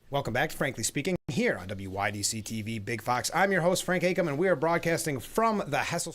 Welcome back to Frankly Speaking here on WYDC TV Big Fox. I'm your host, Frank Acom, and we are broadcasting from the Hessel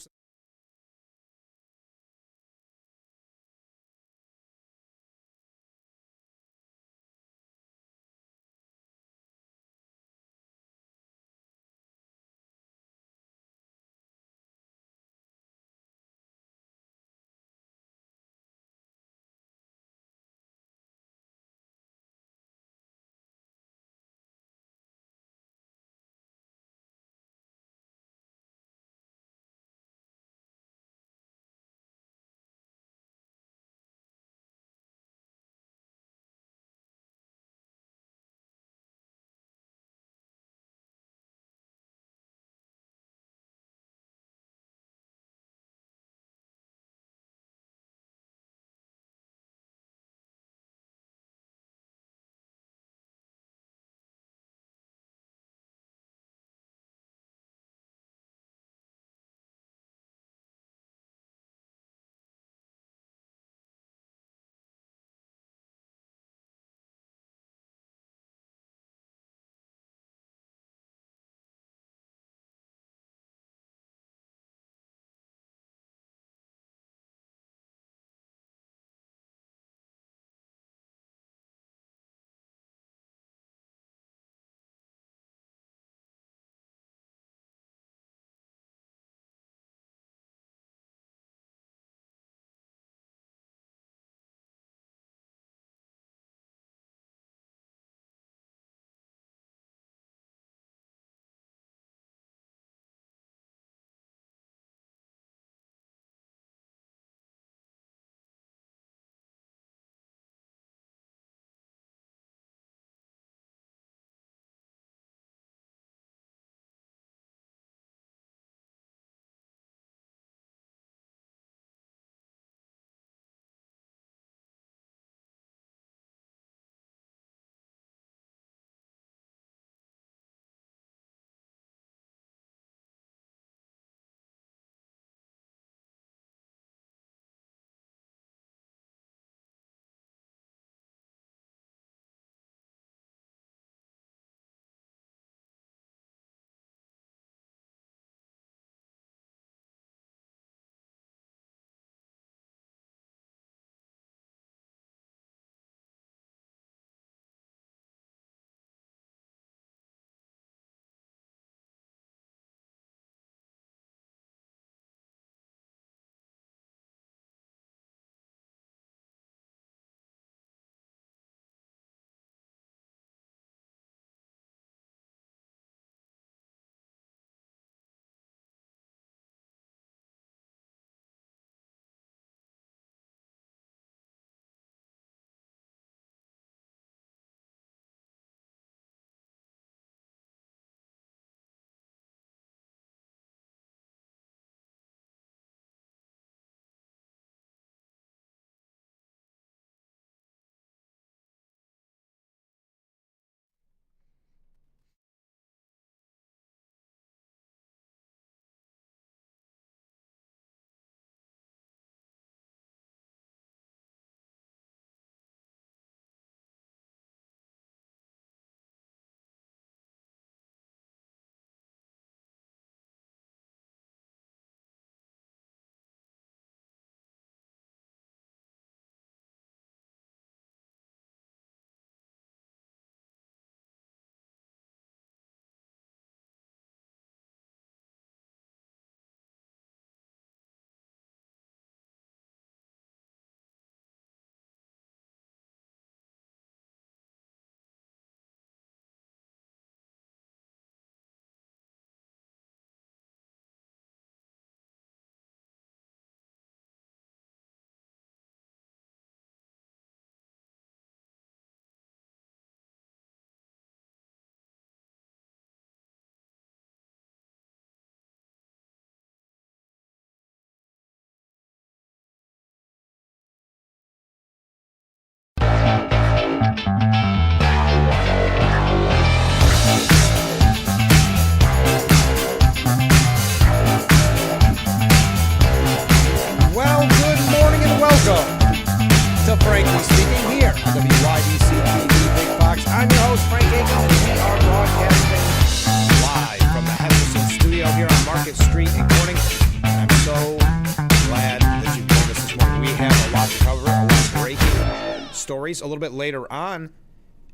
stories. A little bit later on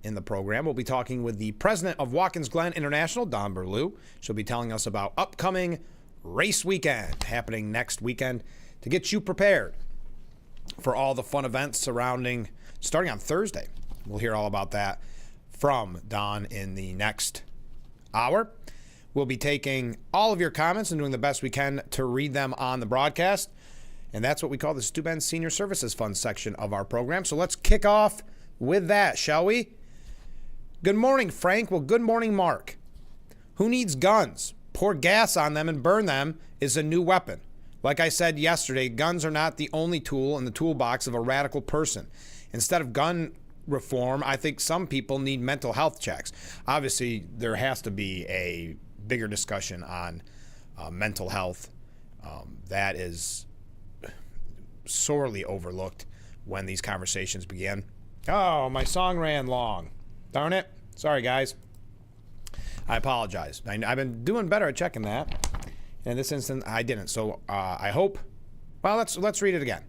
in the program, we'll be talking with the president of Watkins Glen International, Dawn Berlew. She'll be telling us about upcoming race weekend happening next weekend to get you prepared for all the fun events starting on Thursday. We'll hear all about that from Dawn in the next hour. We'll be taking all of your comments and doing the best we can to read them on the broadcast. And that's what we call the Steuben Senior Services Fund section of our program. So let's kick off with that, shall we? Good morning, Frank. Well, good morning, Mark. Who needs guns? Pour gas on them and burn them is a new weapon. Like I said yesterday, guns are not the only tool in the toolbox of a radical person. Instead of gun reform, I think some people need mental health checks. Obviously, there has to be a bigger discussion on mental health. That is sorely overlooked when these conversations begin. Oh, my song ran long. Darn it. Sorry, guys. I apologize. I've been doing better at checking that. In this instance, I didn't. So I hope. Well, let's read it again.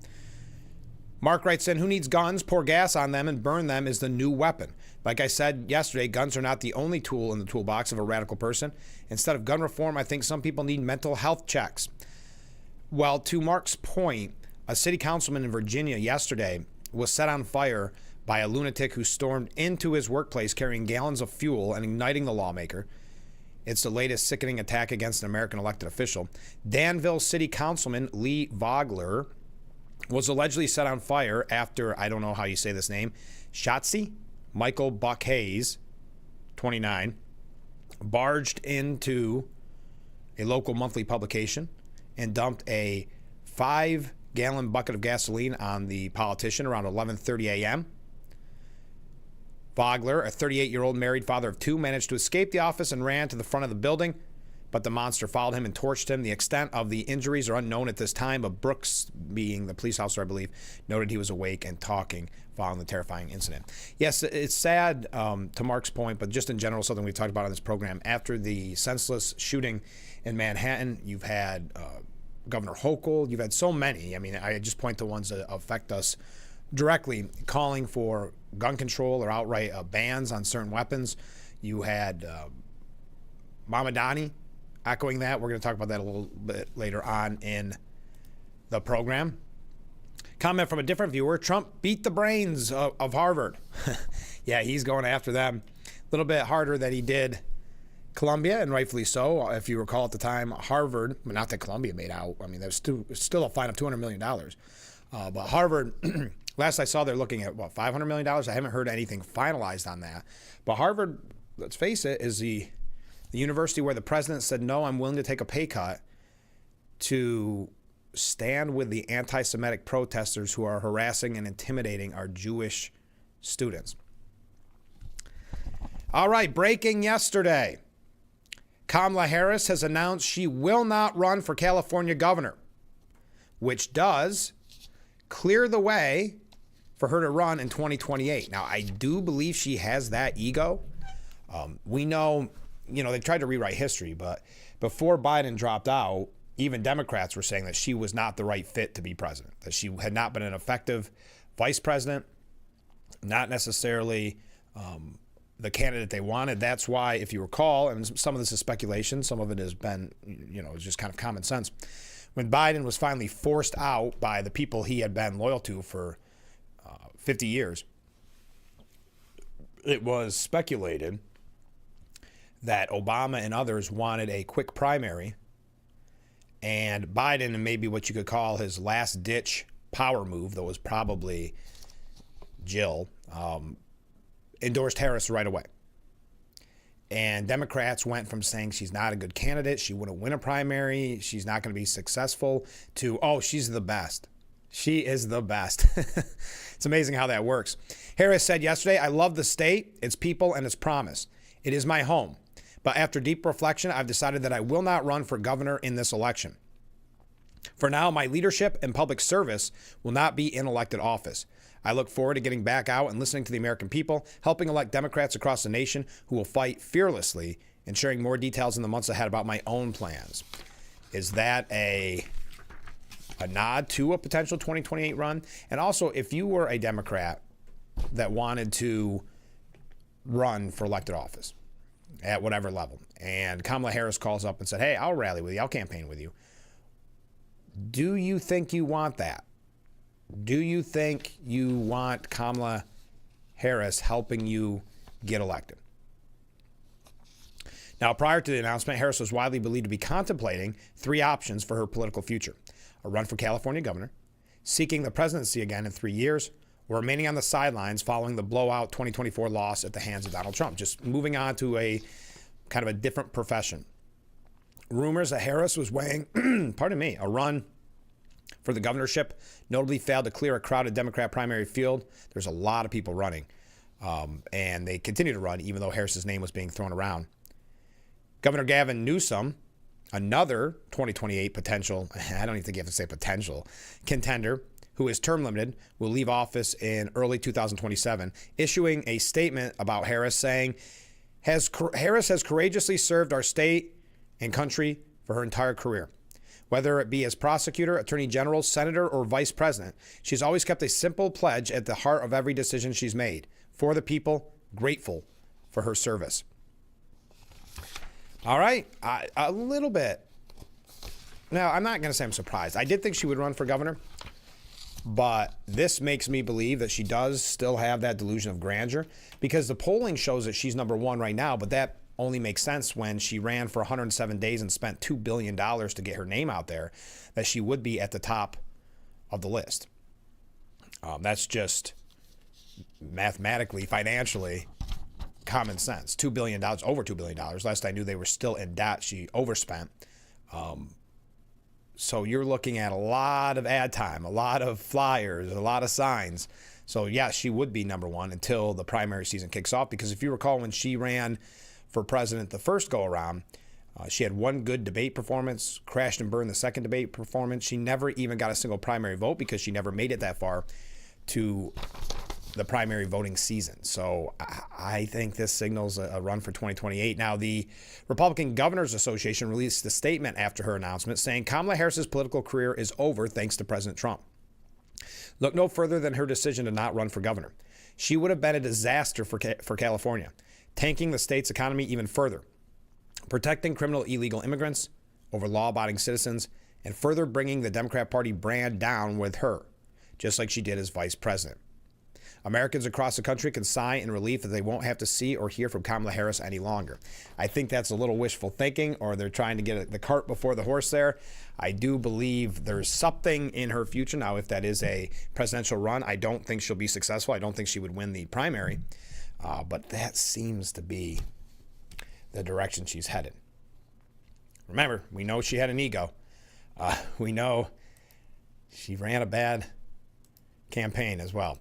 Mark writes in, who needs guns? Pour gas on them and burn them is the new weapon. Like I said yesterday, guns are not the only tool in the toolbox of a radical person. Instead of gun reform, I think some people need mental health checks. Well, to Mark's point, a city councilman in Virginia yesterday was set on fire by a lunatic who stormed into his workplace carrying gallons of fuel and igniting the lawmaker. It's the latest sickening attack against an American elected official. Danville City Councilman Lee Vogler was allegedly set on fire after, I don't know how you say this name, Shotzi Michael Buck Hayes, 29, barged into a local monthly publication and dumped a 5-gallon bucket of gasoline on the politician around 11:30 a.m. Vogler, a 38-year-old married father of 2, managed to escape the office and ran to the front of the building, but the monster followed him and torched him. The extent of the injuries are unknown at this time, but Brooks, being the police officer, I believe, noted he was awake and talking following the terrifying incident. Yes, it's sad, to Mark's point, but just in general, something we've talked about on this program. After the senseless shooting in Manhattan, you've had Governor Hochul, you've had so many. I mean, I just point to ones that affect us directly, calling for gun control or outright bans on certain weapons. You had Mamadani echoing that. We're going to talk about that a little bit later on in the program. Comment from a different viewer. Trump beat the brains of Harvard. Yeah, he's going after them a little bit harder than he did Columbia, and rightfully so. If you recall at the time, Harvard, not that Columbia made out. I mean, there's still a fine of $200 million. But Harvard, last I saw, they're looking at, $500 million? I haven't heard anything finalized on that. But Harvard, let's face it, is the university where the president said, no, I'm willing to take a pay cut to stand with the anti-Semitic protesters who are harassing and intimidating our Jewish students. All right, breaking yesterday. Kamala Harris has announced she will not run for California governor, which does clear the way for her to run in 2028. Now, I do believe she has that ego. We know, they tried to rewrite history, but before Biden dropped out, even Democrats were saying that she was not the right fit to be president, that she had not been an effective vice president, not necessarily the candidate they wanted. That's why, if you recall, and some of this is speculation, some of it has been, it's just kind of common sense. When Biden was finally forced out by the people he had been loyal to for 50 years, it was speculated that Obama and others wanted a quick primary, and Biden, and maybe what you could call his last-ditch power move, though it was probably Jill, endorsed Harris right away. And Democrats went from saying she's not a good candidate, she wouldn't win a primary, she's not going to be successful, to, oh, she's the best. She is the best. It's amazing how that works. Harris said yesterday, I love the state, its people, and its promise. It is my home. But after deep reflection, I've decided that I will not run for governor in this election. For now, my leadership and public service will not be in elected office. I look forward to getting back out and listening to the American people, helping elect Democrats across the nation who will fight fearlessly, and sharing more details in the months ahead about my own plans. Is that a nod to a potential 2028 run? And also, if you were a Democrat that wanted to run for elected office at whatever level. And Kamala Harris calls up and said, hey, I'll rally with you. I'll campaign with you. Do you think you want that? Do you think you want Kamala Harris helping you get elected? Now, prior to the announcement, Harris was widely believed to be contemplating 3 options for her political future: a run for California governor, seeking the presidency again in 3 years, or remaining on the sidelines following the blowout 2024 loss at the hands of Donald Trump, just moving on to a kind of a different profession. Rumors that Harris was weighing, a run for the governorship notably failed to clear a crowded Democrat primary field. There's a lot of people running, and they continue to run even though Harris's name was being thrown around. Governor Gavin Newsom, another 2028 potential, I don't even think you have to say potential, contender who is term limited, will leave office in early 2027, issuing a statement about Harris saying, Harris has courageously served our state and country for her entire career. Whether it be as prosecutor, attorney general, senator, or vice president, she's always kept a simple pledge at the heart of every decision she's made. For the people, grateful for her service. All right, a little bit. Now, I'm not going to say I'm surprised. I did think she would run for governor, but this makes me believe that she does still have that delusion of grandeur, because the polling shows that she's number 1 right now, but that only makes sense when she ran for 107 days and spent $2 billion to get her name out there, that she would be at the top of the list. That's just mathematically, financially, common sense. $2 billion, over $2 billion. Last I knew, they were still in debt. She overspent. So you're looking at a lot of ad time, a lot of flyers, a lot of signs. So yeah, she would be number 1 until the primary season kicks off, because if you recall, when she ran for president the first go around, she had 1 good debate performance, crashed and burned the second debate performance. She never even got a single primary vote because she never made it that far to the primary voting season. So I think this signals a run for 2028. Now, the Republican Governors Association released a statement after her announcement saying Kamala Harris's political career is over thanks to President Trump. Look no further than her decision to not run for governor. She would have been a disaster for California, tanking the state's economy even further, protecting criminal illegal immigrants over law-abiding citizens, and further bringing the Democrat Party brand down with her, just like she did as vice president. Americans across the country can sigh in relief that they won't have to see or hear from Kamala Harris any longer. I think that's a little wishful thinking, or they're trying to get the cart before the horse there. I do believe there's something in her future. Now, if that is a presidential run, I don't think she'll be successful. I don't think she would win the primary. But that seems to be the direction she's headed. Remember, we know she had an ego. We know she ran a bad campaign as well.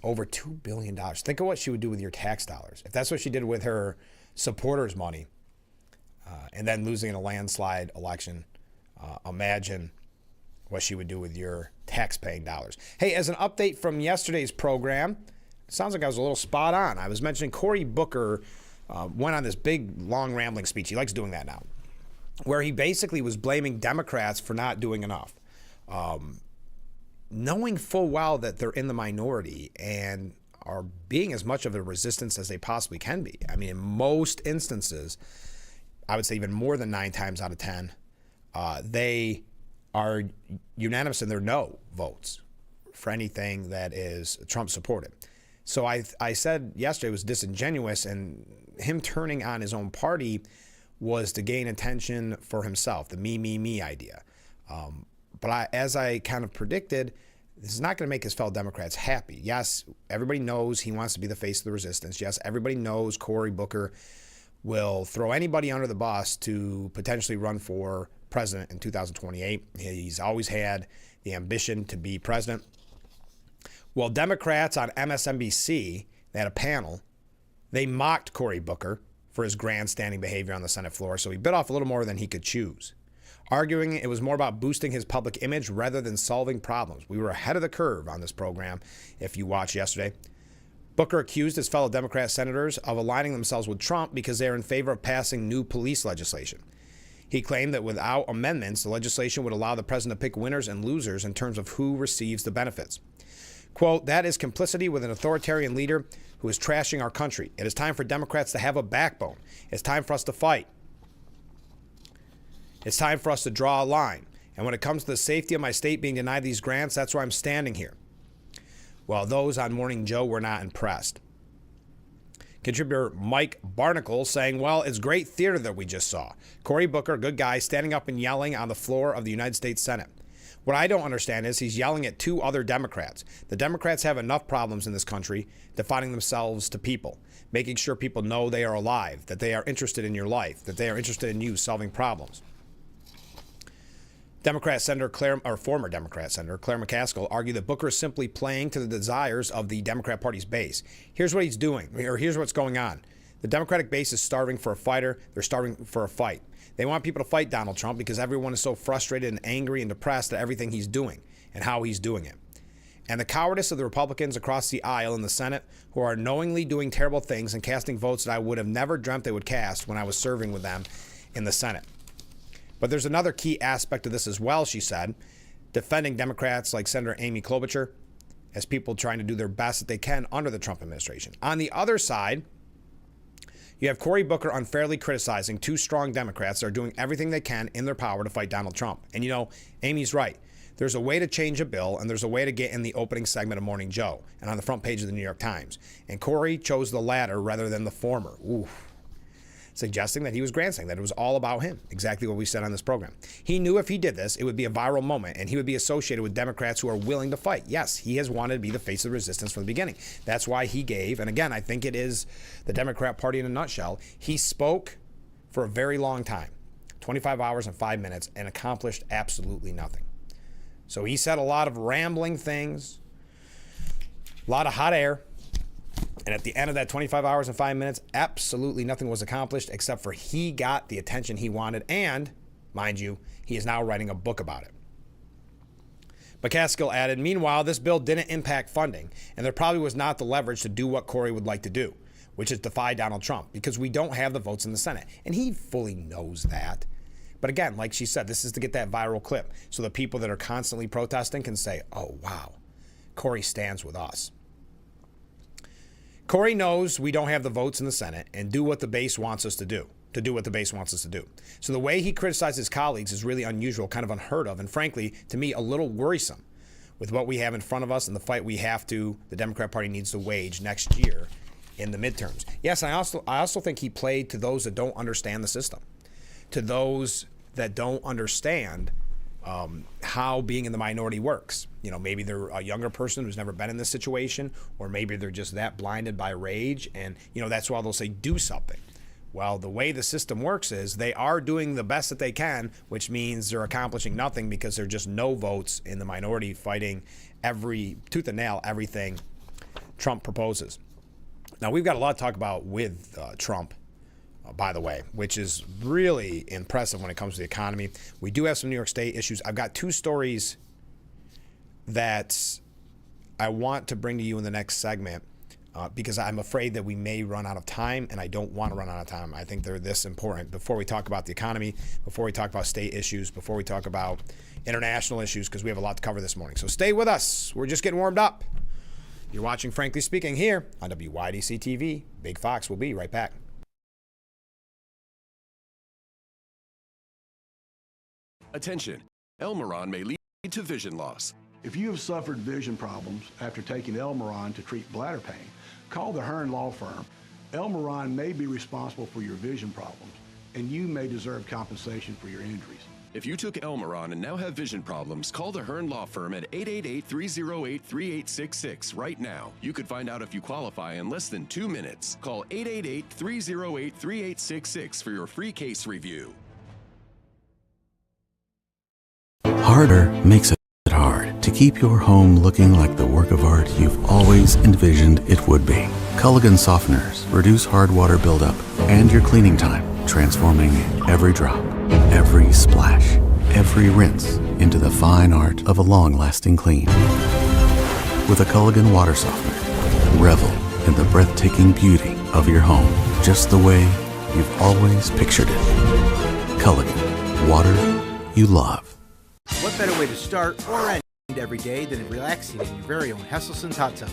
Over $2 billion. Think of what she would do with your tax dollars. If that's what she did with her supporters' money, and then losing in a landslide election, imagine what she would do with your tax-paying dollars. Hey, as an update from yesterday's program, it sounds like I was a little spot on. I was mentioning Cory Booker went on this big, long, rambling speech. He likes doing that now, where he basically was blaming Democrats for not doing enough. Knowing full well that they're in the minority and are being as much of a resistance as they possibly can be. I mean, in most instances, I would say even more than 9 times out of 10, they are unanimous in their no votes for anything that is Trump supported. So I said yesterday it was disingenuous, and him turning on his own party was to gain attention for himself, the me idea. But as I kind of predicted, this is not going to make his fellow Democrats happy. Yes, everybody knows he wants to be the face of the resistance. Yes, everybody knows Cory Booker will throw anybody under the bus to potentially run for president in 2028. He's always had the ambition to be president. Well, Democrats on MSNBC, they had a panel. They mocked Cory Booker for his grandstanding behavior on the Senate floor, so he bit off a little more than he could chew, arguing it was more about boosting his public image rather than solving problems. We were ahead of the curve on this program, if you watched yesterday. Booker accused his fellow Democrat senators of aligning themselves with Trump because they are in favor of passing new police legislation. He claimed that without amendments, the legislation would allow the president to pick winners and losers in terms of who receives the benefits. Quote, that is complicity with an authoritarian leader who is trashing our country. It is time for Democrats to have a backbone. It's time for us to fight. It's time for us to draw a line. And when it comes to the safety of my state being denied these grants, that's why I'm standing here. Well, those on Morning Joe were not impressed. Contributor Mike Barnacle saying, well, it's great theater that we just saw. Cory Booker, good guy, standing up and yelling on the floor of the United States Senate. What I don't understand is he's yelling at two other Democrats. The Democrats have enough problems in this country defining themselves to people, making sure people know they are alive, that they are interested in your life, that they are interested in you solving problems. Former Democrat Senator Claire McCaskill argued that Booker is simply playing to the desires of the Democrat Party's base. Here's what he's doing, or here's what's going on. The Democratic base is starving for a fighter. They're starving for a fight. They want people to fight Donald Trump because everyone is so frustrated and angry and depressed at everything he's doing and how he's doing it. And the cowardice of the Republicans across the aisle in the Senate who are knowingly doing terrible things and casting votes that I would have never dreamt they would cast when I was serving with them in the Senate. But there's another key aspect of this as well, she said, defending Democrats like Senator Amy Klobuchar as people trying to do their best that they can under the Trump administration. On the other side, you have Cory Booker unfairly criticizing two strong Democrats that are doing everything they can in their power to fight Donald Trump. And you know, Amy's right. There's a way to change a bill, and there's a way to get in the opening segment of Morning Joe and on the front page of the New York Times. And Cory chose the latter rather than the former. Ooh. Suggesting that he was grandstanding, that it was all about him, exactly what we said on this program. He knew if he did this, it would be a viral moment, and he would be associated with Democrats who are willing to fight. Yes, he has wanted to be the face of the resistance from the beginning. That's why he gave, and again, I think it is the Democrat Party in a nutshell, he spoke for a very long time, 25 hours and 5 minutes, and accomplished absolutely nothing. So he said a lot of rambling things, a lot of hot air, and at the end of that 25 hours and 5 minutes, absolutely nothing was accomplished except for he got the attention he wanted. And, mind you, he is now writing a book about it. McCaskill added, meanwhile, this bill didn't impact funding, and there probably was not the leverage to do what Cory would like to do, which is defy Donald Trump, because we don't have the votes in the Senate. And he fully knows that. But again, like she said, this is to get that viral clip so the people that are constantly protesting can say, oh, wow, Cory stands with us. Cory knows we don't have the votes in the Senate and do what the base wants us to do, what the base wants us to do. So the way he criticizes his colleagues is really unusual, kind of unheard of, and frankly, to me, a little worrisome with what we have in front of us and the fight the Democrat Party needs to wage next year in the midterms. Yes, I also think he played to those that don't understand the system, to those that don't understand how being in the minority works. You know, maybe they're a younger person who's never been in this situation, or maybe they're just that blinded by rage, and, you know, that's why they'll say, do something. Well, the way the system works is they are doing the best that they can, which means they're accomplishing nothing because there are just no votes in the minority fighting every tooth and nail, everything Trump proposes. Now, we've got a lot to talk about with Trump, by the way, which is really impressive when it comes to the economy. We do have some New York State issues. I've got two stories that I want to bring to you in the next segment because I'm afraid that we may run out of time, and I don't want to run out of time. I think they're this important. Before we talk about the economy, before we talk about state issues, before we talk about international issues, because we have a lot to cover this morning. So stay with us. We're just getting warmed up. You're watching Frankly Speaking here on WYDC TV. Big Fox will be right back. Attention, Elmeron may lead to vision loss. If you have suffered vision problems after taking Elmeron to treat bladder pain, call the Hearn Law Firm. Elmeron may be responsible for your vision problems, and you may deserve compensation for your injuries. If you took Elmeron and now have vision problems, call the Hearn Law Firm at 888-308-3866 right now. You could find out if you qualify in less than 2 minutes. Call 888-308-3866 for your free case review. Harder makes it hard to keep your home looking like the work of art you've always envisioned it would be. Culligan softeners reduce hard water buildup and your cleaning time, transforming every drop, every splash, every rinse into the fine art of a long-lasting clean. With a Culligan water softener, revel in the breathtaking beauty of your home, just the way you've always pictured it. Culligan, water you love. What better way to start or end every day than relaxing in your very own Hesselson's hot tub.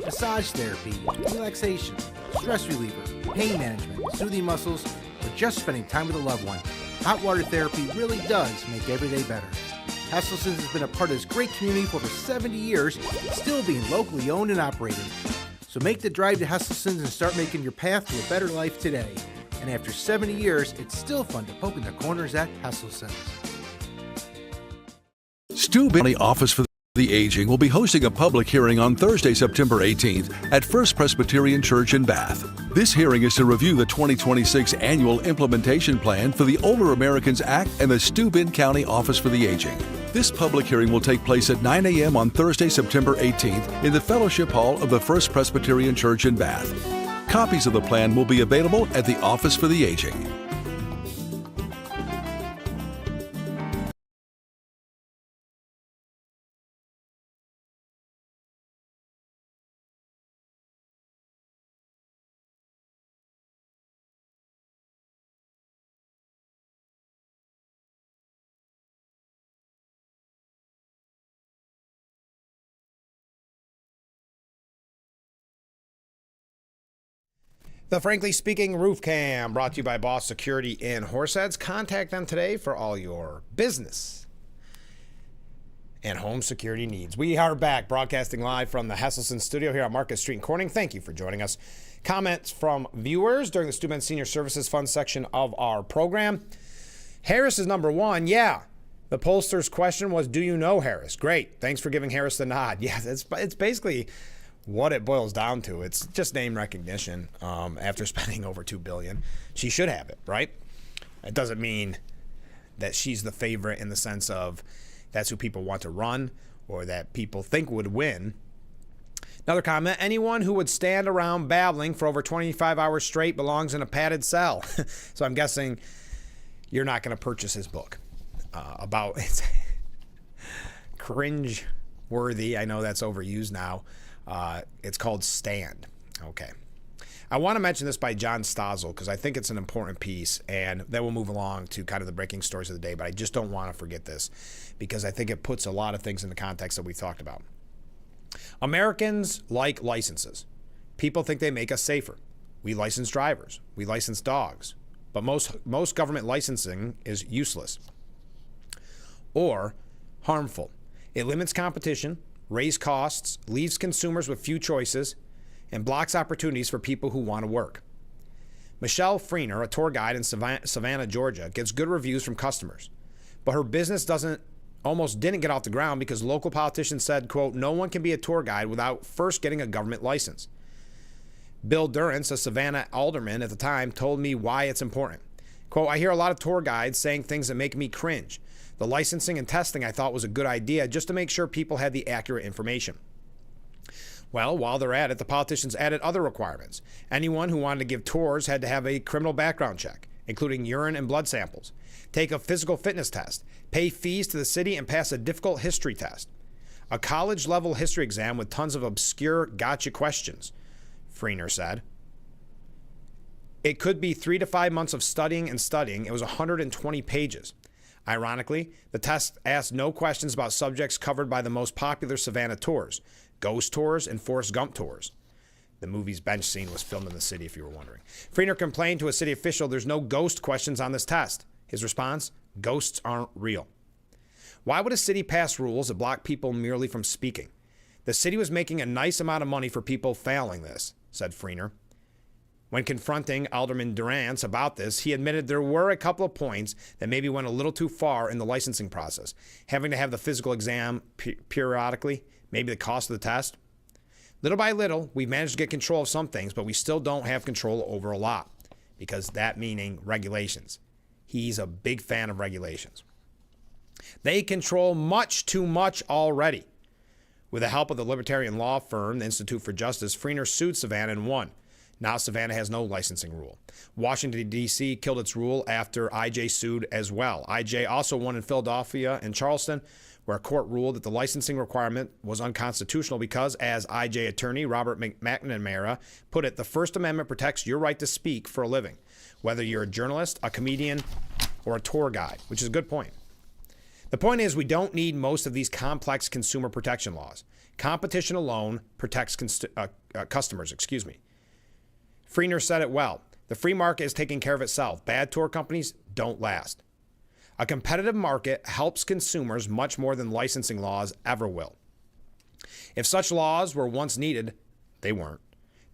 Massage therapy, relaxation, stress reliever, pain management, soothing muscles, or just spending time with a loved one. Hot water therapy really does make every day better. Hesselson's has been a part of this great community for over 70 years, still being locally owned and operated. So make the drive to Hesselson's and start making your path to a better life today. And after 70 years, it's still fun to poke in the corners at Hesselson's. Stu County Office for the Aging will be hosting a public hearing on Thursday, September 18th at First Presbyterian Church in Bath. This hearing is to review the 2026 Annual Implementation Plan for the Older Americans Act and the Steuben County Office for the Aging. This public hearing will take place at 9 a.m. on Thursday, September 18th in the Fellowship Hall of the First Presbyterian Church in Bath. Copies of the plan will be available at the Office for the Aging. The Frankly Speaking Roof Cam, brought to you by Boss Security in Horseheads. Contact them today for all your business and home security needs. We are back, broadcasting live from the Hesselson studio here on Market Street in Corning. Thank you for joining us. Comments from viewers during the Steuben Senior Services Fund section of our program. Harris is number one. Yeah. The pollster's question was, do you know Harris? Great. Thanks for giving Harris the nod. Yeah, it's basically what it boils down to. It's just name recognition. After spending over $2 billion, she should have it, right? It doesn't mean that she's the favorite in the sense of that's who people want to run or that people think would win. Another comment, anyone who would stand around babbling for over 25 hours straight belongs in a padded cell. So I'm guessing you're not going to purchase his book about it's cringe-worthy. I know that's overused now. It's called Stand. Okay. I want to mention this by John Stossel because I think it's an important piece, and then we'll move along to kind of the breaking stories of the day, but I just don't want to forget this because I think it puts a lot of things in the context that we've talked about. Americans like licenses. People think they make us safer. We license drivers. We license dogs. But most government licensing is useless or harmful. It limits competition, raises costs, leaves consumers with few choices, and blocks opportunities for people who want to work. Michelle Freener, a tour guide in Savannah, Georgia, gets good reviews from customers, but her business almost didn't get off the ground because local politicians said, quote, no one can be a tour guide without first getting a government license. Bill Durrance, a Savannah alderman at the time, told me why it's important. Quote, I hear a lot of tour guides saying things that make me cringe. The licensing and testing I thought was a good idea just to make sure people had the accurate information. Well, while they're at it, the politicians added other requirements. Anyone who wanted to give tours had to have a criminal background check, including urine and blood samples, take a physical fitness test, pay fees to the city, and pass a difficult history test. A college-level history exam with tons of obscure gotcha questions, Freener said. It could be 3 to 5 months of studying and studying. It was 120 pages. Ironically, the test asked no questions about subjects covered by the most popular Savannah tours, ghost tours and Forrest Gump tours. The movie's bench scene was filmed in the city, if you were wondering. Freener complained to a city official, there's no ghost questions on this test. His response, ghosts aren't real. Why would a city pass rules that block people merely from speaking? The city was making a nice amount of money for people failing this, said Freener. When confronting Alderman Durrance about this, he admitted there were a couple of points that maybe went a little too far in the licensing process. Having to have the physical exam periodically, maybe the cost of the test. Little by little, we've managed to get control of some things, but we still don't have control over a lot, because that meaning regulations. He's a big fan of regulations. They control much too much already. With the help of the libertarian law firm, the Institute for Justice, Freener sued Savannah and won. Now Savannah has no licensing rule. Washington, D.C. killed its rule after IJ sued as well. IJ also won in Philadelphia and Charleston, where a court ruled that the licensing requirement was unconstitutional because, as IJ attorney Robert McNamara put it, the First Amendment protects your right to speak for a living, whether you're a journalist, a comedian, or a tour guide, which is a good point. The point is, we don't need most of these complex consumer protection laws. Competition alone protects customers. Freener said it well. The free market is taking care of itself. Bad tour companies don't last. A competitive market helps consumers much more than licensing laws ever will. If such laws were once needed, they weren't.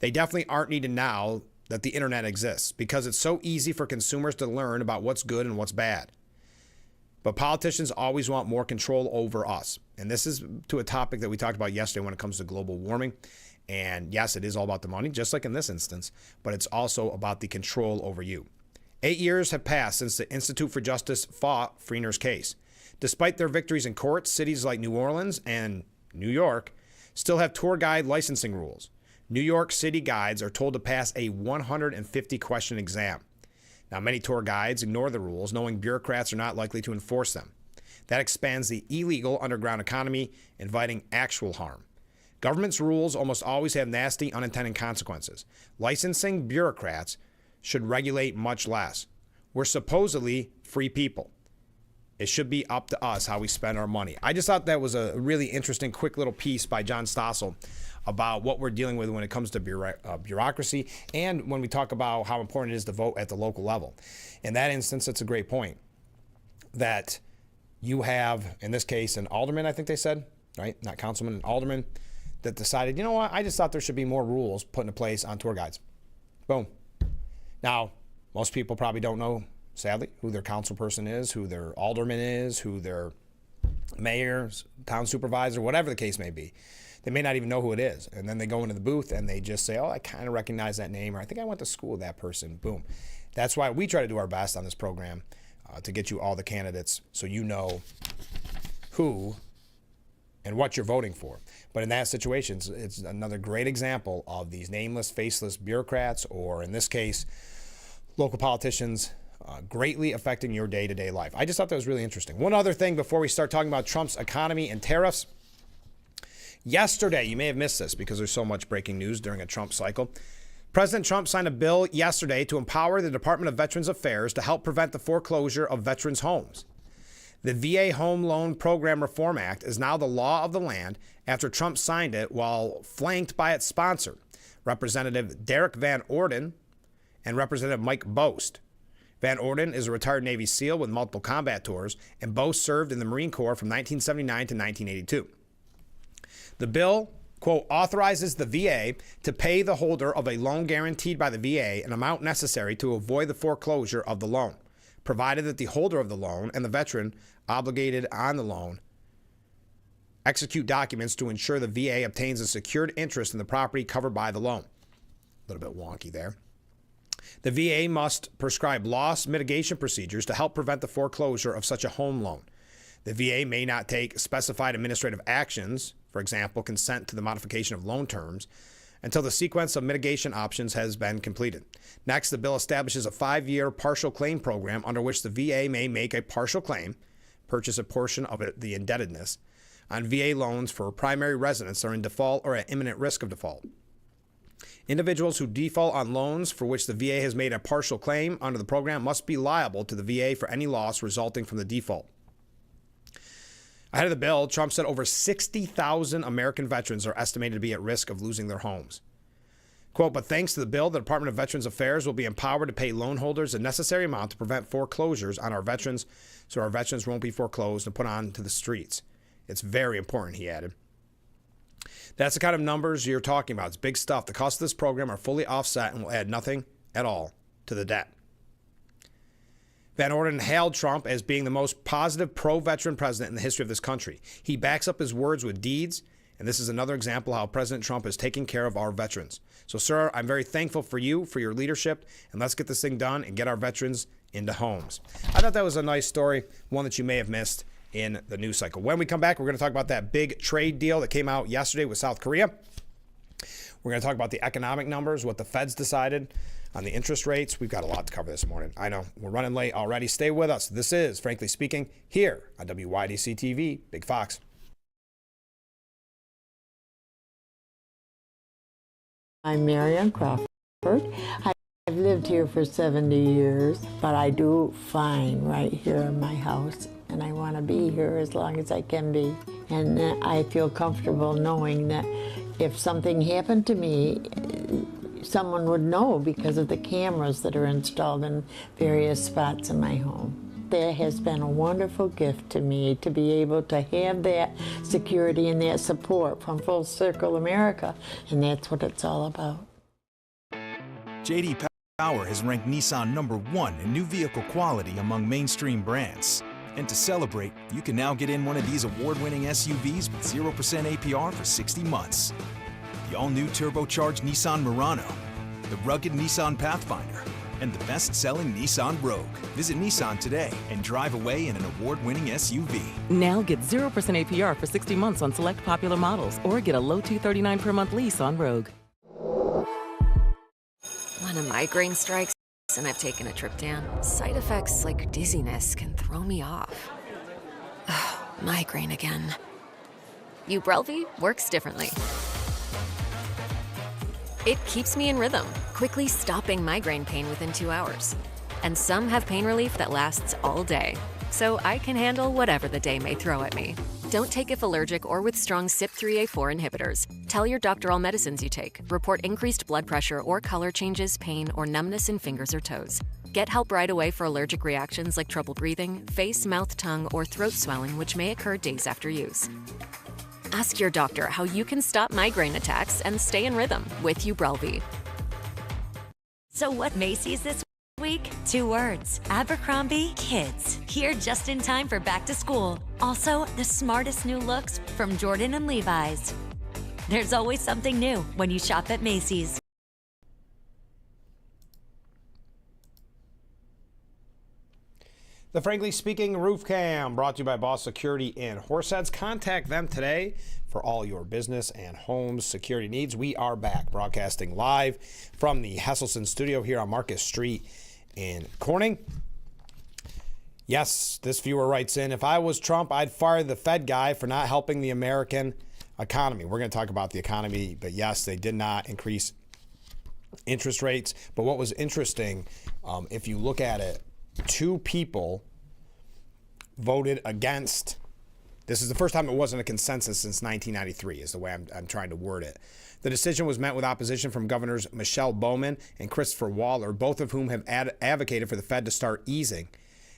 They definitely aren't needed now that the internet exists, because it's so easy for consumers to learn about what's good and what's bad. But politicians always want more control over us. And this is to a topic that we talked about yesterday when it comes to global warming. And yes, it is all about the money, just like in this instance, but it's also about the control over you. 8 years have passed since the Institute for Justice fought Freener's case. Despite their victories in court, cities like New Orleans and New York still have tour guide licensing rules. New York City guides are told to pass a 150-question exam. Now, many tour guides ignore the rules, knowing bureaucrats are not likely to enforce them. That expands the illegal underground economy, inviting actual harm. Government's rules almost always have nasty unintended consequences. Licensing bureaucrats should regulate much less. We're supposedly free people. It should be up to us how we spend our money. I just thought that was a really interesting, quick little piece by John Stossel about what we're dealing with when it comes to bureaucracy, and when we talk about how important it is to vote at the local level. In that instance, it's a great point that you have, in this case, an alderman, I think they said, right? Not councilman, an alderman, that decided, you know what, I just thought there should be more rules put into place on tour guides. Boom. Now, most people probably don't know, sadly, who their council person is, who their alderman is, who their mayor, town supervisor, whatever the case may be. They may not even know who it is. And then they go into the booth and they just say, oh, I kind of recognize that name, or I think I went to school with that person. Boom. That's why we try to do our best on this program to get you all the candidates so you know who and what you're voting for. But in that situation, it's another great example of these nameless, faceless bureaucrats, or in this case, local politicians, greatly affecting your day-to-day life. I just thought that was really interesting. One other thing before we start talking about Trump's economy and tariffs. Yesterday, you may have missed this because there's so much breaking news during a Trump cycle. President Trump signed a bill yesterday to empower the Department of Veterans Affairs to help prevent the foreclosure of veterans' homes. The VA Home Loan Program Reform Act is now the law of the land after Trump signed it, while flanked by its sponsor, Representative Derek Van Orden and Representative Mike Bost. Van Orden is a retired Navy SEAL with multiple combat tours, and Bost served in the Marine Corps from 1979 to 1982. The bill, quote, authorizes the VA to pay the holder of a loan guaranteed by the VA an amount necessary to avoid the foreclosure of the loan, provided that the holder of the loan and the veteran obligated on the loan execute documents to ensure the VA obtains a secured interest in the property covered by the loan. A little bit wonky there. The VA must prescribe loss mitigation procedures to help prevent the foreclosure of such a home loan. The VA may not take specified administrative actions, for example, consent to the modification of loan terms, until the sequence of mitigation options has been completed. Next, the bill establishes a 5-year partial claim program under which the VA may make a partial claim, purchase a portion of the indebtedness, on VA loans for primary residents that are in default or at imminent risk of default. Individuals who default on loans for which the VA has made a partial claim under the program must be liable to the VA for any loss resulting from the default. Ahead of the bill, Trump said over 60,000 American veterans are estimated to be at risk of losing their homes. Quote, but thanks to the bill, the Department of Veterans Affairs will be empowered to pay loan holders a necessary amount to prevent foreclosures on our veterans, so our veterans won't be foreclosed and put onto the streets. It's very important, he added. That's the kind of numbers you're talking about. It's big stuff. The costs of this program are fully offset and will add nothing at all to the debt. Van Orden hailed Trump as being the most positive pro-veteran president in the history of this country. He backs up his words with deeds, and this is another example of how President Trump is taking care of our veterans. So, sir, I'm very thankful for you, for your leadership, and let's get this thing done and get our veterans into homes. I thought that was a nice story, one that you may have missed in the news cycle. When we come back, we're going to talk about that big trade deal that came out yesterday with South Korea. We're going to talk about the economic numbers, what the Fed's decided on the interest rates. We've got a lot to cover this morning. I know we're running late already. Stay with us. This is Frankly Speaking here on WYDC TV, Big Fox. I'm Marianne Crawford. I've lived here for 70 years, but I do fine right here in my house, and I want to be here as long as I can be. And I feel comfortable knowing that if something happened to me, someone would know because of the cameras that are installed in various spots in my home. That has been a wonderful gift to me to be able to have that security and that support from Full Circle America, and that's what it's all about. J.D. Power has ranked Nissan #1 in new vehicle quality among mainstream brands. And to celebrate, you can now get in one of these award-winning SUVs with 0% APR for 60 months. The all-new turbocharged Nissan Murano, the rugged Nissan Pathfinder, and the best-selling Nissan Rogue. Visit Nissan today and drive away in an award-winning SUV. Now get 0% APR for 60 months on select popular models, or get a low $239 per month lease on Rogue. When a migraine strikes and I've taken a trip down, side effects like dizziness can throw me off. Ugh, migraine again. Ubrelvy works differently. It keeps me in rhythm, quickly stopping migraine pain within 2 hours. And some have pain relief that lasts all day, so I can handle whatever the day may throw at me. Don't take if allergic or with strong CYP3A4 inhibitors. Tell your doctor all medicines you take. Report increased blood pressure or color changes, pain, or numbness in fingers or toes. Get help right away for allergic reactions like trouble breathing, face, mouth, tongue, or throat swelling, which may occur days after use. Ask your doctor how you can stop migraine attacks and stay in rhythm with Ubrelvy. So what Macy's this week? 2 words. Abercrombie Kids. Here just in time for back to school. Also, the smartest new looks from Jordan and Levi's. There's always something new when you shop at Macy's. The Frankly Speaking Roof Cam, brought to you by Boss Security in Horseheads. Contact them today for all your business and home security needs. We are back broadcasting live from the Hesselson studio here on Marcus Street in Corning. Yes, this viewer writes in, if I was Trump, I'd fire the Fed guy for not helping the American economy. We're going to talk about the economy, but yes, they did not increase interest rates. But what was interesting, if you look at it, 2 people voted against. This is the first time it wasn't a consensus since 1993, is the way I'm trying to word it. The decision was met with opposition from Governors Michelle Bowman and Christopher Waller, both of whom have advocated for the Fed to start easing.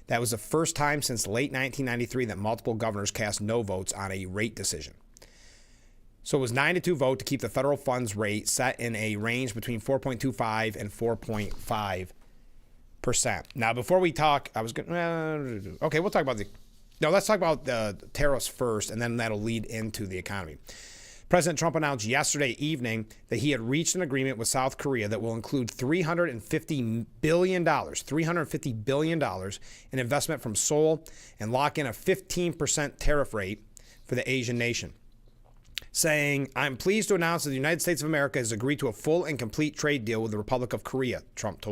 That was the first time since late 1993 that multiple governors cast no votes on a rate decision. So it was 9-2 vote to keep the federal funds rate set in a range between 4.25 and 4.5%. Now, before we talk, let's talk about let's talk about the tariffs first, and then that'll lead into the economy. President Trump announced yesterday evening that he had reached an agreement with South Korea that will include $350 billion in investment from Seoul and lock in a 15% tariff rate for the Asian nation. Saying, I'm pleased to announce that the United States of America has agreed to a full and complete trade deal with the Republic of Korea, Trump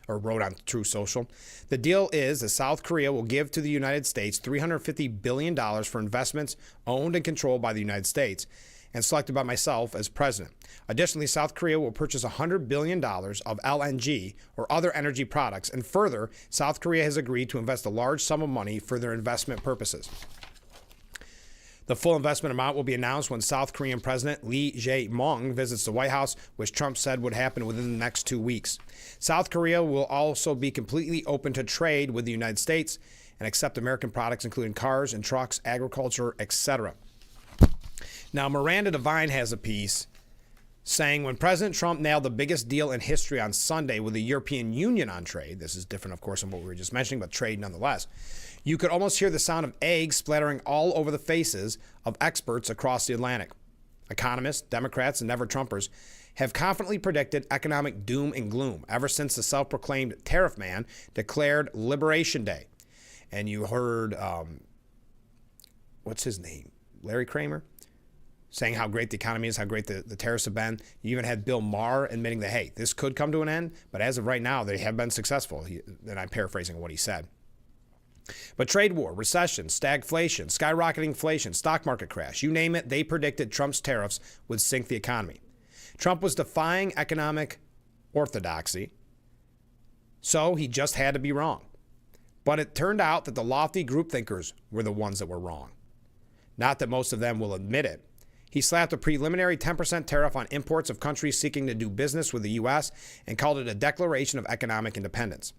wrote on Truth Social. The deal is that South Korea will give to the United States $350 billion for investments owned and controlled by the United States and selected by myself as president. Additionally, South Korea will purchase $100 billion of LNG or other energy products. And further, South Korea has agreed to invest a large sum of money for their investment purposes. The full investment amount will be announced when South Korean President Lee Jae-myung visits the White House, which Trump said would happen within the next 2 weeks. South Korea will also be completely open to trade with the United States and accept American products, including cars and trucks, agriculture, etc. Now, Miranda Devine has a piece saying when President Trump nailed the biggest deal in history on Sunday with the European Union on trade, this is different, of course, than what we were just mentioning, but trade nonetheless, you could almost hear the sound of eggs splattering all over the faces of experts across the Atlantic. Economists, Democrats, and never-Trumpers have confidently predicted economic doom and gloom ever since the self-proclaimed tariff man declared Liberation Day. And you heard, what's his name? Larry Kramer? Saying how great the economy is, how great the tariffs have been. You even had Bill Maher admitting that, hey, this could come to an end, but as of right now, they have been successful. And I'm paraphrasing what he said. But trade war, recession, stagflation, skyrocketing inflation, stock market crash, you name it, they predicted Trump's tariffs would sink the economy. Trump was defying economic orthodoxy So he just had to be wrong. But it turned out that the lofty group thinkers were the ones that were wrong. Not that most of them will admit it. He slapped a preliminary 10% tariff on imports of countries seeking to do business with the U.S. and called it a declaration of economic independence.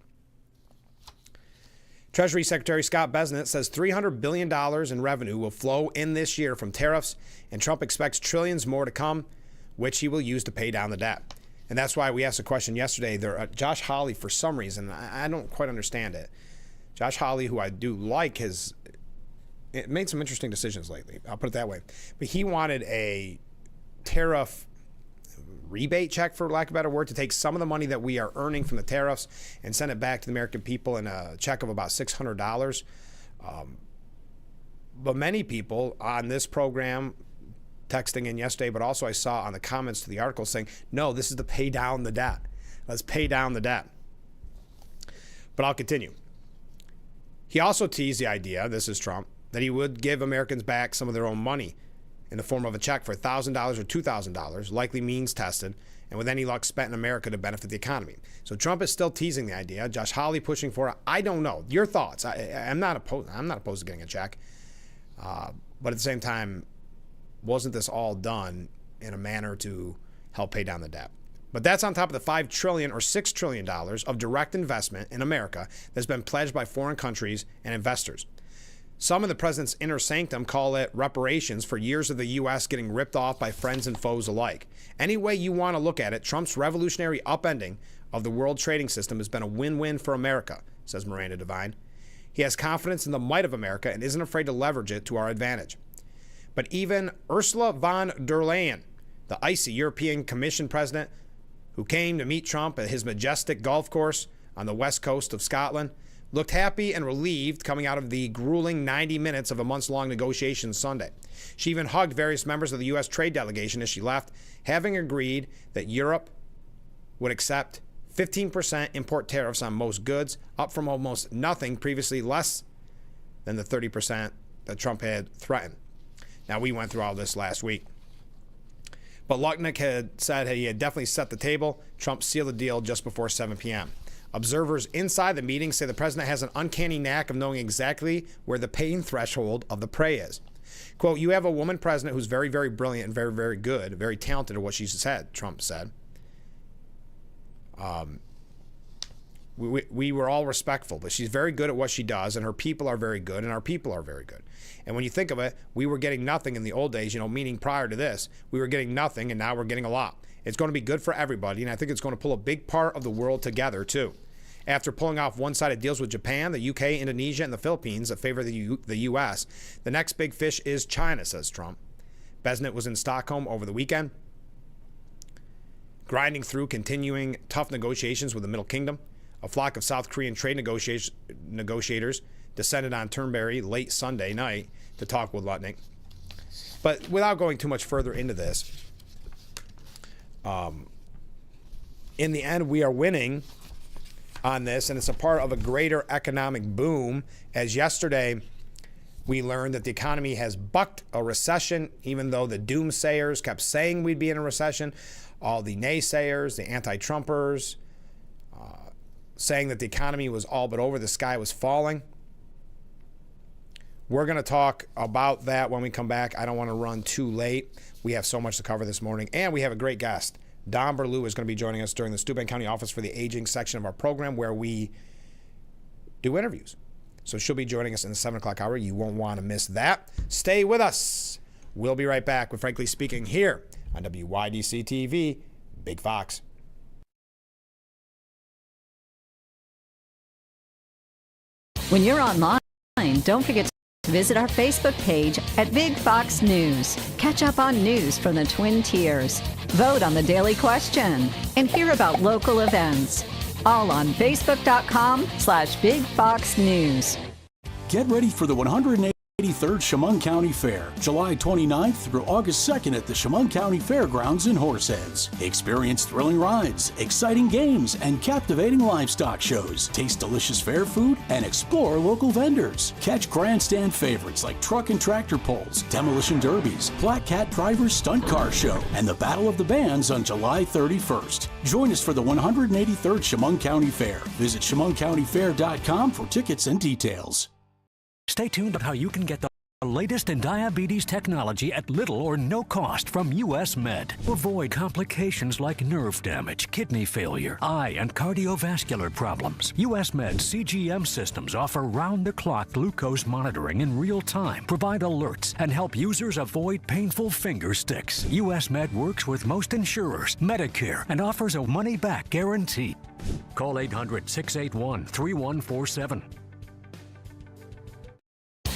Treasury Secretary Scott Bessent says $300 billion in revenue will flow in this year from tariffs, and Trump expects trillions more to come, which he will use to pay down the debt. And that's why we asked a question yesterday. Josh Hawley, for some reason, I don't quite understand it. Josh Hawley, who I do like, has made some interesting decisions lately. I'll put it that way. But he wanted a tariff rebate check, for lack of a better word, to take some of the money that we are earning from the tariffs and send it back to the American people in a check of about $600. But many people on this program texting in yesterday, but also I saw on the comments to the article saying, no, this is to pay down the debt. Let's pay down the debt. But I'll continue. He also teased the idea, this is Trump, that he would give Americans back some of their own money in the form of a check for $1,000 or $2,000, likely means tested, and with any luck spent in America to benefit the economy. So Trump is still teasing the idea. Josh Hawley pushing for it. I don't know. Your thoughts? I'm not opposed to getting a check. But at the same time, wasn't this all done in a manner to help pay down the debt? But that's on top of the $5 trillion or $6 trillion of direct investment in America that's been pledged by foreign countries and investors. Some of the president's inner sanctum call it reparations for years of the U.S. getting ripped off by friends and foes alike. Any way you want to look at it, Trump's revolutionary upending of the world trading system has been a win-win for America, says Miranda Devine. He has confidence in the might of America and isn't afraid to leverage it to our advantage. But even Ursula von der Leyen, the icy European Commission president who came to meet Trump at his majestic golf course on the west coast of Scotland, looked happy and relieved coming out of the grueling 90 minutes of a months-long negotiation Sunday. She even hugged various members of the U.S. trade delegation as she left, having agreed that Europe would accept 15% import tariffs on most goods, up from almost nothing previously, less than the 30% that Trump had threatened. Now, we went through all this last week. But Lutnick had said he had definitely set the table. Trump sealed the deal just before 7 p.m. Observers inside the meeting say the president has an uncanny knack of knowing exactly where the pain threshold of the prey is. Quote, you have a woman president who's very, very brilliant and very, very good, very talented at what she said, Trump said. We were all respectful, but she's very good at what she does, and her people are very good, and our people are very good. And when you think of it, we were getting nothing in the old days, meaning prior to this, we were getting nothing, and now we're getting a lot. It's going to be good for everybody, and I think it's going to pull a big part of the world together, too. After pulling off one-sided deals with Japan, the UK, Indonesia, and the Philippines that favor the U.S., the next big fish is China, says Trump. Bessent was in Stockholm over the weekend, grinding through continuing tough negotiations with the Middle Kingdom. A flock of South Korean trade negotiators descended on Turnberry late Sunday night to talk with Lutnick. But without going too much further into this, in the end, we are winning on this, and it's a part of a greater economic boom. As yesterday, we learned that the economy has bucked a recession, even though the doomsayers kept saying we'd be in a recession. All the naysayers, the anti-Trumpers, saying that the economy was all but over, the sky was falling. We're going to talk about that when we come back. I don't want to run too late. We have so much to cover this morning, and we have a great guest. Don Berlew is going to be joining us during the Steuben County Office for the Aging section of our program, where we do interviews. So she'll be joining us in the 7 o'clock hour. You won't want to miss that. Stay with us. We'll be right back with Frankly Speaking here on WYDC TV, Big Fox. When you're online, don't forget to visit our Facebook page at Big Fox News. Catch up on news from the Twin Tiers. Vote on the daily question and hear about local events. All on Facebook.com/Big Fox News. Get ready for the 180 183rd Chemung County Fair, July 29th through August 2nd at the Chemung County Fairgrounds in Horseheads. Experience thrilling rides, exciting games, and captivating livestock shows. Taste delicious fair food and explore local vendors. Catch grandstand favorites like truck and tractor pulls, demolition derbies, Black Cat Drivers Stunt Car Show, and the Battle of the Bands on July 31st. Join us for the 183rd Chemung County Fair. Visit ChemungCountyFair.com for tickets and details. Stay tuned about how you can get the latest in diabetes technology at little or no cost from U.S. Med. Avoid complications like nerve damage, kidney failure, eye and cardiovascular problems. U.S. Med CGM systems offer round-the-clock glucose monitoring in real time, provide alerts, and help users avoid painful finger sticks. U.S. Med works with most insurers, Medicare, and offers a money-back guarantee. Call 800-681-3147.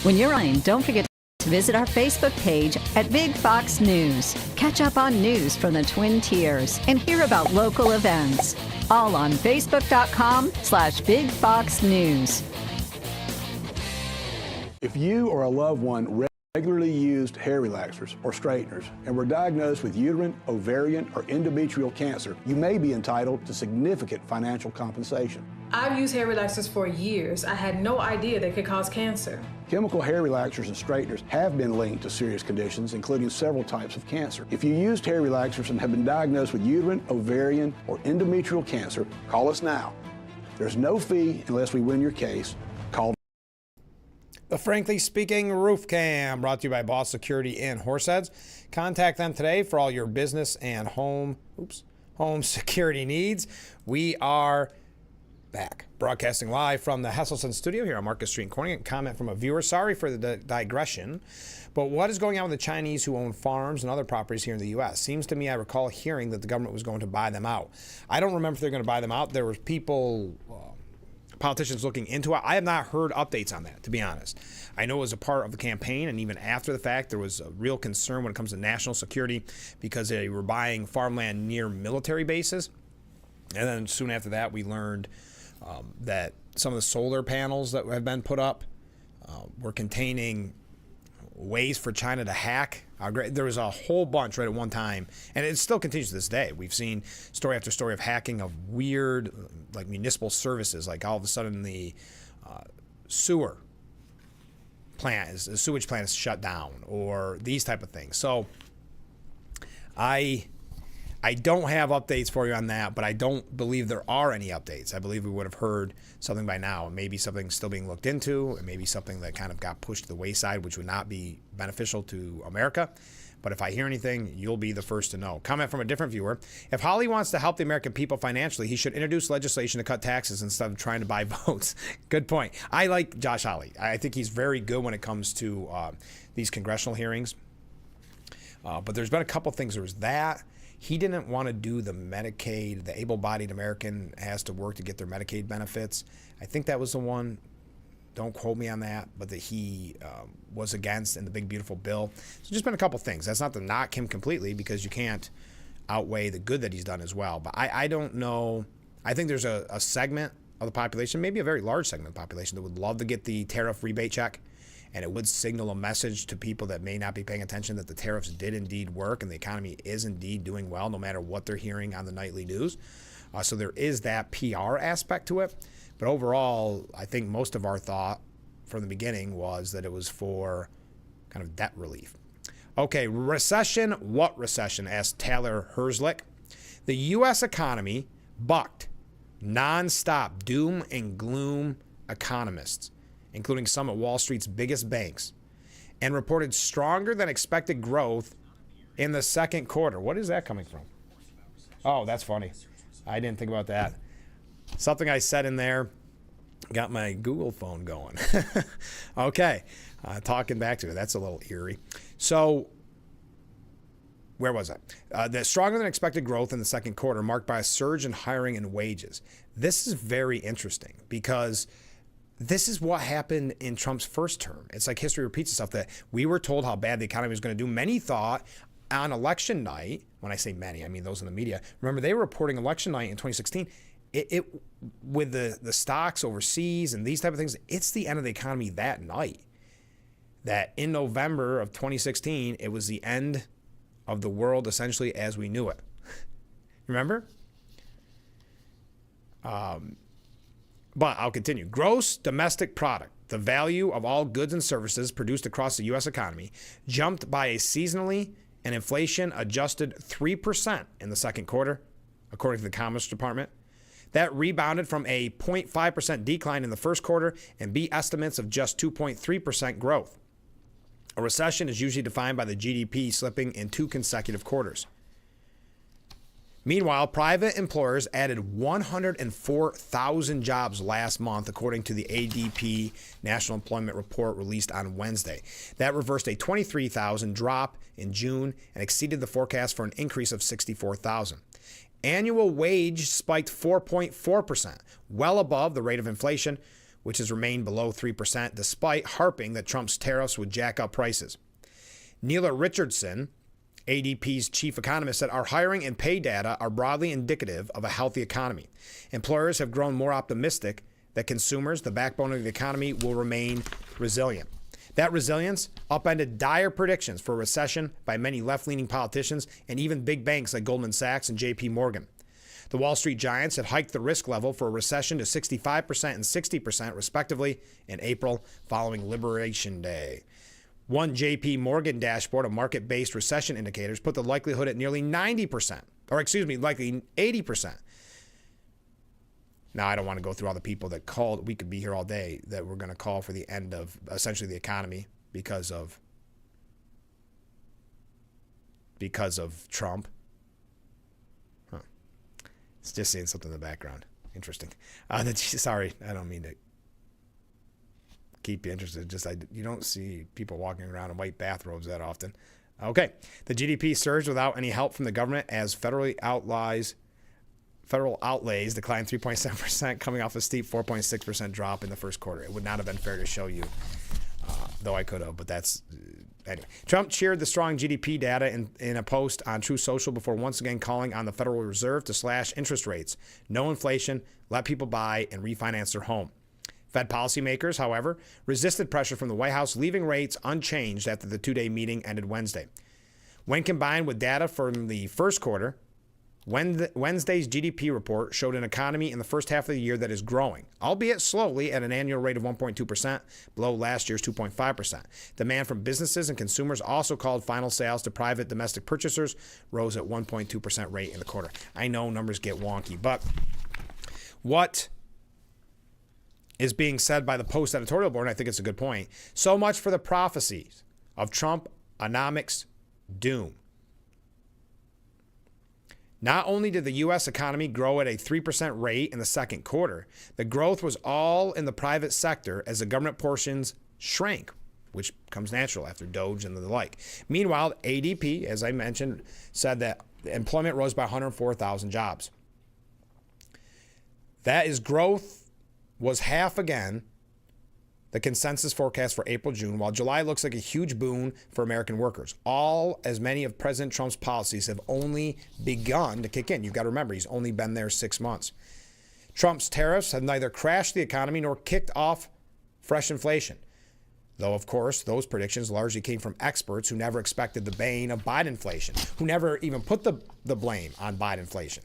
When you're online, don't forget to visit our Facebook page at Big Fox News. Catch up on news from the Twin Tiers and hear about local events. All on Facebook.com/Big Fox News. If you or a loved one regularly used hair relaxers or straighteners and were diagnosed with uterine, ovarian, or endometrial cancer, you may be entitled to significant financial compensation. I've used hair relaxers for years. I had no idea they could cause cancer. Chemical hair relaxers and straighteners have been linked to serious conditions, including several types of cancer. If you used hair relaxers and have been diagnosed with uterine, ovarian, or endometrial cancer, call us now. There's no fee unless we win your case. Call The Frankly Speaking Roof Cam, brought to you by Boss Security in Horseheads. Contact them today for all your business and home security needs. We are back, broadcasting live from the Hesselson studio here on Marcus Street in Corning. Comment from a viewer. Sorry for the digression, but what is going on with the Chinese who own farms and other properties here in the U.S.? Seems to me I recall hearing that the government was going to buy them out. I don't remember if they're going to buy them out. There were politicians looking into it. I have not heard updates on that, to be honest. I know it was a part of the campaign, and even after the fact, there was a real concern when it comes to national security because they were buying farmland near military bases. And then soon after that, we learned that some of the solar panels that have been put up were containing ways for China to hack. There was a whole bunch right at one time, and it still continues to this day. We've seen story after story of hacking of weird, like municipal services, like all of a sudden the sewage plant is shut down, or these type of things. So I don't have updates for you on that, but I don't believe there are any updates. I believe we would have heard something by now. Maybe something still being looked into, and maybe something that kind of got pushed to the wayside, which would not be beneficial to America. But if I hear anything, you'll be the first to know. Comment from a different viewer. If Holly wants to help the American people financially, he should introduce legislation to cut taxes instead of trying to buy votes. Good point. I like Josh Hawley. I think he's very good when it comes to these congressional hearings. But there's been a couple things. There was that. He didn't want to do the Medicaid. The able-bodied American has to work to get their Medicaid benefits. I think that was the one. Don't quote me on that, but that he was against in the big, beautiful bill. So just been a couple things. That's not to knock him completely, because you can't outweigh the good that he's done as well. But I don't know. I think there's a segment of the population, maybe a very large segment of the population, that would love to get the tariff rebate check. And it would signal a message to people that may not be paying attention that the tariffs did indeed work and the economy is indeed doing well, no matter what they're hearing on the nightly news. So there is that PR aspect to it. But overall, I think most of our thought from the beginning was that it was for kind of debt relief. Okay, recession. What recession? Asked Taylor Herzlich. The U.S. economy bucked nonstop doom and gloom economists, including some at Wall Street's biggest banks, and reported stronger than expected growth in the second quarter. What is that coming from? Oh, that's funny. I didn't think about that. Something I said in there got my Google phone going. Okay, talking back to it. That's a little eerie. So, where was I? The stronger than expected growth in the second quarter marked by a surge in hiring and wages. This is very interesting because this is what happened in Trump's first term. It's like history repeats itself, that we were told how bad the economy was going to do. Many thought on election night, when I say many, I mean those in the media. Remember, they were reporting election night in 2016. It with the stocks overseas and these type of things, it's the end of the economy that night. that in November of 2016, it was the end of the world essentially as we knew it. Remember? But I'll continue. Gross domestic product, the value of all goods and services produced across the U.S. economy, jumped by a seasonally and inflation-adjusted 3% in the second quarter, according to the Commerce Department. That rebounded from a 0.5% decline in the first quarter and beat estimates of just 2.3% growth. A recession is usually defined by the GDP slipping in 2 consecutive quarters. Meanwhile, private employers added 104,000 jobs last month, according to the ADP National Employment Report released on Wednesday. That reversed a 23,000 drop in June and exceeded the forecast for an increase of 64,000. Annual wage spiked 4.4%, well above the rate of inflation, which has remained below 3%, despite harping that Trump's tariffs would jack up prices. Neela Richardson, ADP's chief economist, said our hiring and pay data are broadly indicative of a healthy economy. Employers have grown more optimistic that consumers, the backbone of the economy, will remain resilient. That resilience upended dire predictions for a recession by many left-leaning politicians and even big banks like Goldman Sachs and JP Morgan. The Wall Street giants had hiked the risk level for a recession to 65% and 60%, respectively, in April following Liberation Day. One JP Morgan dashboard of market-based recession indicators put the likelihood at nearly 90%, likely 80%. Now, I don't want to go through all the people that called. We could be here all day that we're going to call for the end of essentially the economy because of Trump. It's just saying something in the background. Interesting. Sorry, I don't mean to keep you interested. You don't see people walking around in white bathrobes that often. Okay. The GDP surged without any help from the government as federal outlays declined 3.7%, coming off a steep 4.6% drop in the first quarter. It would not have been fair to show you, though I could have, but that's... Anyway, Trump cheered the strong GDP data in a post on Truth Social before once again calling on the Federal Reserve to slash interest rates, no inflation, let people buy and refinance their home. Fed policymakers, however, resisted pressure from the White House, leaving rates unchanged after the two-day meeting ended Wednesday. When combined with data from the first quarter, Wednesday's GDP report showed an economy in the first half of the year that is growing, albeit slowly at an annual rate of 1.2%, below last year's 2.5%. Demand from businesses and consumers also called final sales to private domestic purchasers rose at 1.2% rate in the quarter. I know numbers get wonky, but what is being said by the Post editorial board, and I think it's a good point, so much for the prophecies of Trump-onomics doom. Not only did the U.S. economy grow at a 3% rate in the second quarter, the growth was all in the private sector as the government portions shrank, which comes natural after Doge and the like. Meanwhile, ADP, as I mentioned, said that employment rose by 104,000 jobs. That is growth was half again the consensus forecast for April-June, while July looks like a huge boon for American workers. All as many of President Trump's policies have only begun to kick in. You've got to remember, he's only been there 6 months. Trump's tariffs have neither crashed the economy nor kicked off fresh inflation. Though, of course, those predictions largely came from experts who never expected the bane of Bidenflation, who never even put the blame on Bidenflation.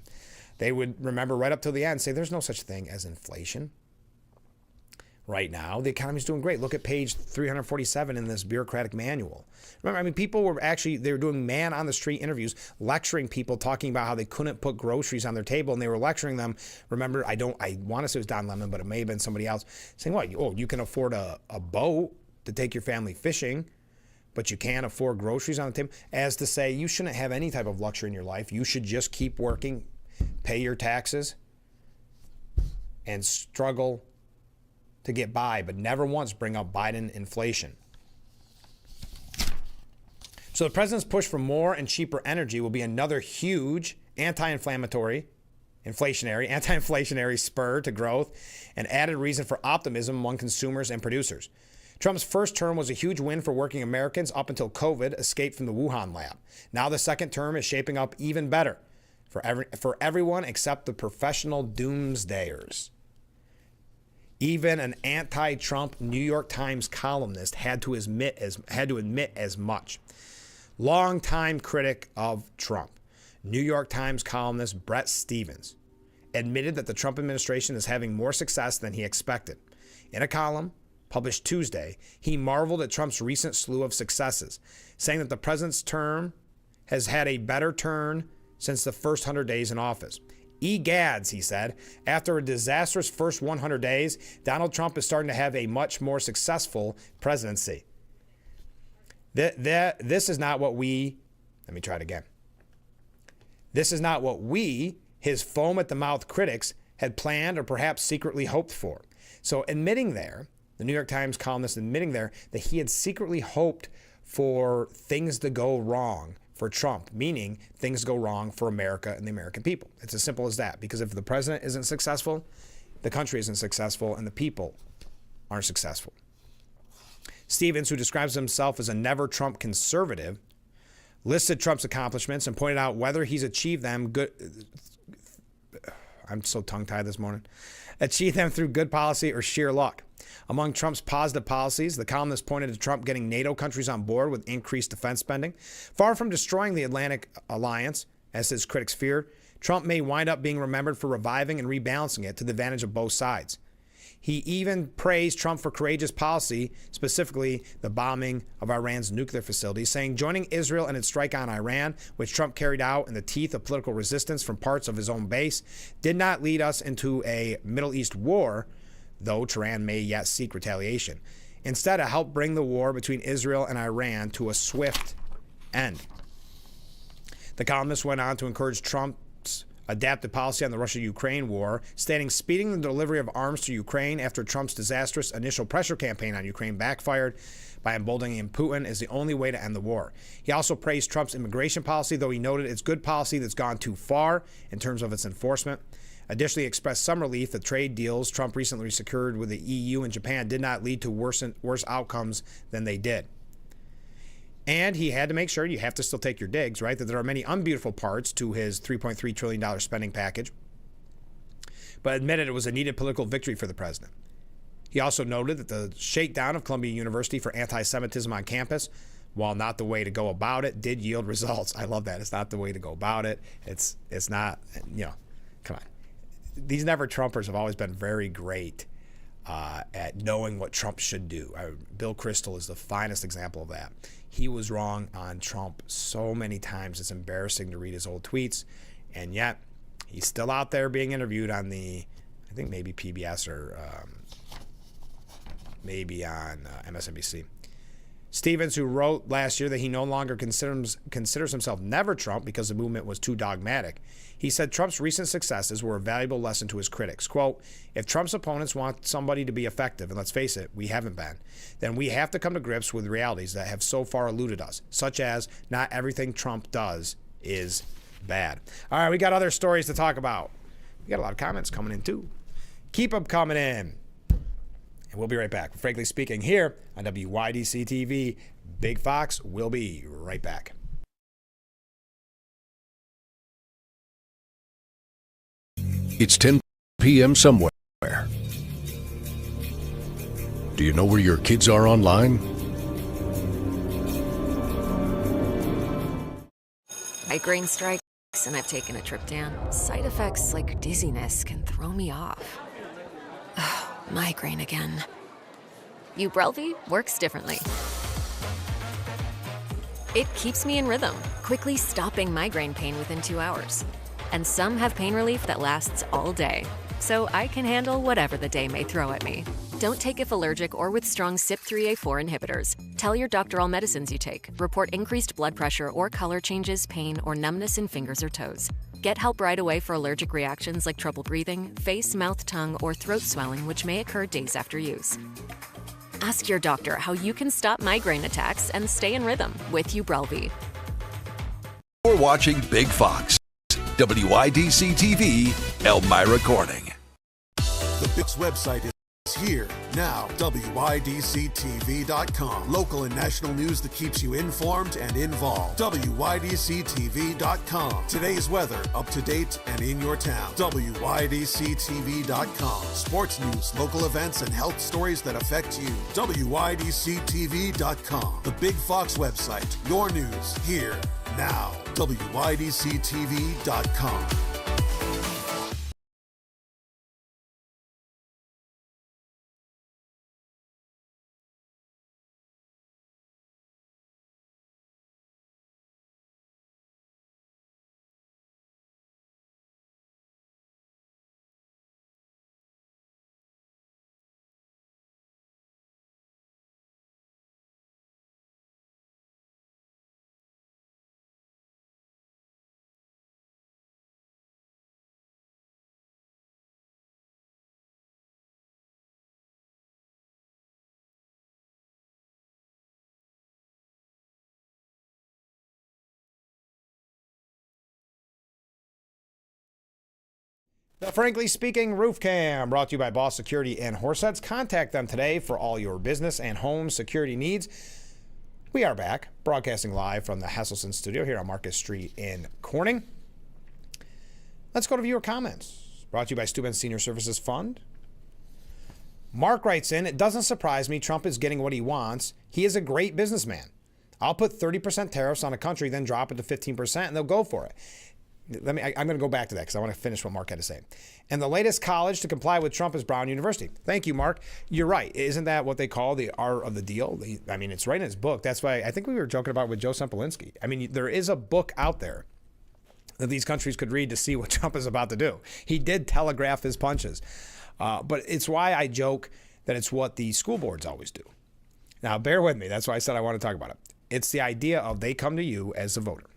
They would remember right up till the end, say there's no such thing as inflation. Right now, the economy's doing great. Look at page 347 in this bureaucratic manual. Remember, people were doing man-on-the-street interviews, lecturing people, talking about how they couldn't put groceries on their table, and they were lecturing them. Remember, I want to say it was Don Lemon, but it may have been somebody else, saying, what, you can afford a boat to take your family fishing, but you can't afford groceries on the table, as to say you shouldn't have any type of luxury in your life. You should just keep working, pay your taxes, and struggle to get by, but never once bring up Biden inflation. So the president's push for more and cheaper energy will be another huge anti-inflammatory spur to growth and added reason for optimism among consumers and producers. Trump's first term was a huge win for working Americans up until COVID escaped from the Wuhan lab. Now the second term is shaping up even better for everyone except the professional doomsdayers. Even an anti-Trump New York Times columnist had to admit as much. Longtime critic of Trump, New York Times columnist Bret Stephens, admitted that the Trump administration is having more success than he expected. In a column published Tuesday, he marveled at Trump's recent slew of successes, saying that the president's term has had a better turn since the first 100 days in office. Egads, he said, after a disastrous first 100 days, Donald Trump is starting to have a much more successful presidency. This is not what we, let me try it again. This is not what we, his foam-at-the-mouth critics, had planned or perhaps secretly hoped for. So admitting there, the New York Times columnist admitting there that he had secretly hoped for things to go wrong for Trump, meaning things go wrong for America and the American people. It's as simple as that, because if the president isn't successful, the country isn't successful, and the people aren't successful. Stephens, who describes himself as a never-Trump conservative, listed Trump's accomplishments and pointed out whether he's achieved them I'm so tongue-tied this morning. Achieved them through good policy or sheer luck. Among Trump's positive policies, the columnist pointed to Trump getting NATO countries on board with increased defense spending. Far from destroying the Atlantic alliance, as his critics feared, Trump may wind up being remembered for reviving and rebalancing it to the advantage of both sides. He even praised Trump for courageous policy, specifically the bombing of Iran's nuclear facilities, saying joining Israel in its strike on Iran, which Trump carried out in the teeth of political resistance from parts of his own base, did not lead us into a Middle East war, though Tehran may yet seek retaliation. Instead, it helped bring the war between Israel and Iran to a swift end. The columnist went on to encourage Trump's adapted policy on the Russia-Ukraine war, stating speeding the delivery of arms to Ukraine after Trump's disastrous initial pressure campaign on Ukraine backfired by emboldening Putin is the only way to end the war. He also praised Trump's immigration policy, though he noted it's good policy that's gone too far in terms of its enforcement. Additionally, he expressed some relief that trade deals Trump recently secured with the EU and Japan did not lead to worse outcomes than they did. And he had to make sure, you have to still take your digs, right, that there are many unbeautiful parts to his $3.3 trillion spending package, but admitted it was a needed political victory for the president. He also noted that the shakedown of Columbia University for anti-Semitism on campus, while not the way to go about it, did yield results. I love that. It's not the way to go about it. It's not, come on. These never-Trumpers have always been very great at knowing what Trump should do. Bill Kristol is the finest example of that. He was wrong on Trump so many times. It's embarrassing to read his old tweets. And yet, he's still out there being interviewed on I think maybe PBS or maybe on MSNBC. Stephens, who wrote last year that he no longer considers himself never Trump because the movement was too dogmatic, he said Trump's recent successes were a valuable lesson to his critics. Quote, if Trump's opponents want somebody to be effective, and let's face it, we haven't been, then we have to come to grips with realities that have so far eluded us, such as not everything Trump does is bad. All right, we got other stories to talk about. We got a lot of comments coming in, too. Keep them coming in. And we'll be right back. Frankly Speaking, here on WYDC TV, Big Fox will be right back. It's 10 p.m. somewhere. Do you know where your kids are online? Migraine strikes and I've taken a trip down. Side effects like dizziness can throw me off. Migraine again. Ubrelvy works differently. It keeps me in rhythm, quickly stopping migraine pain within 2 hours. And some have pain relief that lasts all day, so I can handle whatever the day may throw at me. Don't take if allergic or with strong CYP3A4 inhibitors. Tell your doctor all medicines you take. Report increased blood pressure or color changes, pain, or numbness in fingers or toes. Get help right away for allergic reactions like trouble breathing, face, mouth, tongue, or throat swelling, which may occur days after use. Ask your doctor how you can stop migraine attacks and stay in rhythm with Ubrelvy. You're watching Big Fox, WYDC TV, Elmira Corning. The Bix website is here, now. WYDCTV.com. Local and national news that keeps you informed and involved. WYDCTV.com. Today's weather, up to date and in your town. WYDCTV.com. Sports news, local events, and health stories that affect you. WYDCTV.com. The Big Fox website. Your news here, now. WYDCTV.com. The Frankly Speaking Roof Cam, brought to you by Boss Security and Horseheads. Contact them today for all your business and home security needs. We are back, broadcasting live from the Hesselson studio here on Marcus Street in Corning. Let's go to viewer comments. Brought to you by Steuben Senior Services Fund. Mark writes in, it doesn't surprise me Trump is getting what he wants. He is a great businessman. I'll put 30% tariffs on a country, then drop it to 15%, and they'll go for it. I'm going to go back to that because I want to finish what Mark had to say. And the latest college to comply with Trump is Brown University. Thank you, Mark. You're right. Isn't that what they call the art of the deal? I mean, it's right in his book. That's why I think we were joking about it with Joe Sempolinski. I mean, there is a book out there that these countries could read to see what Trump is about to do. He did telegraph his punches. But it's why I joke that it's what the school boards always do. Now, bear with me. That's why I said I want to talk about it. It's the idea of they come to you as a voter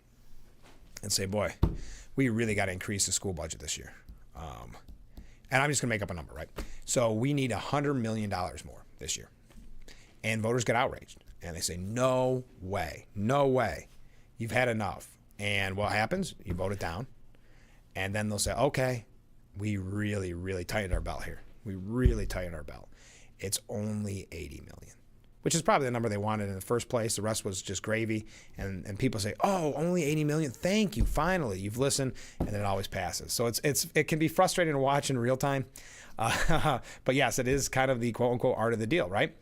and say, boy, we really got to increase the school budget this year. And I'm just going to make up a number, right? So we need $100 million more this year. And voters get outraged. And they say, no way, no way. You've had enough. And what happens? You vote it down. And then they'll say, okay, we really, really tightened our belt here. We really tightened our belt. It's only $80 million. Which is probably the number they wanted in the first place. The rest was just gravy. And people say, oh, only $80 million. Thank you. Finally, you've listened. And then it always passes. So it can be frustrating to watch in real time. But yes, it is kind of the quote unquote art of the deal, right?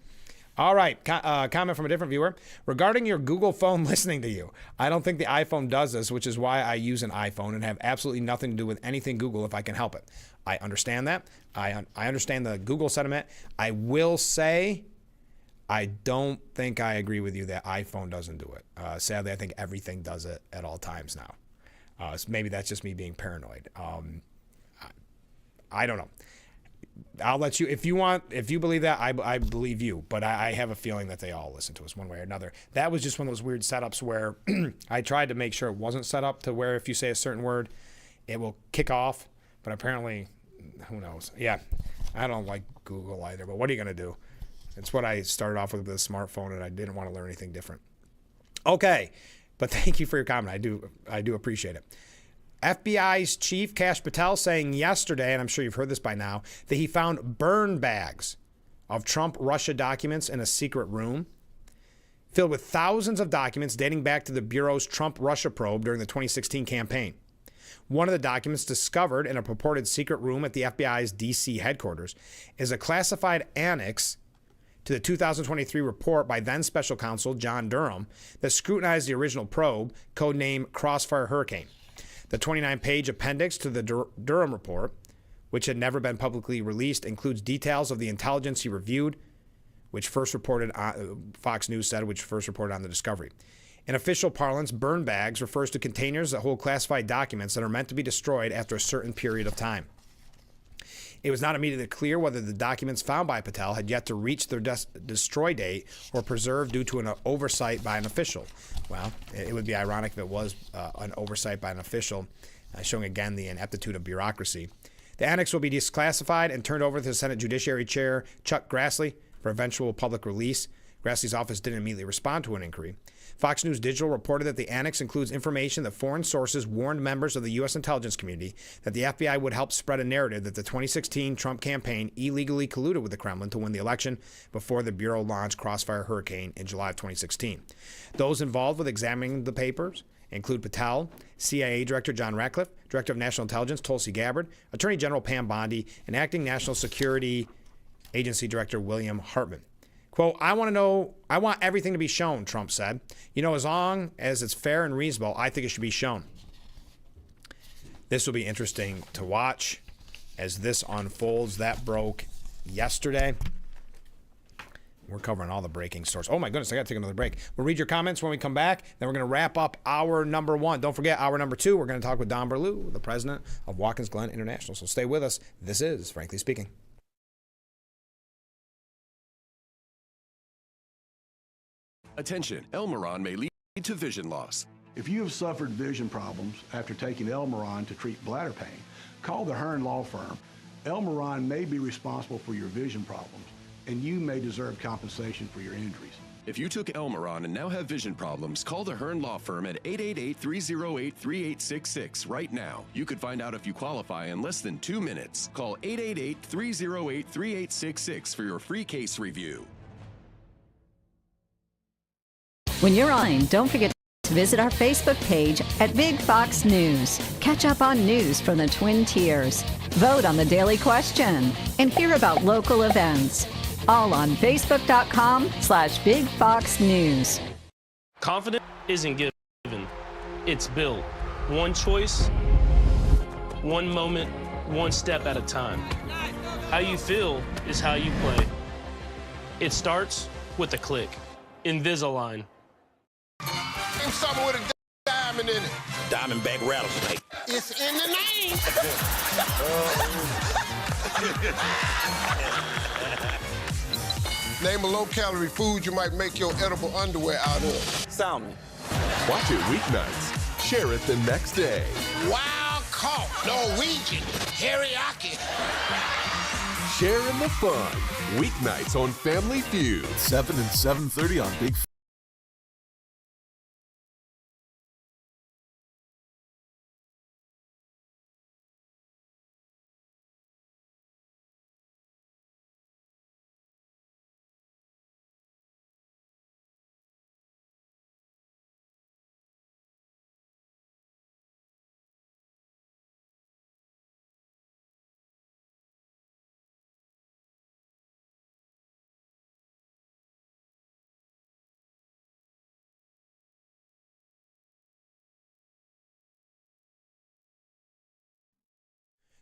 All right. Comment from a different viewer. Regarding your Google phone listening to you, I don't think the iPhone does this, which is why I use an iPhone and have absolutely nothing to do with anything Google if I can help it. I understand that. I understand the Google sentiment. I will say, I don't think I agree with you that iPhone doesn't do it. Sadly, I think everything does it at all times now. So maybe that's just me being paranoid. I don't know. I'll let you, if you believe that, I believe you. But I have a feeling that they all listen to us one way or another. That was just one of those weird setups where I tried to make sure it wasn't set up to where if you say a certain word, it will kick off. But apparently, who knows? Yeah, I don't like Google either. But what are you going to do? It's what I started off with a smartphone, and I didn't want to learn anything different. Okay, but thank you for your comment. I do appreciate it. FBI's Chief Kash Patel saying yesterday, and I'm sure you've heard this by now, that he found burn bags of Trump-Russia documents in a secret room filled with thousands of documents dating back to the Bureau's Trump-Russia probe during the 2016 campaign. One of the documents discovered in a purported secret room at the FBI's D.C. headquarters is a classified annex to the 2023 report by then Special Counsel John Durham that scrutinized the original probe, codenamed Crossfire Hurricane. The 29-page appendix to the Durham report, which had never been publicly released, includes details of the intelligence he reviewed, which first reported on, Fox News said, which first reported on the discovery. In official parlance, burn bags refers to containers that hold classified documents that are meant to be destroyed after a certain period of time. It was not immediately clear whether the documents found by Patel had yet to reach their destroy date or preserved due to an oversight by an official. Well, it would be ironic if it was an oversight by an official, showing again the ineptitude of bureaucracy. The annex will be declassified and turned over to the Senate Judiciary Chair Chuck Grassley for eventual public release. Grassley's office didn't immediately respond to an inquiry. Fox News Digital reported that the annex includes information that foreign sources warned members of the U.S. intelligence community that the FBI would help spread a narrative that the 2016 Trump campaign illegally colluded with the Kremlin to win the election before the Bureau launched Crossfire Hurricane in July of 2016. Those involved with examining the papers include Patel, CIA Director John Ratcliffe, Director of National Intelligence Tulsi Gabbard, Attorney General Pam Bondi, and Acting National Security Agency Director William Hartman. Quote, I want everything to be shown, Trump said. As long as it's fair and reasonable, I think it should be shown. This will be interesting to watch as this unfolds. That broke yesterday. We're covering all the breaking stories. Oh my goodness, I got to take another break. We'll read your comments when we come back. Then we're going to wrap up hour number 1. Don't forget, hour number 2, we're going to talk with Don Berlew, the president of Watkins Glen International. So stay with us. This is Frankly Speaking. Attention, Elmeron may lead to vision loss. If you have suffered vision problems after taking Elmeron to treat bladder pain, call the Hearn Law Firm. Elmeron may be responsible for your vision problems, and you may deserve compensation for your injuries. If you took Elmeron and now have vision problems, call the Hearn Law Firm at 888-308-3866 right now. You could find out if you qualify in less than 2 minutes. Call 888-308-3866 for your free case review. When you're on, don't forget to visit our Facebook page at Big Fox News. Catch up on news from the Twin Tiers. Vote on the daily question and hear about local events. All on Facebook.com/Big Fox News. Confidence isn't given, it's built. One choice, one moment, one step at a time. How you feel is how you play. It starts with a click. Invisalign. Something with a diamond in it. Diamondback rattlesnake. It's in the name. Name a low-calorie food you might make your edible underwear out of. Salmon. Watch it weeknights. Share it the next day. Wild caught Norwegian teriyaki. Share in the fun. Weeknights on Family Feud. 7 and 7:30 on Big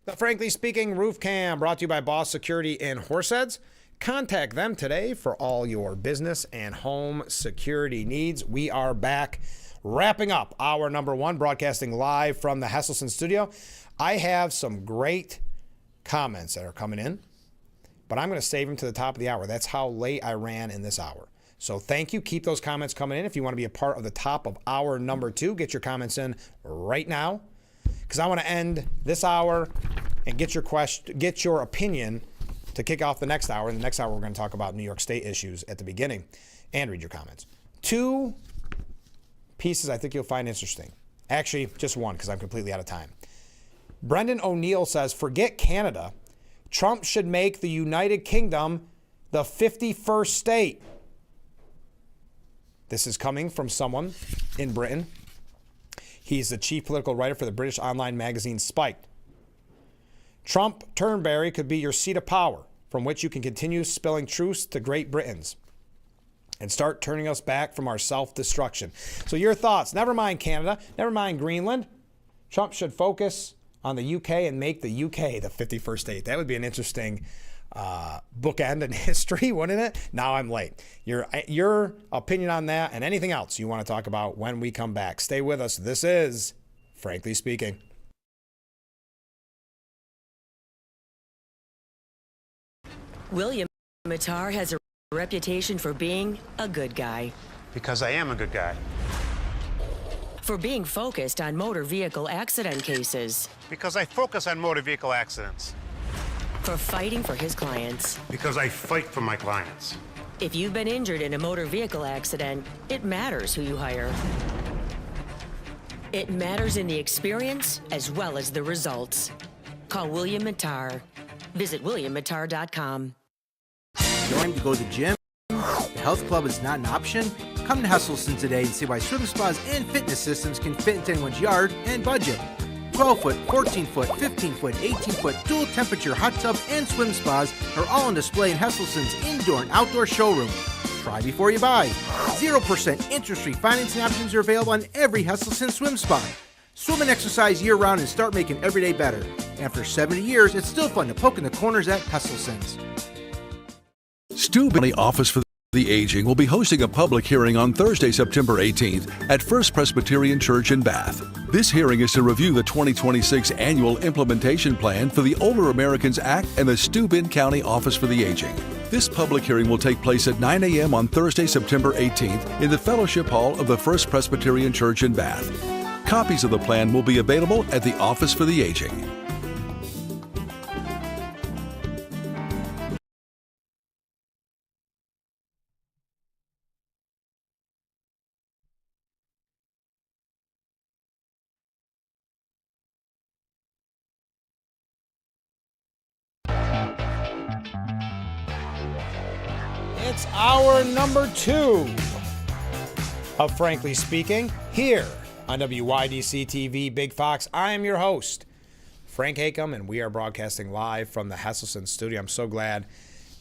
The Frankly Speaking Roof Cam, brought to you by Boss Security in Horseheads. Contact them today for all your business and home security needs. We are back wrapping up hour number 1, broadcasting live from the Hesselson studio. I have some great comments that are coming in, but I'm going to save them to the top of the hour. That's how late I ran in this hour. So thank you. Keep those comments coming in. If you want to be a part of the top of hour number 2, get your comments in right now, because I want to end this hour and get your opinion to kick off the next hour. In the next hour, we're going to talk about New York State issues at the beginning and read your comments. 2 pieces I think you'll find interesting. Actually, just one, because I'm completely out of time. Brendan O'Neill says, forget Canada. Trump should make the United Kingdom the 51st state. This is coming from someone in Britain. He's the chief political writer for the British online magazine Spiked. Trump Turnberry could be your seat of power, from which you can continue spilling truths to Great Britons and start turning us back from our self-destruction. So your thoughts. Never mind Canada. Never mind Greenland. Trump should focus on the UK and make the UK the 51st state. That would be an interesting bookend in history, wouldn't it? Now I'm late. Your opinion on that and anything else you want to talk about when we come back. Stay with us. This is Frankly Speaking. William Matar has a reputation for being a good guy. Because I am a good guy. For being focused on motor vehicle accident cases. Because I focus on motor vehicle accidents. For fighting for his clients. Because I fight for my clients. If you've been injured in a motor vehicle accident, it matters who you hire. It matters in the experience as well as the results. Call William Matar. Visit WilliamMatar.com. Time to go to the gym? The health club is not an option? Come to Hesselson today and see why swim spas and fitness systems can fit into anyone's yard and budget. 12-foot, 14-foot, 15-foot, 18-foot dual temperature hot tub and swim spas are all on display in Hesselson's indoor and outdoor showroom. Try before you buy. 0% interest-free financing options are available on every Hesselson swim spa. Swim and exercise year-round and start making every day better. After 70 years, it's still fun to poke in the corners at Hesselson's. Stu Bentley Office for the Aging will be hosting a public hearing on Thursday, September 18th at First Presbyterian Church in Bath. This hearing is to review the 2026 annual implementation plan for the Older Americans Act and the Steuben County Office for the Aging. This public hearing will take place at 9 a.m. on Thursday, September 18th in the Fellowship Hall of the First Presbyterian Church in Bath. Copies of the plan will be available at the Office for the Aging. It's hour number 2 of Frankly Speaking here on WYDC TV Big Fox. I am your host, Frank Hakem, and we are broadcasting live from the Hesselson studio. I'm so glad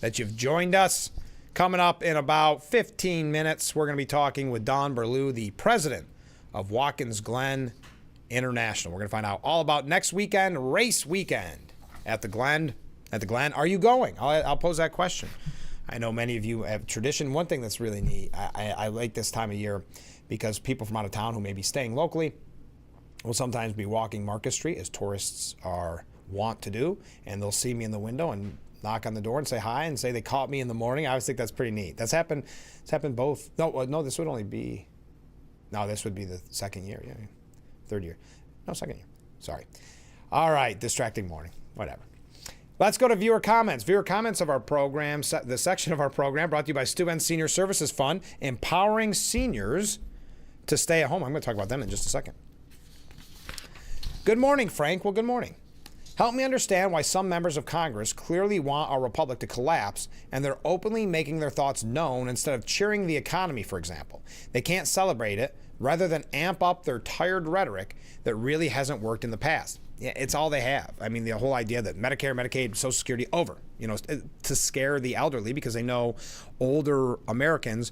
that you've joined us. Coming up in about 15 minutes, we're going to be talking with Don Berlew, the president of Watkins Glen International. We're going to find out all about next weekend, race weekend at the Glen. Are you going? I'll pose that question. I know many of you have tradition. One thing that's really neat, I like this time of year because people from out of town who may be staying locally will sometimes be walking Marcus Street, as tourists are wont to do, and they'll see me in the window and knock on the door and say hi and say they caught me in the morning. I always think that's pretty neat. It's happened both. No, this would be the second year. Yeah, third year. No, second year. Sorry. All right, distracting morning. Whatever. Let's go to viewer comments. Viewer comments of our program, the section of our program brought to you by Steuben Senior Services Fund, empowering seniors to stay at home. I'm going to talk about them in just a second. Good morning, Frank. Well, good morning. Help me understand why some members of Congress clearly want our republic to collapse, and they're openly making their thoughts known instead of cheering the economy, for example. They can't celebrate it rather than amp up their tired rhetoric that really hasn't worked in the past. Yeah, it's all they have. I mean, the whole idea that Medicare, Medicaid, Social Security, over, to scare the elderly because they know older Americans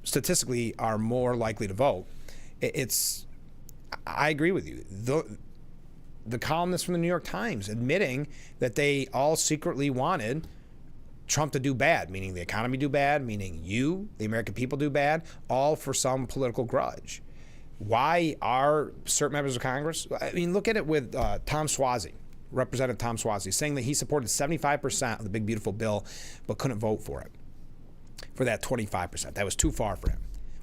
statistically are more likely to vote. I agree with you. The columnist from the New York Times admitting that they all secretly wanted Trump to do bad, meaning the economy do bad, meaning you, the American people, do bad, all for some political grudge. Why are certain members of Congress? I mean, look at it with Tom Suozzi, Representative Tom Suozzi, saying that he supported 75% of the big, beautiful bill, but couldn't vote for it, for that 25%. That was too far for him.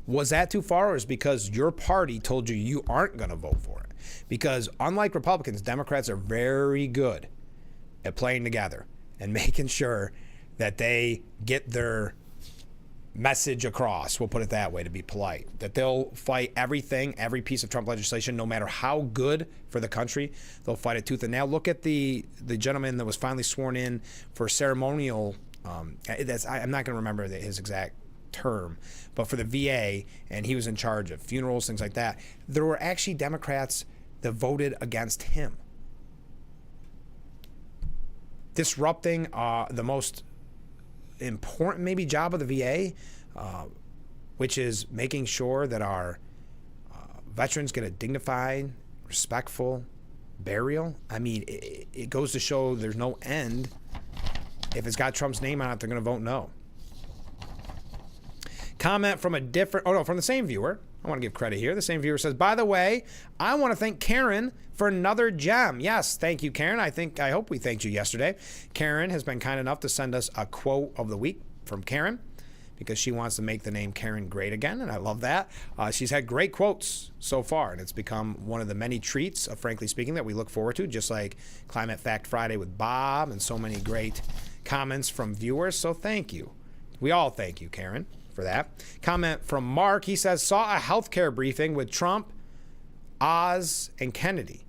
Was that too far, or is it because your party told you you aren't going to vote for it? Because unlike Republicans, Democrats are very good at playing together and making sure that they get their message across, we'll put it that way to be polite, that they'll fight everything, every piece of Trump legislation, no matter how good for the country, they'll fight it tooth and nail. Look at the gentleman that was finally sworn in for ceremonial, I'm not going to remember his exact term, but for the VA, and he was in charge of funerals, things like that. There were actually Democrats that voted against him. Disrupting the most important maybe job of the VA, which is making sure that our veterans get a dignified, respectful burial. I mean, it goes to show there's no end. If it's got Trump's name on it, they're going to vote no. Comment from from the same viewer. I want to give credit here. The same viewer says, by the way, I want to thank Karen for another gem. Yes, thank you, Karen. I hope we thanked you yesterday. Karen has been kind enough to send us a quote of the week from Karen because she wants to make the name Karen great again, and I love that. She's had great quotes so far, and it's become one of the many treats of Frankly Speaking that we look forward to, just like Climate Fact Friday with Bob and so many great comments from viewers. So thank you. We all thank you, Karen, for that. Comment from Mark. He says, saw a healthcare briefing with Trump, Oz, and Kennedy.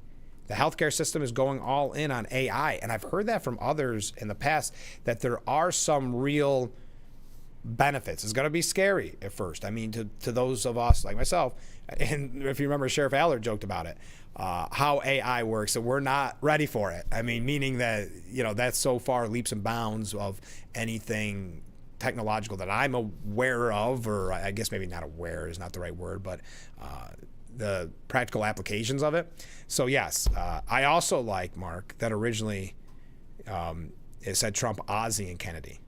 The healthcare system is going all in on AI. And I've heard that from others in the past, that there are some real benefits. It's going to be scary at first. I mean, to those of us like myself, and if you remember, Sheriff Allard joked about it, how AI works, that we're not ready for it. I mean, meaning that, that's so far leaps and bounds of anything technological that I'm aware of, or I guess maybe not aware is not the right word, but the practical applications of it. So yes, I also like, Mark, that originally it said Trump, Ozzy, and Kennedy.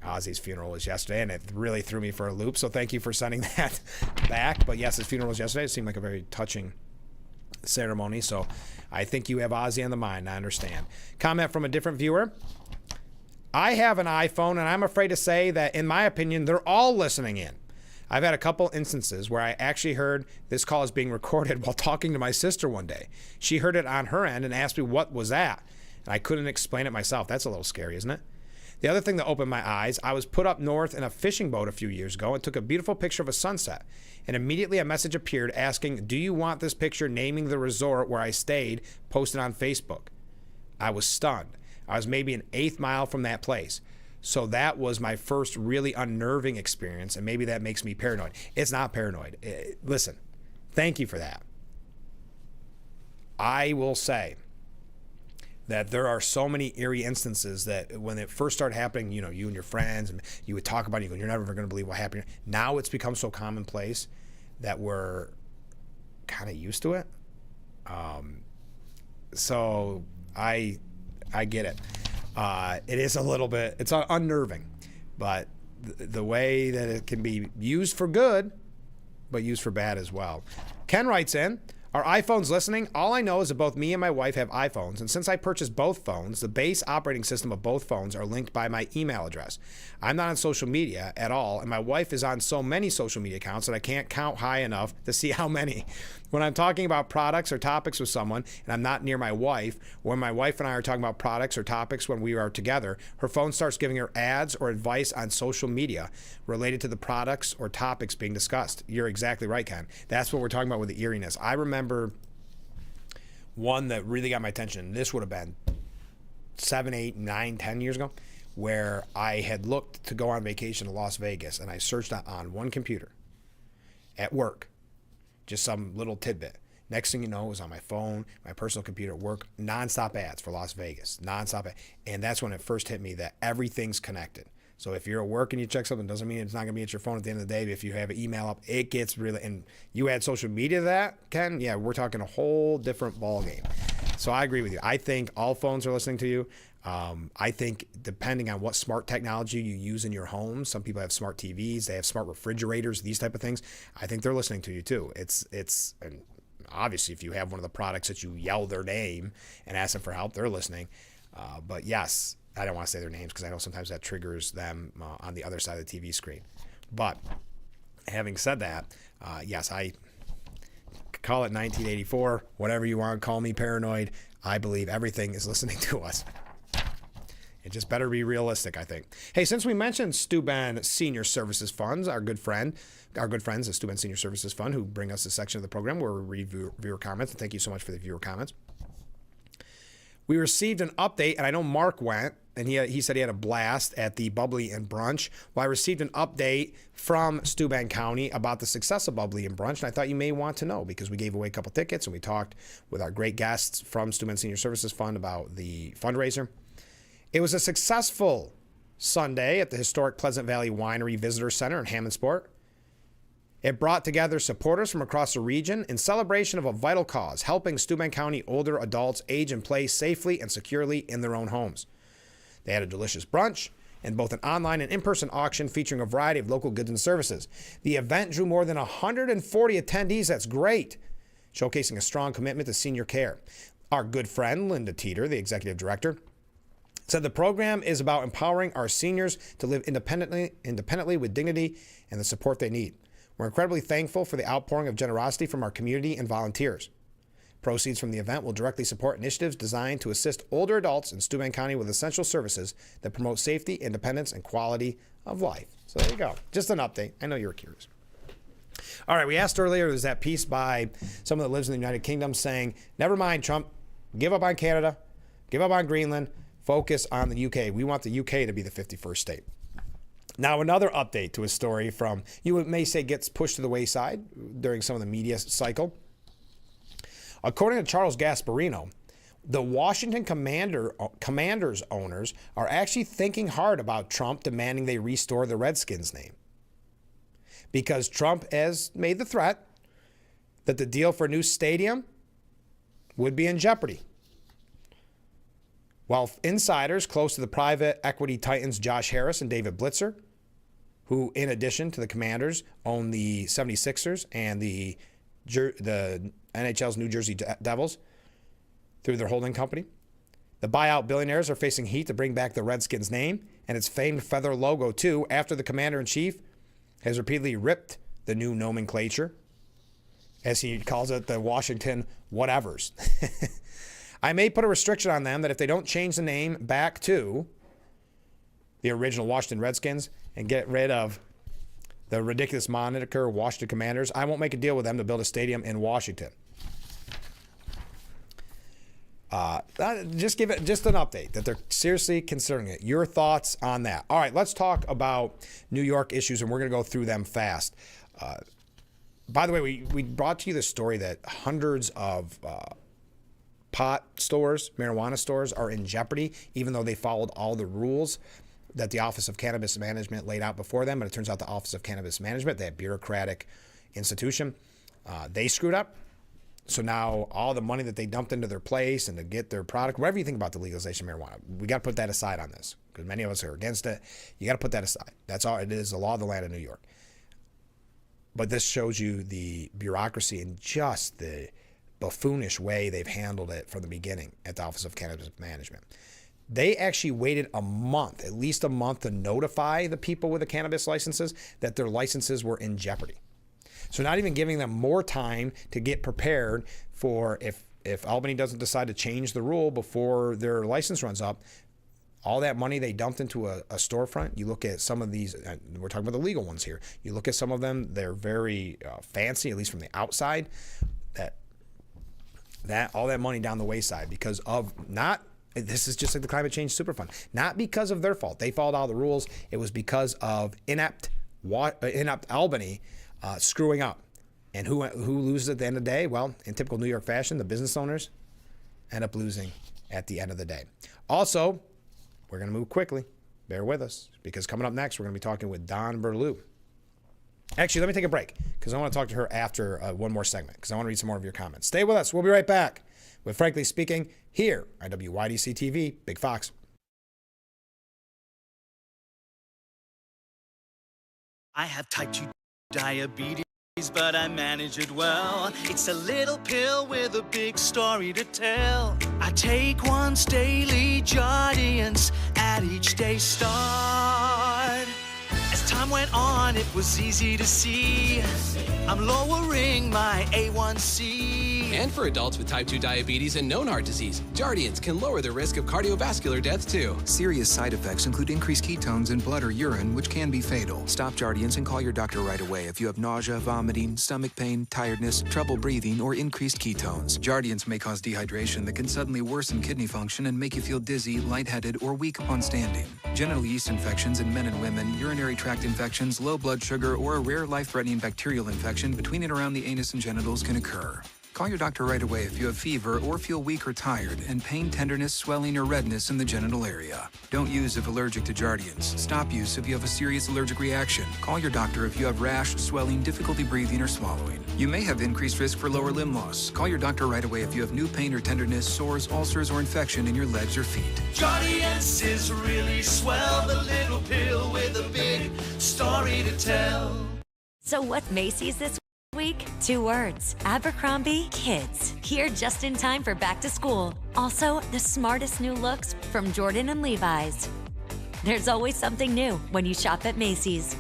Ozzy's funeral was yesterday, and it really threw me for a loop, so thank you for sending that back. But yes, his funeral was yesterday. It seemed like a very touching ceremony, so I think you have Ozzy on the mind. I understand. Comment from a different viewer. I have an iPhone, and I'm afraid to say that, in my opinion, they're all listening in. I've had a couple instances where I actually heard this call is being recorded while talking to my sister one day. She heard it on her end and asked me what was that, and I couldn't explain it myself. That's a little scary, isn't it? The other thing that opened my eyes, I was put up north in a fishing boat a few years ago and took a beautiful picture of a sunset. And immediately a message appeared asking, do you want this picture naming the resort where I stayed posted on Facebook? I was stunned. I was maybe an eighth mile from that place. So that was my first really unnerving experience, and maybe that makes me paranoid. It's not paranoid. Listen, thank you for that. I will say that there are so many eerie instances that when it first started happening, you and your friends, and you would talk about it, you go, you're never going to believe what happened. Now it's become so commonplace that we're kind of used to it. So I get it. It is a little bit, it's unnerving, but the way that it can be used for good, but used for bad as well. Ken writes in, are iPhones listening? All I know is that both me and my wife have iPhones, and since I purchased both phones, the base operating system of both phones are linked by my email address. I'm not on social media at all, and my wife is on so many social media accounts that I can't count high enough to see how many. When I'm talking about products or topics with someone, and I'm not near my wife, when my wife and I are talking about products or topics when we are together, her phone starts giving her ads or advice on social media related to the products or topics being discussed. You're exactly right, Ken. That's what we're talking about with the eeriness. I remember one that really got my attention. This would have been 7, 8, 9, 10 years ago, where I had looked to go on vacation to Las Vegas, and I searched on one computer at work, just some little tidbit. Next thing you know, it was on my phone, my personal computer at work, nonstop ads for Las Vegas, nonstop ads. And that's when it first hit me that everything's connected. So if you're at work and you check something, doesn't mean it's not going to be at your phone at the end of the day. But if you have an email up, it gets really, and you add social media to that, Ken, yeah, we're talking a whole different ballgame. So I agree with you. I think all phones are listening to you. I think depending on what smart technology you use in your home, some people have smart TVs, they have smart refrigerators, these type of things. I think they're listening to you too. And obviously if you have one of the products that you yell their name and ask them for help, they're listening. But yes, I don't want to say their names because I know sometimes that triggers them on the other side of the TV screen. But having said that, yes, I call it 1984, whatever you want, call me paranoid. I believe everything is listening to us. It just better be realistic, I think. Hey, since we mentioned Steuben Senior Services Funds, our good friends at Steuben Senior Services Fund, who bring us a section of the program where we read viewer comments, and thank you so much for the viewer comments. We received an update, and I know Mark went, and he said he had a blast at the Bubbly and Brunch. Well, I received an update from Steuben County about the success of Bubbly and Brunch, and I thought you may want to know because we gave away a couple tickets, and we talked with our great guests from Steuben Senior Services Fund about the fundraiser. It was a successful Sunday at the historic Pleasant Valley Winery Visitor Center in Hammondsport. It brought together supporters from across the region in celebration of a vital cause, helping Steuben County older adults age and play safely and securely in their own homes. They had a delicious brunch and both an online and in-person auction featuring a variety of local goods and services. The event drew more than 140 attendees. That's great, showcasing a strong commitment to senior care. Our good friend, Linda Teeter, the executive director, said the program is about empowering our seniors to live independently with dignity and the support they need. We're incredibly thankful for the outpouring of generosity from our community and volunteers. Proceeds from the event will directly support initiatives designed to assist older adults in Steuben County with essential services that promote safety, independence, and quality of life. So there you go. Just an update. I know you were curious. All right, we asked earlier, there's that piece by someone that lives in the United Kingdom saying, never mind, Trump, give up on Canada, give up on Greenland, focus on the UK. We want the UK to be the 51st state. Now, another update to a story from, you may say, gets pushed to the wayside during some of the media cycle. According to Charles Gasparino, the Washington Commanders owners are actually thinking hard about Trump demanding they restore the Redskins name. Because Trump has made the threat that the deal for a new stadium would be in jeopardy. While insiders close to the private equity titans Josh Harris and David Blitzer, who in addition to the Commanders own the 76ers and the NHL's New Jersey Devils through their holding company. The buyout billionaires are facing heat to bring back the Redskins name and its famed feather logo too, after the commander-in-chief has repeatedly ripped the new nomenclature, as he calls it, the Washington whatevers. I may put a restriction on them that if they don't change the name back to the original Washington Redskins and get rid of the ridiculous moniker Washington Commanders, I won't make a deal with them to build a stadium in Washington. Just an update that they're seriously considering it. Your thoughts on that? All right, let's talk about New York issues, and we're going to go through them fast. By the way, we brought to you the story that hundreds of pot stores, marijuana stores, are in jeopardy, even though they followed all the rules that the Office of Cannabis Management laid out before them. But it turns out the Office of Cannabis Management, that bureaucratic institution, they screwed up. So now all the money that they dumped into their place and to get their product, whatever you think about the legalization of marijuana, we got to put that aside on this, because many of us are against it. You got to put that aside. That's all. It is the law of the land of New York. But this shows you the bureaucracy and just the buffoonish way they've handled it from the beginning at the Office of Cannabis Management. They actually waited a month, at least a month, to notify the people with the cannabis licenses that their licenses were in jeopardy. So not even giving them more time to get prepared for if Albany doesn't decide to change the rule before their license runs up, all that money they dumped into a storefront. You look at some of these, we're talking about the legal ones here. You look at some of them, they're very fancy, at least from the outside. That all that money down the wayside because of this is just like the climate change superfund, not because of their fault. They followed all the rules. It was because of inept Albany screwing up. And who loses at the end of the day? Well, in typical New York fashion, the business owners end up losing at the end of the day. Also, we're going to move quickly. Bear with us, because coming up next, we're going to be talking with Don Berlew. Actually, let me take a break, because I want to talk to her after one more segment, because I want to read some more of your comments. Stay with us. We'll be right back with Frankly Speaking here on WYDC TV, Big Fox. I have type 2 diabetes, but I manage it well. It's a little pill with a big story to tell. I take once daily, Jardiance, at each day start. As time went on, it was easy to see I'm lowering my A1C. And for adults with type 2 diabetes and known heart disease, Jardiance can lower the risk of cardiovascular death too. Serious side effects include increased ketones in blood or urine, which can be fatal. Stop Jardiance and call your doctor right away if you have nausea, vomiting, stomach pain, tiredness, trouble breathing, or increased ketones. Jardiance may cause dehydration that can suddenly worsen kidney function and make you feel dizzy, lightheaded, or weak upon standing. Genital yeast infections in men and women, urinary tract infections, low blood sugar, or a rare life-threatening bacterial infection between and around the anus and genitals can occur. Call your doctor right away if you have fever or feel weak or tired and pain, tenderness, swelling, or redness in the genital area. Don't use if allergic to Jardiance. Stop use if you have a serious allergic reaction. Call your doctor if you have rash, swelling, difficulty breathing, or swallowing. You may have increased risk for lower limb loss. Call your doctor right away if you have new pain or tenderness, sores, ulcers, or infection in your legs or feet. Jardiance is really swell, the little pill with a big story to tell. So what's Macy's this week? 2 words. Abercrombie Kids. Here just in time for back to school. Also, the smartest new looks from Jordan and Levi's. There's always something new when you shop at Macy's.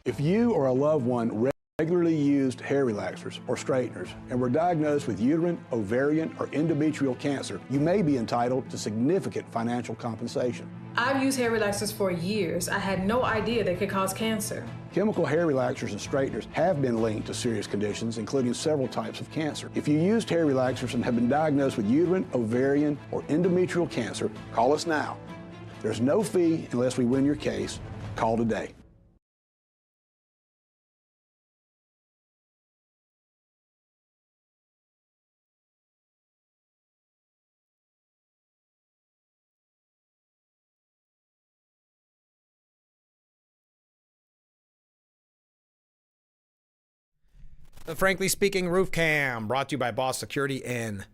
If you or a loved one regularly used hair relaxers or straighteners and were diagnosed with uterine, ovarian, or endometrial cancer, you may be entitled to significant financial compensation. I've used hair relaxers for years. I had no idea they could cause cancer. Chemical hair relaxers and straighteners have been linked to serious conditions, including several types of cancer. If you used hair relaxers and have been diagnosed with uterine, ovarian, or endometrial cancer, call us now. There's no fee unless we win your case. Call today. The Frankly Speaking Roof Cam, brought to you by Boss Security in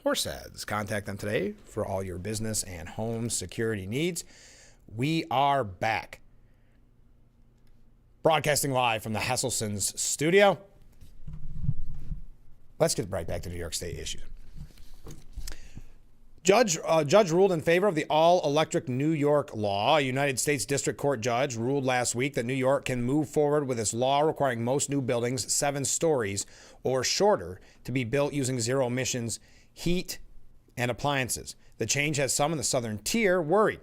Horseheads. Contact them today for all your business and home security needs. We are back. Broadcasting live from the Hesselson's studio. Let's get right back to New York State issues. Judge ruled in favor of the all-electric New York law. A United States District Court judge ruled last week that New York can move forward with its law requiring most new buildings 7 stories or shorter to be built using zero emissions heat and appliances. The change has some in the Southern Tier worried.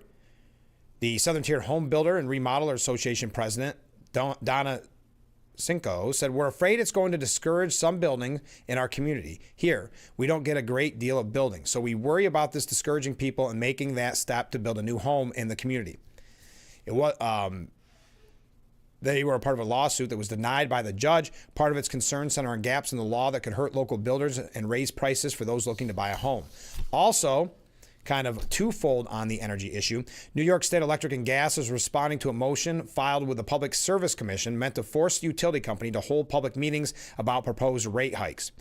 The Southern Tier Home Builder and Remodeler Association president, Donna Cinco, said, "We're afraid it's going to discourage some building in our community. Here, we don't get a great deal of building, so we worry about this discouraging people and making that step to build a new home in the community." It was they were a part of a lawsuit that was denied by the judge. Part of its concern center on gaps in the law that could hurt local builders and raise prices for those looking to buy a home. Also, kind of twofold on the energy issue, New York State Electric and Gas is responding to a motion filed with the Public Service Commission meant to force the utility company to hold public meetings about proposed rate hikes.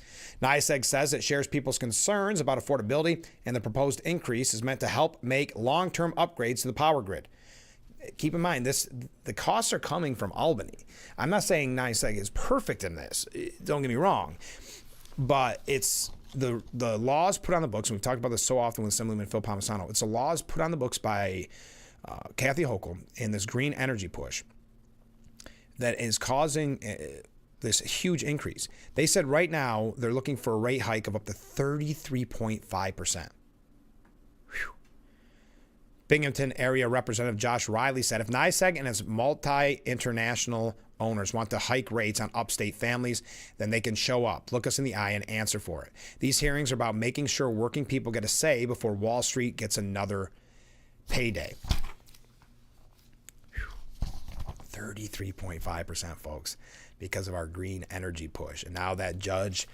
NYSEG says it shares people's concerns about affordability, and the proposed increase is meant to help make long-term upgrades to the power grid. Keep in mind, the costs are coming from Albany. I'm not saying NYSEG is perfect in this. Don't get me wrong, but it's the laws put on the books, and we've talked about this so often with Assemblyman Phil Palmisano. It's the laws put on the books by Kathy Hochul in this green energy push that is causing this huge increase. They said right now they're looking for a rate hike of up to 33.5%. Binghamton area Representative Josh Riley said if NYSEG and its multi-international owners want to hike rates on upstate families, then they can show up, look us in the eye, and answer for it. These hearings are about making sure working people get a say before Wall Street gets another payday. 33.5%, folks, because of our green energy push. And now that judge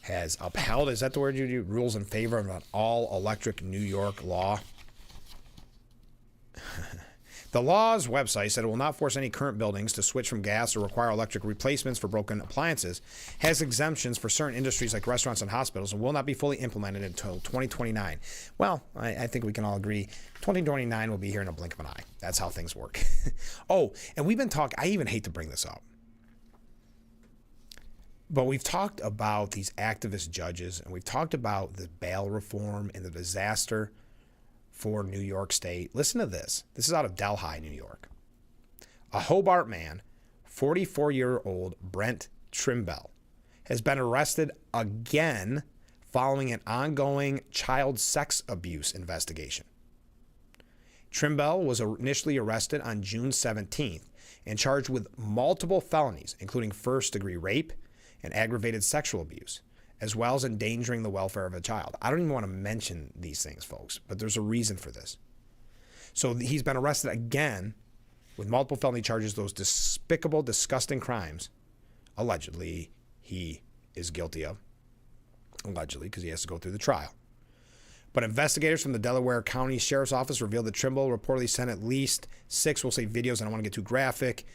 has upheld, is that the word you do, rules in favor of an all-electric New York law. The law's website said it will not force any current buildings to switch from gas or require electric replacements for broken appliances, has exemptions for certain industries like restaurants and hospitals, and will not be fully implemented until 2029. Well, I think we can all agree 2029 will be here in a blink of an eye. That's how things work. Oh, and we've been talking, I even hate to bring this up, but we've talked about these activist judges, and we've talked about the bail reform and the disaster for New York State. Listen to this. This is out of Delhi, New York. A Hobart man, 44-year-old Brent Trimble, has been arrested again following an ongoing child sex abuse investigation. Trimble was initially arrested on June 17th and charged with multiple felonies, including first-degree rape and aggravated sexual abuse, as well as endangering the welfare of a child. I don't even want to mention these things, folks, but there's a reason for this. So he's been arrested again with multiple felony charges, those despicable, disgusting crimes, allegedly, he is guilty of. Allegedly, because he has to go through the trial. But investigators from the Delaware County Sheriff's Office revealed that Trimble reportedly sent at least 6, we'll say videos, I don't want to get too graphic,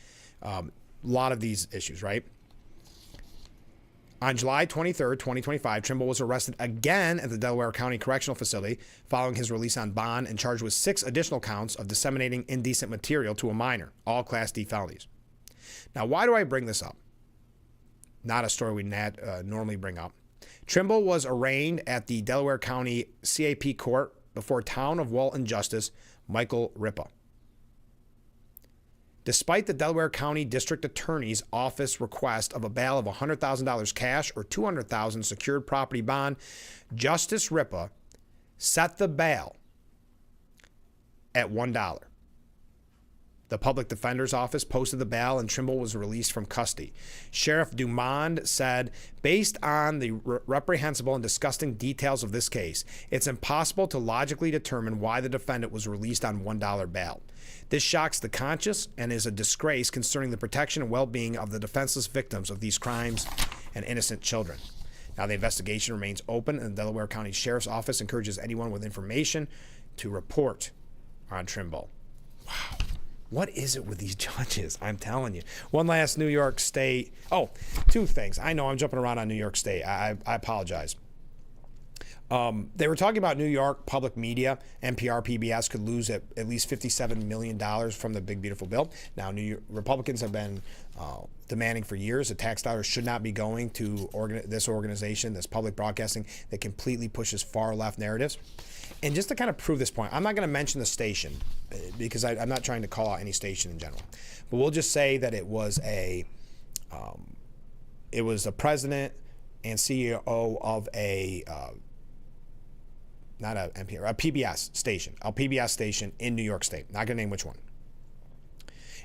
a lot of these issues, right? On July 23rd, 2025, Trimble was arrested again at the Delaware County Correctional Facility following his release on bond and charged with 6 additional counts of disseminating indecent material to a minor, all Class D felonies. Now, why do I bring this up? Not a story we normally bring up. Trimble was arraigned at the Delaware County CAP Court before Town of Walton Justice Michael Ripa. Despite the Delaware County District Attorney's Office request of a bail of $100,000 cash or $200,000 secured property bond, Justice Ripa set the bail at $1. The public defender's office posted the bail and Trimble was released from custody. Sheriff Dumond said, based on the reprehensible and disgusting details of this case, it's impossible to logically determine why the defendant was released on $1 bail. This shocks the conscience and is a disgrace concerning the protection and well-being of the defenseless victims of these crimes and innocent children. Now, the investigation remains open, and the Delaware County Sheriff's Office encourages anyone with information to report on Trimble. Wow. What is it with these judges? I'm telling you. One last New York State. Oh, two things. I know I'm jumping around on New York State. I apologize. They were talking about New York public media. NPR, PBS could lose at least $57 million from the Big Beautiful Bill. Now, New York Republicans have been demanding for years that tax dollars should not be going to this organization, this public broadcasting that completely pushes far left narratives. And just to kind of prove this point, I'm not going to mention the station because I'm not trying to call out any station in general. But we'll just say that it was a president and CEO of a not a NPR, a PBS station, in New York State. Not going to name which one.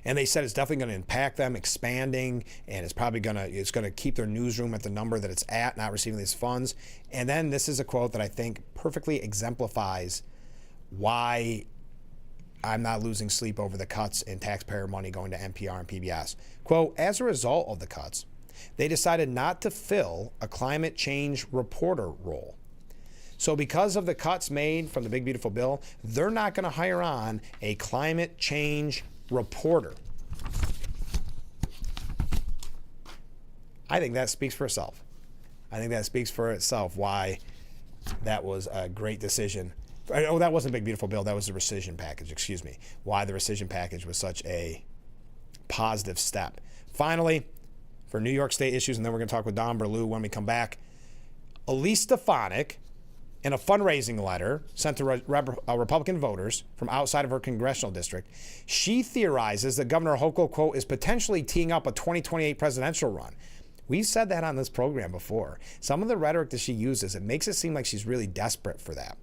And they said it's definitely going to impact them expanding, and it's probably going to keep their newsroom at the number that it's at, not receiving these funds. And then this is a quote that I think perfectly exemplifies why I'm not losing sleep over the cuts in taxpayer money going to NPR and PBS. Quote, as a result of the cuts, they decided not to fill a climate change reporter role. So because of the cuts made from the Big Beautiful Bill, they're not going to hire on a climate change reporter. I think that speaks for itself. Why that was a great decision. Oh, that wasn't Big Beautiful Bill. That was the rescission package. Excuse me. Why the rescission package was such a positive step. Finally, for New York State issues, and then we're going to talk with Don Berlew when we come back. Elise Stefanik, in a fundraising letter sent to Republican voters from outside of her congressional district, she theorizes that Governor Hochul, quote, is potentially teeing up a 2028 presidential run. We've said that on this program before. Some of the rhetoric that she uses, it makes it seem like she's really desperate for that.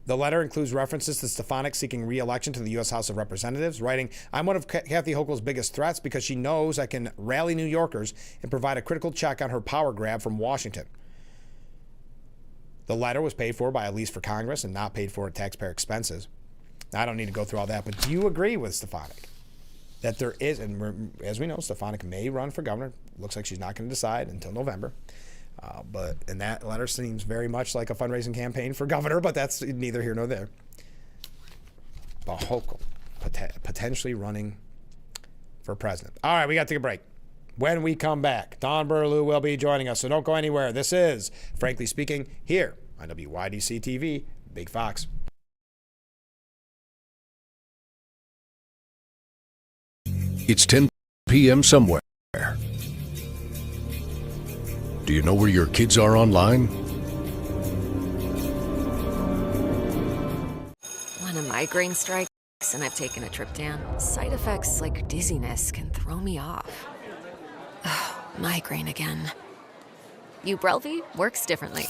The letter includes references to Stefanik seeking re-election to the U.S. House of Representatives, writing, I'm one of Kathy Hochul's biggest threats because she knows I can rally New Yorkers and provide a critical check on her power grab from Washington. The letter was paid for by Elise for Congress and not paid for at taxpayer expenses. Now, I don't need to go through all that, but do you agree with Stefanik that there is, and as we know, Stefanik may run for governor. Looks like she's not going to decide until November. And that letter seems very much like a fundraising campaign for governor, but that's neither here nor there. But Hochul potentially running for president. All right, we got to take a break. When we come back, Don Berlew will be joining us, so don't go anywhere. This is Frankly Speaking here on WYDC TV, Big Fox. It's 10 p.m. somewhere. Do you know where your kids are online? When a migraine strikes and I've taken a trip down, side effects like dizziness can throw me off. Ugh, migraine again. Ubrelvy works differently.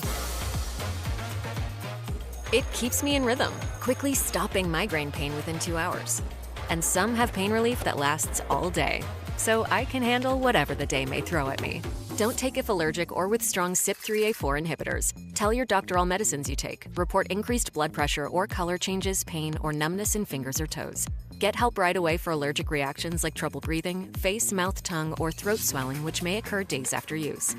It keeps me in rhythm, quickly stopping migraine pain within 2 hours. And some have pain relief that lasts all day, so I can handle whatever the day may throw at me. Don't take if allergic or with strong CYP3A4 inhibitors. Tell your doctor all medicines you take. Report increased blood pressure or color changes, pain, or numbness in fingers or toes. Get help right away for allergic reactions like trouble breathing, face, mouth, tongue, or throat swelling, which may occur days after use.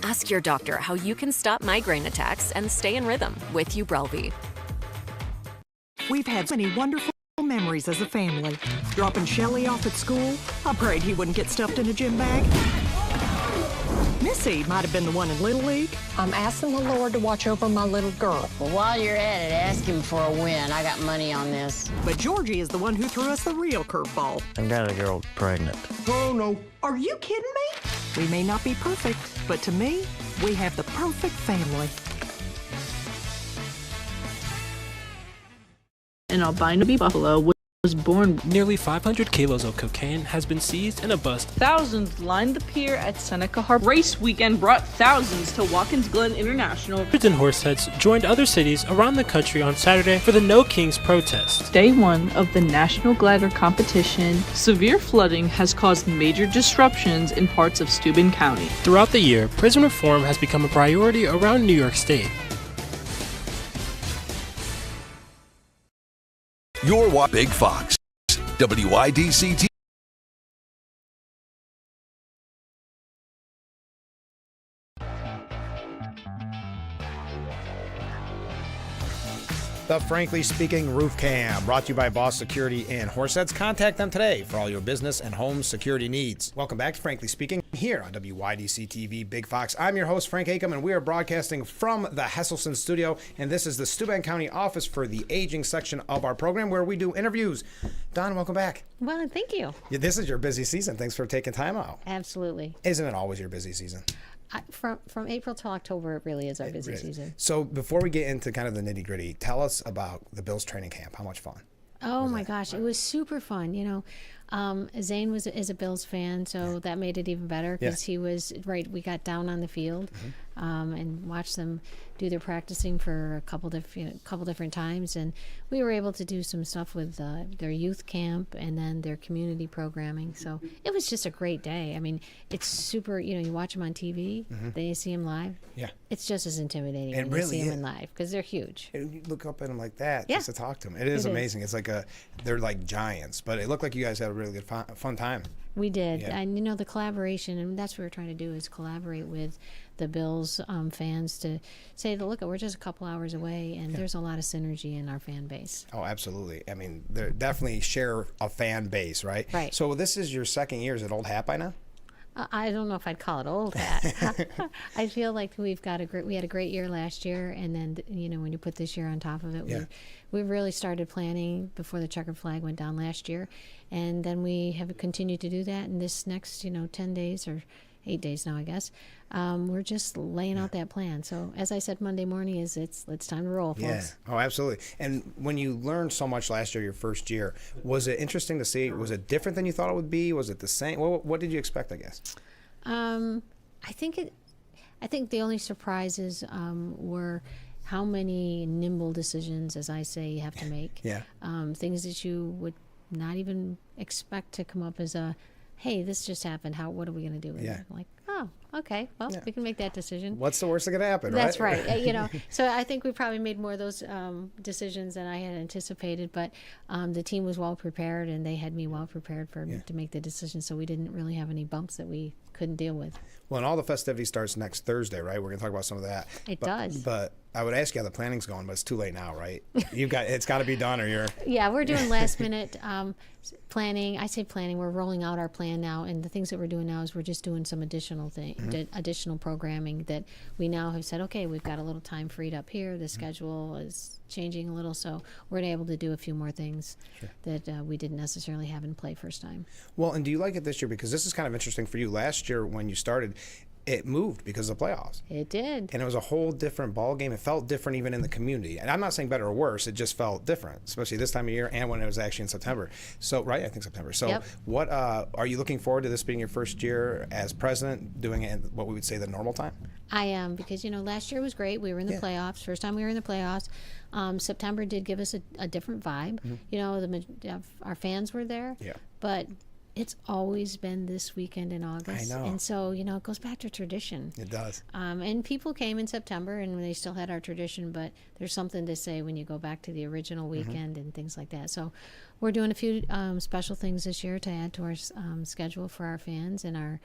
Ask your doctor how you can stop migraine attacks and stay in rhythm with Ubrelvy. We've had many wonderful memories as a family. Dropping Shelly off at school, I prayed he wouldn't get stuffed in a gym bag. Missy might have been the one in Little League. I'm asking the Lord to watch over my little girl. Well, while you're at it, ask him for a win. I got money on this. But Georgie is the one who threw us the real curveball. I got a girl pregnant. Oh, no. Are you kidding me? We may not be perfect, but to me, we have the perfect family. an albino buffalo was born. Nearly 500 kilos of cocaine has been seized in a bust. Thousands lined the pier at Seneca Harbor. Race weekend brought thousands to Watkins Glen International. Hundreds and horseheads joined other cities around the country on Saturday for the No Kings protest. Day one of the National Glider Competition, severe flooding has caused major disruptions in parts of Steuben County. Throughout the year, prison reform has become a priority around New York State. Your Big Fox, WYDC TV. The Frankly Speaking Roof Cam, brought to you by Boss Security and Horseheads. Contact them today for all your business and home security needs. Welcome back to Frankly Speaking here on WYDC TV Big Fox. I'm your host, Frank Acom, and we are broadcasting from the Hesselson studio, and this is the Steuben County office for the aging section of our program where we do interviews. Don, welcome back. Well, thank you. Yeah, this is your busy season. Thanks for taking time out. Absolutely. Isn't it always your busy season? From April till October, it really is our busy season. So before we get into kind of the nitty gritty, tell us about the Bills training camp. How much fun? Oh my gosh, it was super fun. You know, Zane is a Bills fan, so that made it even better because he was right. We got down on the field and watched them do their practicing for a couple different times, and we were able to do some stuff with their youth camp and then their community programming. So it was just a great day. I mean, it's super. You know, you watch them on TV, then you see them live. Yeah, it's just as intimidating when you see them in live because they're huge. And you look up at them like that just to talk to them. It is amazing. It's like they're like giants, but it looked like you guys had a really good fun time. We did, and you know, the collaboration, and that's what we're trying to do is collaborate with the Bills fans to say, look, we're just a couple hours away, and there's a lot of synergy in our fan base. Oh, absolutely. I mean, they definitely share a fan base, right? Right. So this is your second year. Is it old hat by now? I don't know if I'd call it old hat. I feel like we had a great year last year, and then you know when you put this year on top of it, we really started planning before the checkered flag went down last year, and then we have continued to do that. And this next 10 days or 8 days now, I guess, we're just laying out that plan. So as I said Monday morning, it's time to roll, folks. Yeah. Oh, absolutely. And when you learned so much last year, your first year, was it interesting to see? Was it different than you thought it would be? Was it the same? What did you expect, I guess? I think the only surprises were how many nimble decisions, as I say, you have to make. Yeah. Things that you would not even expect to come up as hey, this just happened. What are we going to do with it? Like, oh, okay, well, we can make that decision. What's the worst that could happen, right? That's right. So I think we probably made more of those decisions than I had anticipated, but the team was well prepared, and they had me well prepared to make the decision, so we didn't really have any bumps that we couldn't deal with. Well, and all the festivity starts next Thursday, right? We're going to talk about some of that. It does. But I would ask you how the planning's going, but it's too late now, right? It's got to be done, or you're. Yeah, we're doing last minute planning. I say planning. We're rolling out our plan now, and the things that we're doing now is we're just doing some additional additional programming that we now have said, okay, we've got a little time freed up here. The schedule is changing a little, so we're able to do a few more things that we didn't necessarily have in play first time. Well, and do you like it this year? Because this is kind of interesting for you. Last year when you started, it moved because of the playoffs. It did. And it was a whole different ball game. It felt different even in the community. And I'm not saying better or worse. It just felt different, especially this time of year and when it was actually in September. So, right, I think September. So what are you looking forward to this being your first year as president, doing it in what we would say the normal time? I am, because, last year was great. We were in the playoffs. First time we were in the playoffs. September did give us a different vibe. Our fans were there. Yeah. But it's always been this weekend in August. I know. And so, it goes back to tradition. It does. And people came in September and they still had our tradition, but there's something to say when you go back to the original weekend and things like that. So we're doing a few special things this year to add to our schedule for our fans and our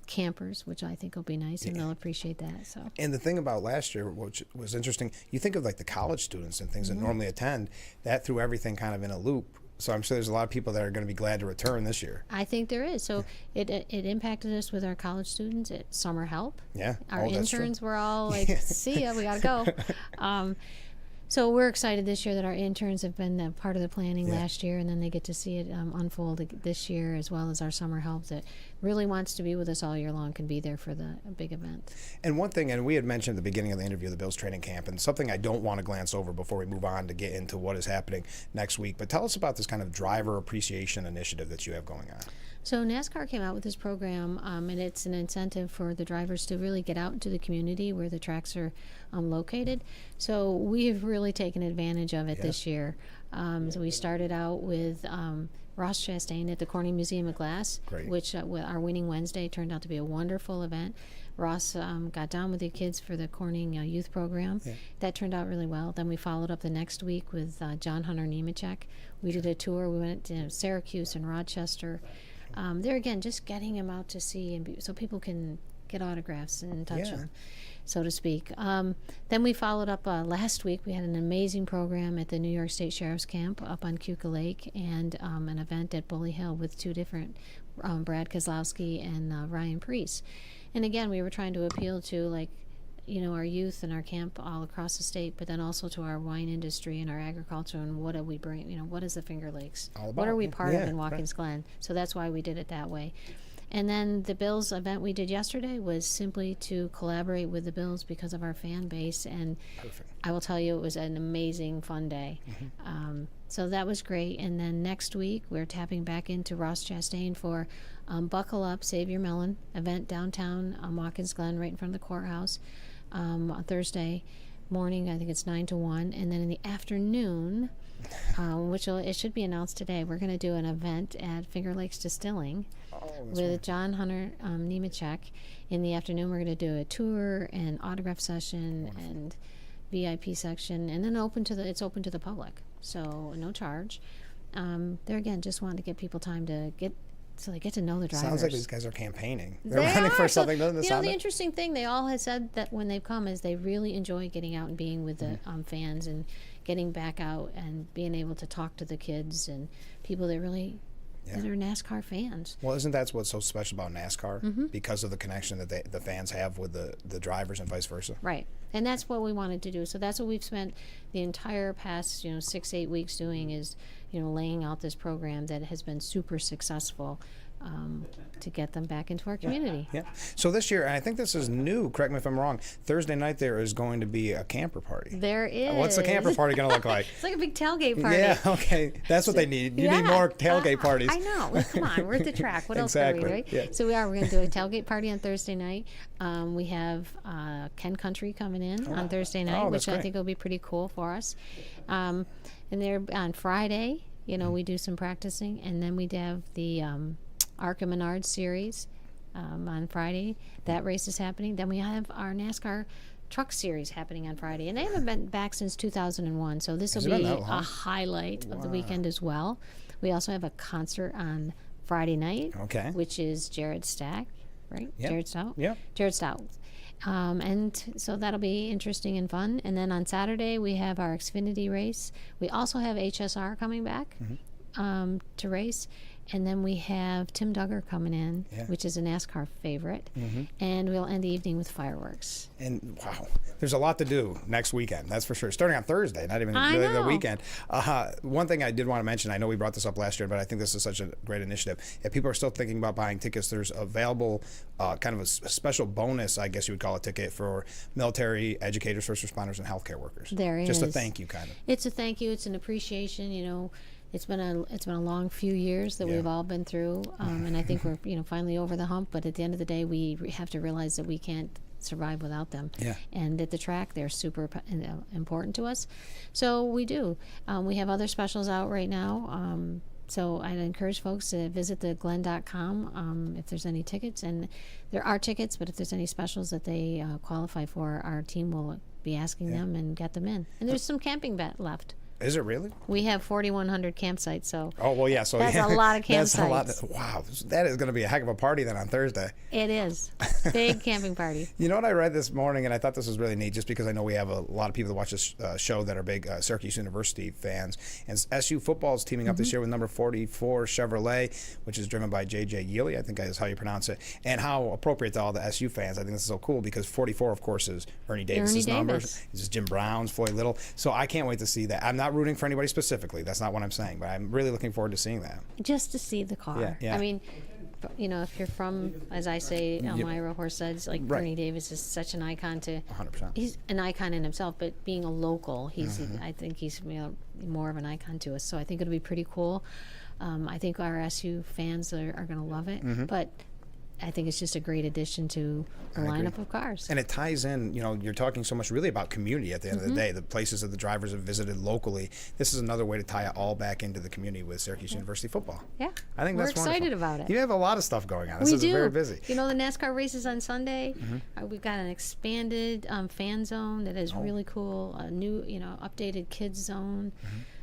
campers, which I think will be nice, and they'll appreciate that. So. And the thing about last year, which was interesting, you think of like the college students and things that normally attend, that threw everything kind of in a loop. So I'm sure there's a lot of people that are going to be glad to return this year. I think there is. So it impacted us with our college students at summer help. Yeah. Our interns were all like, see ya, we got to go. So we're excited this year that our interns have been part of the planning last year, and then they get to see it unfold this year, as well as our summer help that really wants to be with us all year long can be there for the big event. And one thing, and we had mentioned at the beginning of the interview, the Bills training camp, and something I don't want to glance over before we move on to get into what is happening next week, but tell us about this kind of driver appreciation initiative that you have going on. So NASCAR came out with this program, and it's an incentive for the drivers to really get out into the community where the tracks are located. So we've really taken advantage of it this year. So we started out with Ross Chastain at the Corning Museum of Glass, which our Winning Wednesday turned out to be a wonderful event. Ross got down with the kids for the Corning youth program. That turned out really well. Then we followed up the next week with John Hunter Nemechek. We did a tour. We went to Syracuse and Rochester. There again, just getting him out to see and so people can get autographs and touch him, so to speak. Then we followed up last week. We had an amazing program at the New York State Sheriff's Camp up on Keuka Lake, and an event at Bully Hill with two different, Brad Kozlowski and Ryan Preece. And again, we were trying to appeal to our youth and our camp all across the state, but then also to our wine industry and our agriculture, and what do we bring, what is the Finger Lakes? All about, what are we part of in Watkins Glen? So that's why we did it that way. And then the Bills event we did yesterday was simply to collaborate with the Bills because of our fan base, and I will tell you, it was an amazing, fun day. So that was great. And then next week, we're tapping back into Ross Chastain for Buckle Up, Save Your Melon event downtown Watkins Glen, right in front of the courthouse. On Thursday morning, I think it's 9 to 1, and then in the afternoon, it should be announced today, we're going to do an event at Finger Lakes Distilling with John Hunter Nemechek. In the afternoon, we're going to do a tour and autograph session and VIP section, and then it's open to the public, so no charge. There again, just wanted to give people time to so they get to know the drivers. Sounds like these guys are campaigning. They're running for something, doesn't it? The interesting thing, they all have said that when they've come is they really enjoy getting out and being with the fans and getting back out and being able to talk to the kids and people that really that are NASCAR fans. Well, isn't that what's so special about NASCAR? Because of the connection that the fans have with the drivers and vice versa. Right. And that's what we wanted to do. So that's what we've spent the entire past 6-8 weeks doing is laying out this program that has been super successful to get them back into our community. Yeah. So this year, and I think this is new, correct me if I'm wrong, Thursday night there is going to be a camper party. There is. What's the camper party going to look like? It's like a big tailgate party. Yeah, okay. That's what they need. You need more tailgate parties. I know. Well, come on. We're at the track. What else are we, right? Yeah. So we're going to do a tailgate party on Thursday night. We have Ken Country coming in on Thursday night, which I think will be pretty cool for us. And there on Friday, we do some practicing, and then we have the Arca Menard Series on Friday. That race is happening. Then we have our NASCAR Truck Series happening on Friday, and they haven't been back since 2001, so this will be a highlight of the weekend as well. We also have a concert on Friday night, which is Jared Stack, right? Yep. Jared Stout? Yeah. Jared Stout. And so that'll be interesting and fun. And then on Saturday, we have our Xfinity race. We also have HSR coming back to race. And then we have Tim Duggar coming in, which is a NASCAR favorite. And we'll end the evening with fireworks. And wow, there's a lot to do next weekend, that's for sure. Starting on Thursday, not even really the weekend. One thing I did want to mention, I know we brought this up last year, but I think this is such a great initiative. If people are still thinking about buying tickets, there's available kind of a special bonus, I guess you would call it, ticket for military, educators, first responders, and healthcare workers. There is. Just a thank you, kind of. It's a thank you. It's an appreciation, It's been a long few years that we've all been through, and I think we're finally over the hump. But at the end of the day, we have to realize that we can't survive without them. And at the track, they're super important to us. So we do. We have other specials out right now. So I'd encourage folks to visit theglen.com if there's any tickets, and there are tickets. But if there's any specials that they qualify for, our team will be asking them and get them in. And there's some camping left. Is it really? We have 4,100 campsites, so Oh, well, yeah. So that's yeah, a lot of That's a lot. campsites. Wow, that is going to be a heck of a party then on Thursday. It is. Big camping party. You know what I read this morning, and I thought this was really neat, just because I know we have a lot of people that watch this show that are big Syracuse University fans. And SU football is teaming up this year with number 44 Chevrolet, which is driven by J.J. Yealy, I think is how you pronounce it. And how appropriate to all the SU fans. I think this is so cool because 44, of course, is Ernie Davis's number. This is Jim Brown's, Floyd Little. So I can't wait to see that. I'm not rooting for anybody specifically. That's not what I'm saying, but I'm really looking forward to seeing that. Just to see the car. Yeah. I mean, you know, if you're from, as I say, Elmira, Horseheads, like Ernie Davis is such an icon to. 100%. He's an icon in himself, but being a local, I think he's more of an icon to us. So I think it'll be pretty cool. I think our SU fans are going to love it, but I think it's just a great addition to the lineup of cars. And it ties in, you know, you're talking so much really about community at the end of the day, the places that the drivers have visited locally. This is another way to tie it all back into the community with Syracuse University football. Yeah. I think We're that's excited wonderful. about it. You have a lot of stuff going on. This We is do. very busy. You know, the NASCAR races on Sunday. We've got an expanded fan zone that is really cool. A new, updated kids zone.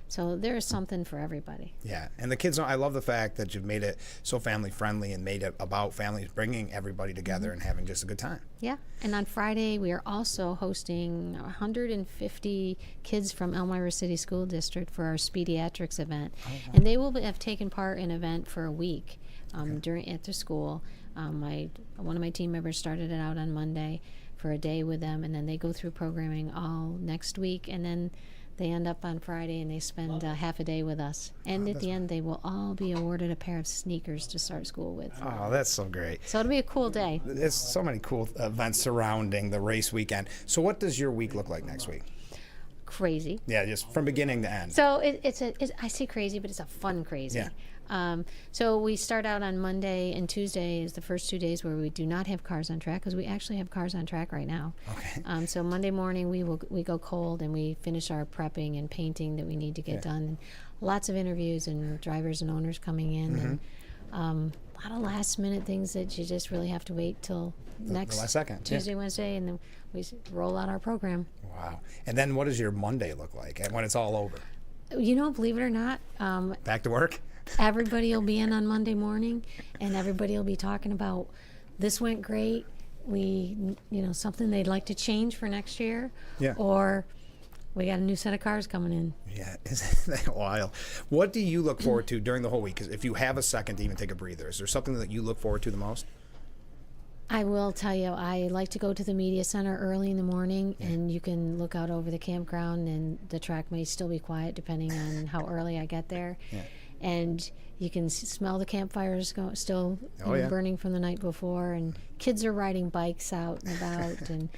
So there is something for everybody. Yeah, and the kids, I love the fact that you've made it so family friendly and made it about families, bringing everybody together and having just a good time. Yeah, and on Friday we are also hosting 150 kids from Elmira City School District for our Speediatrics event, and they will have taken part in an event for a week at the school. One of my team members started it out on Monday for a day with them, and then they go through programming all next week, and then they end up on Friday and they spend half a day with us. And at the end, they will all be awarded a pair of sneakers to start school with. Oh, that's so great. So it'll be a cool day. There's so many cool events surrounding the race weekend. So what does your week look like next week? Crazy. Yeah, just from beginning to end. So I say crazy, but it's a fun crazy. Yeah. So we start out on Monday, and Tuesday is the first 2 days where we do not have cars on track, because we actually have cars on track right now. Okay. So Monday morning we go cold and we finish our prepping and painting that we need to get done. And lots of interviews and drivers and owners coming in, and a lot of last minute things that you just really have to wait till next the last second. Tuesday, Wednesday, and then we roll out our program. Wow. And then what does your Monday look like when it's all over? Believe it or not, back to work? Everybody will be in on Monday morning, and everybody will be talking about this went great. Something they'd like to change for next year, or we got a new set of cars coming in. Yeah, isn't that wild? What do you look forward to during the whole week? 'Cause if you have a second to even take a breather, is there something that you look forward to the most? I will tell you, I like to go to the media center early in the morning, and you can look out over the campground, and the track may still be quiet depending on how early I get there. And you can smell the campfires still burning from the night before, and kids are riding bikes out and about, and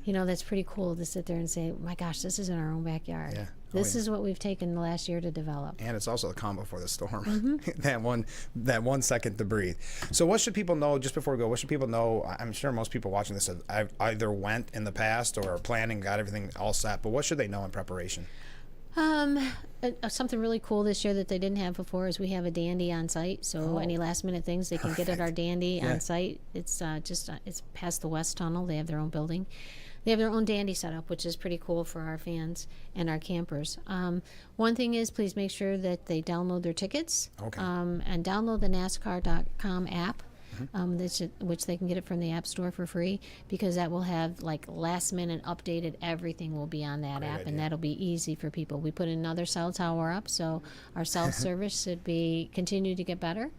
that's pretty cool to sit there and say, my gosh, this is in our own backyard. Yeah. This is what we've taken the last year to develop. And it's also the calm before the storm. that one second to breathe. So what should people know, just before we go, what should people know? I'm sure most people watching this have either went in the past or are planning, got everything all set, but what should they know in preparation? Something really cool this year that they didn't have before is we have a dandy on site. So any last minute things they can get at our dandy on site. It's it's past the West Tunnel. They have their own building. They have their own dandy setup, which is pretty cool for our fans and our campers. One thing is, please make sure that they download their tickets and download the NASCAR.com app. Which they can get it from the App Store for free, because that will have last minute updated everything will be on that app, and that'll be easy for people. We put another cell tower up, so our cell service should continue to get better.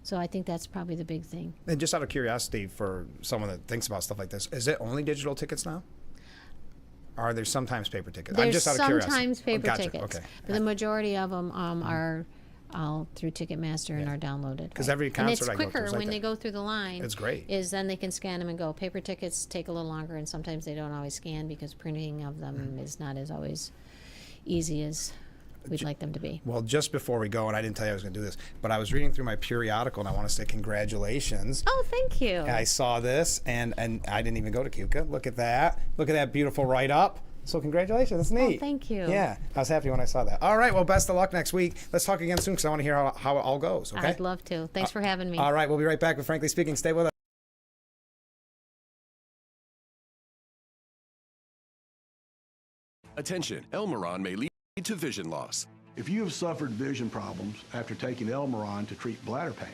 So I think that's probably the big thing. And just out of curiosity, for someone that thinks about stuff like this, is it only digital tickets now? Or are there sometimes paper tickets? There's I'm just out of curiosity. sometimes paper Gotcha. tickets, Okay. but the majority of them are all through Ticketmaster and are downloaded. Because every concert I go to and it's quicker is like when that. they go through the line. It's great. Is then they can scan them and go. Paper tickets take a little longer, and sometimes they don't always scan because printing of them is not as always easy as we'd like them to be. Well, just before we go, and I didn't tell you I was going to do this, but I was reading through my periodical, and I want to say congratulations. Oh, thank you. I saw this, and I didn't even go to Cuca. Look at that. Look at that beautiful write-up. So congratulations. That's neat. Oh, thank you. Yeah, I was happy when I saw that. All right, well, best of luck next week. Let's talk again soon, because I want to hear how it all goes, okay? I'd love to. Thanks for having me. All right, we'll be right back with Frankly Speaking. Stay with us. Attention, Elmeron may lead to vision loss. If you have suffered vision problems after taking Elmeron to treat bladder pain,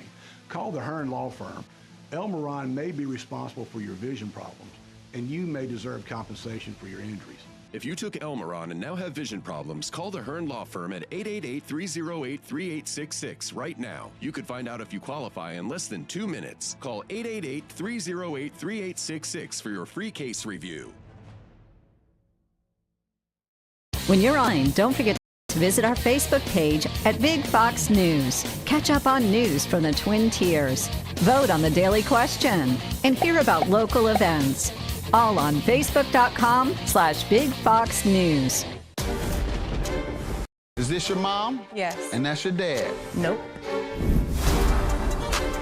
call the Hearn Law Firm. Elmeron may be responsible for your vision problems, and you may deserve compensation for your injuries. If you took Elmeron and now have vision problems, call the Hearn Law Firm at 888-308-3866 right now. You could find out if you qualify in less than 2 minutes. Call 888-308-3866 for your free case review. When you're on, don't forget to visit our Facebook page at Big Fox News. Catch up on news from the Twin Tiers. Vote on the daily question and hear about local events. All on Facebook.com/Big Fox News. Is this your mom? Yes. And that's your dad? Nope.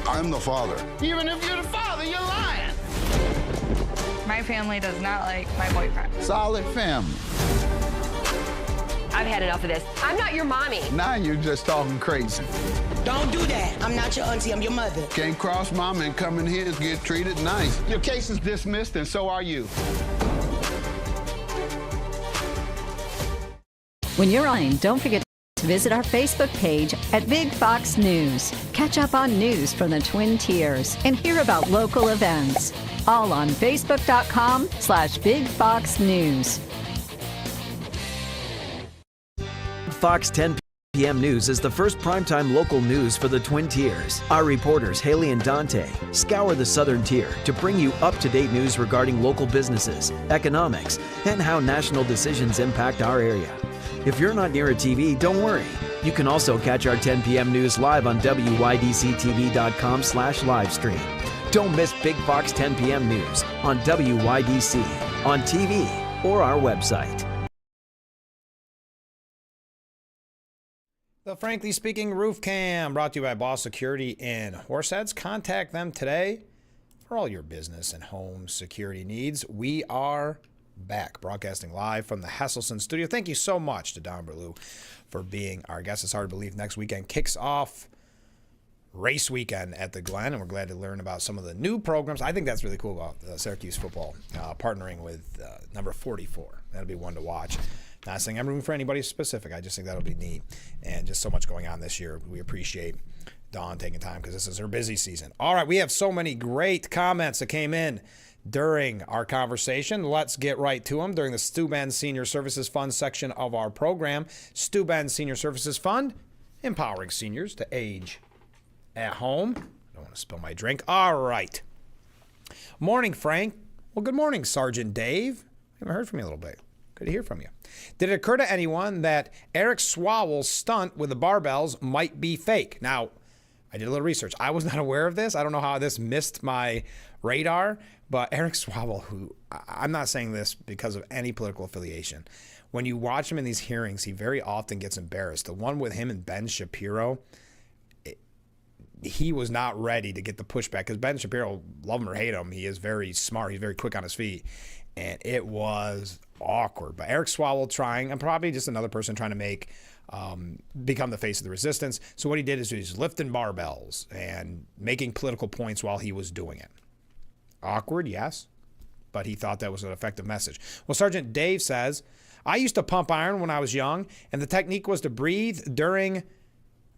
I'm the father. Even if you're the father, you're lying. My family does not like my boyfriend. Solid family. I've had enough of this. I'm not your mommy. Now you're just talking crazy. Don't do that. I'm not your auntie, I'm your mother. Can't cross mama and come in here and get treated nice. Your case is dismissed and so are you. When you're on, don't forget to visit our Facebook page at Big Fox News. Catch up on news from the Twin Tiers and hear about local events. All on Facebook.com/Big Fox News. Fox 10 p.m. News is the first primetime local news for the Twin Tiers. Our reporters, Haley and Dante, scour the southern tier to bring you up-to-date news regarding local businesses, economics, and how national decisions impact our area. If you're not near a TV, don't worry. You can also catch our 10 p.m. news live on WYDCTV.com/livestream. Don't miss Big Fox 10 p.m. News on WYDC, on TV, or our website. The Frankly Speaking Roof Cam, brought to you by Boss Security in Horseheads. Contact them today for all your business and home security needs. We are back, broadcasting live from the Hesselson studio. Thank you so much to Don Berlew for being our guest. It's hard to believe next weekend kicks off race weekend at the Glen, and we're glad to learn about some of the new programs. I think that's really cool about Syracuse football partnering with number 44. That'll be one to watch. Not saying I'm rooting for anybody specific. I just think that'll be neat. And just so much going on this year. We appreciate Dawn taking time because this is her busy season. All right, we have so many great comments that came in during our conversation. Let's get right to them during the Steuben Senior Services Fund section of our program. Steuben Senior Services Fund, empowering seniors to age at home. I don't want to spill my drink. All right. Morning, Frank. Well, good morning, Sergeant Dave. I haven't heard from you a little bit. Good to hear from you. Did it occur to anyone that Eric Swalwell's stunt with the barbells might be fake? Now, I did a little research. I was not aware of this. I don't know how this missed my radar, but Eric Swalwell, who, I'm not saying this because of any political affiliation. When you watch him in these hearings, he very often gets embarrassed. The one with him and Ben Shapiro, he was not ready to get the pushback because Ben Shapiro, love him or hate him, he is very smart. He's very quick on his feet. And it was awkward. But Eric Swalwell trying, and probably just another person trying to make, become the face of the resistance. So what he did is he was lifting barbells and making political points while he was doing it. Awkward, yes, but he thought that was an effective message. Well, Sergeant Dave says, I used to pump iron when I was young, and the technique was to breathe during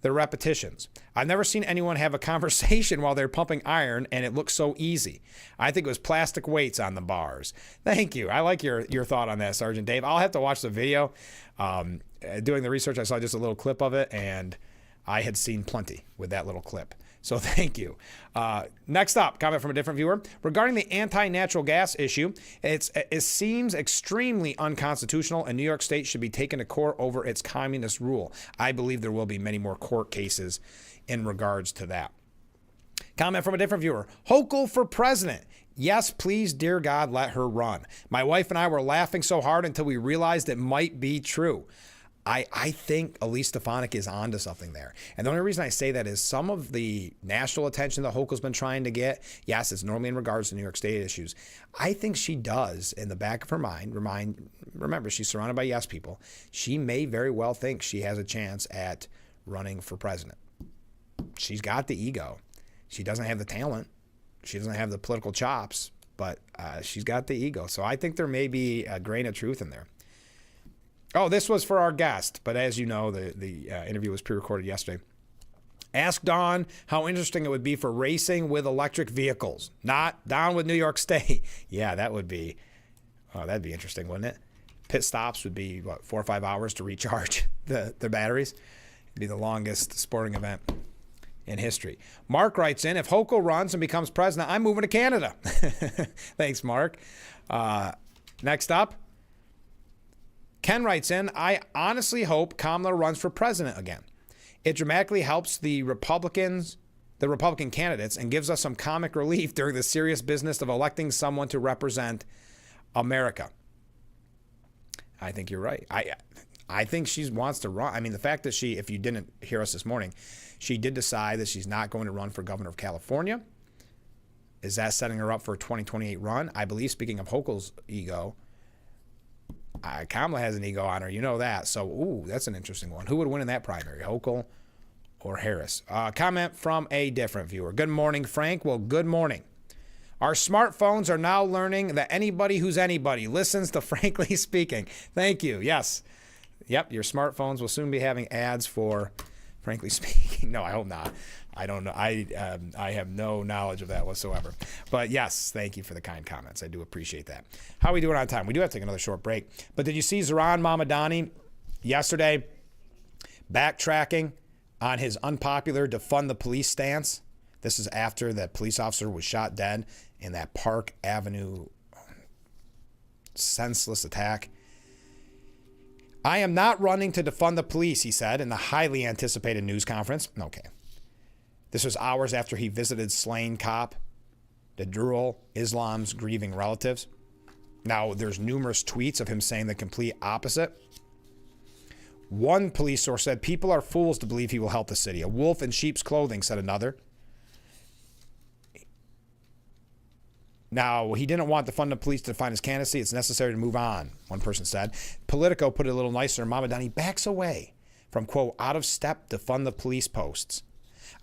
the repetitions. I've never seen anyone have a conversation while they're pumping iron, and it looks so easy. I think it was plastic weights on the bars. Thank you. I like your thought on that, Sergeant Dave. I'll have to watch the video. Doing the research, I saw just a little clip of it, and I had seen plenty with that little clip. So thank you. Next up, comment from a different viewer. Regarding the anti-natural gas issue, it seems extremely unconstitutional, and New York State should be taken to court over its communist rule. I believe there will be many more court cases in regards to that. Comment from a different viewer. Hochul for president. Yes, please, dear God, let her run. My wife and I were laughing so hard until we realized it might be true. I think Elise Stefanik is onto something there. And the only reason I say that is some of the national attention that Hochul's been trying to get, yes, it's normally in regards to New York State issues. I think she does, in the back of her mind, remember, she's surrounded by yes people. She may very well think she has a chance at running for president. She's got the ego. She doesn't have the talent. She doesn't have the political chops, but she's got the ego. So I think there may be a grain of truth in there. Oh, this was for our guest, but as you know, the interview was pre-recorded yesterday. Ask Dawn how interesting it would be for racing with electric vehicles. Not down with New York State. Yeah, that would be, that'd be interesting, wouldn't it? Pit stops would be, 4 or 5 hours to recharge the batteries. It'd be the longest sporting event in history. Mark writes in, if Hochul runs and becomes president, I'm moving to Canada. Thanks, Mark. Next up, Ken writes in, I honestly hope Kamala runs for president again. It dramatically helps the Republican candidates and gives us some comic relief during the serious business of electing someone to represent America. I think you're right. I think she wants to run. I mean, the fact that she, if you didn't hear us this morning, she did decide that she's not going to run for governor of California. Is that setting her up for a 2028 run? I believe, speaking of Hochul's ego, Kamala has an ego on her. You know that. So, ooh, that's an interesting one. Who would win in that primary, Hochul or Harris? Comment from a different viewer. Good morning, Frank. Well, good morning. Our smartphones are now learning that anybody who's anybody listens to Frankly Speaking. Thank you. Yes. Yep, your smartphones will soon be having ads for Frankly Speaking. No, I hope not. I don't know. I have no knowledge of that whatsoever. But yes, thank you for the kind comments. I do appreciate that. How are we doing on time? We do have to take another short break. But did you see Zohran Mamdani yesterday backtracking on his unpopular defund the police stance? This is after that police officer was shot dead in that Park Avenue senseless attack. I am not running to defund the police, he said in the highly anticipated news conference. Okay. This was hours after he visited slain cop Dadrul Islam's grieving relatives. Now, there's numerous tweets of him saying the complete opposite. One police source said, people are fools to believe he will help the city. A wolf in sheep's clothing, said another. Now, he didn't want to fund the police to define his candidacy. It's necessary to move on, one person said. Politico put it a little nicer. Mamdani backs away from, quote, out of step to fund the police posts.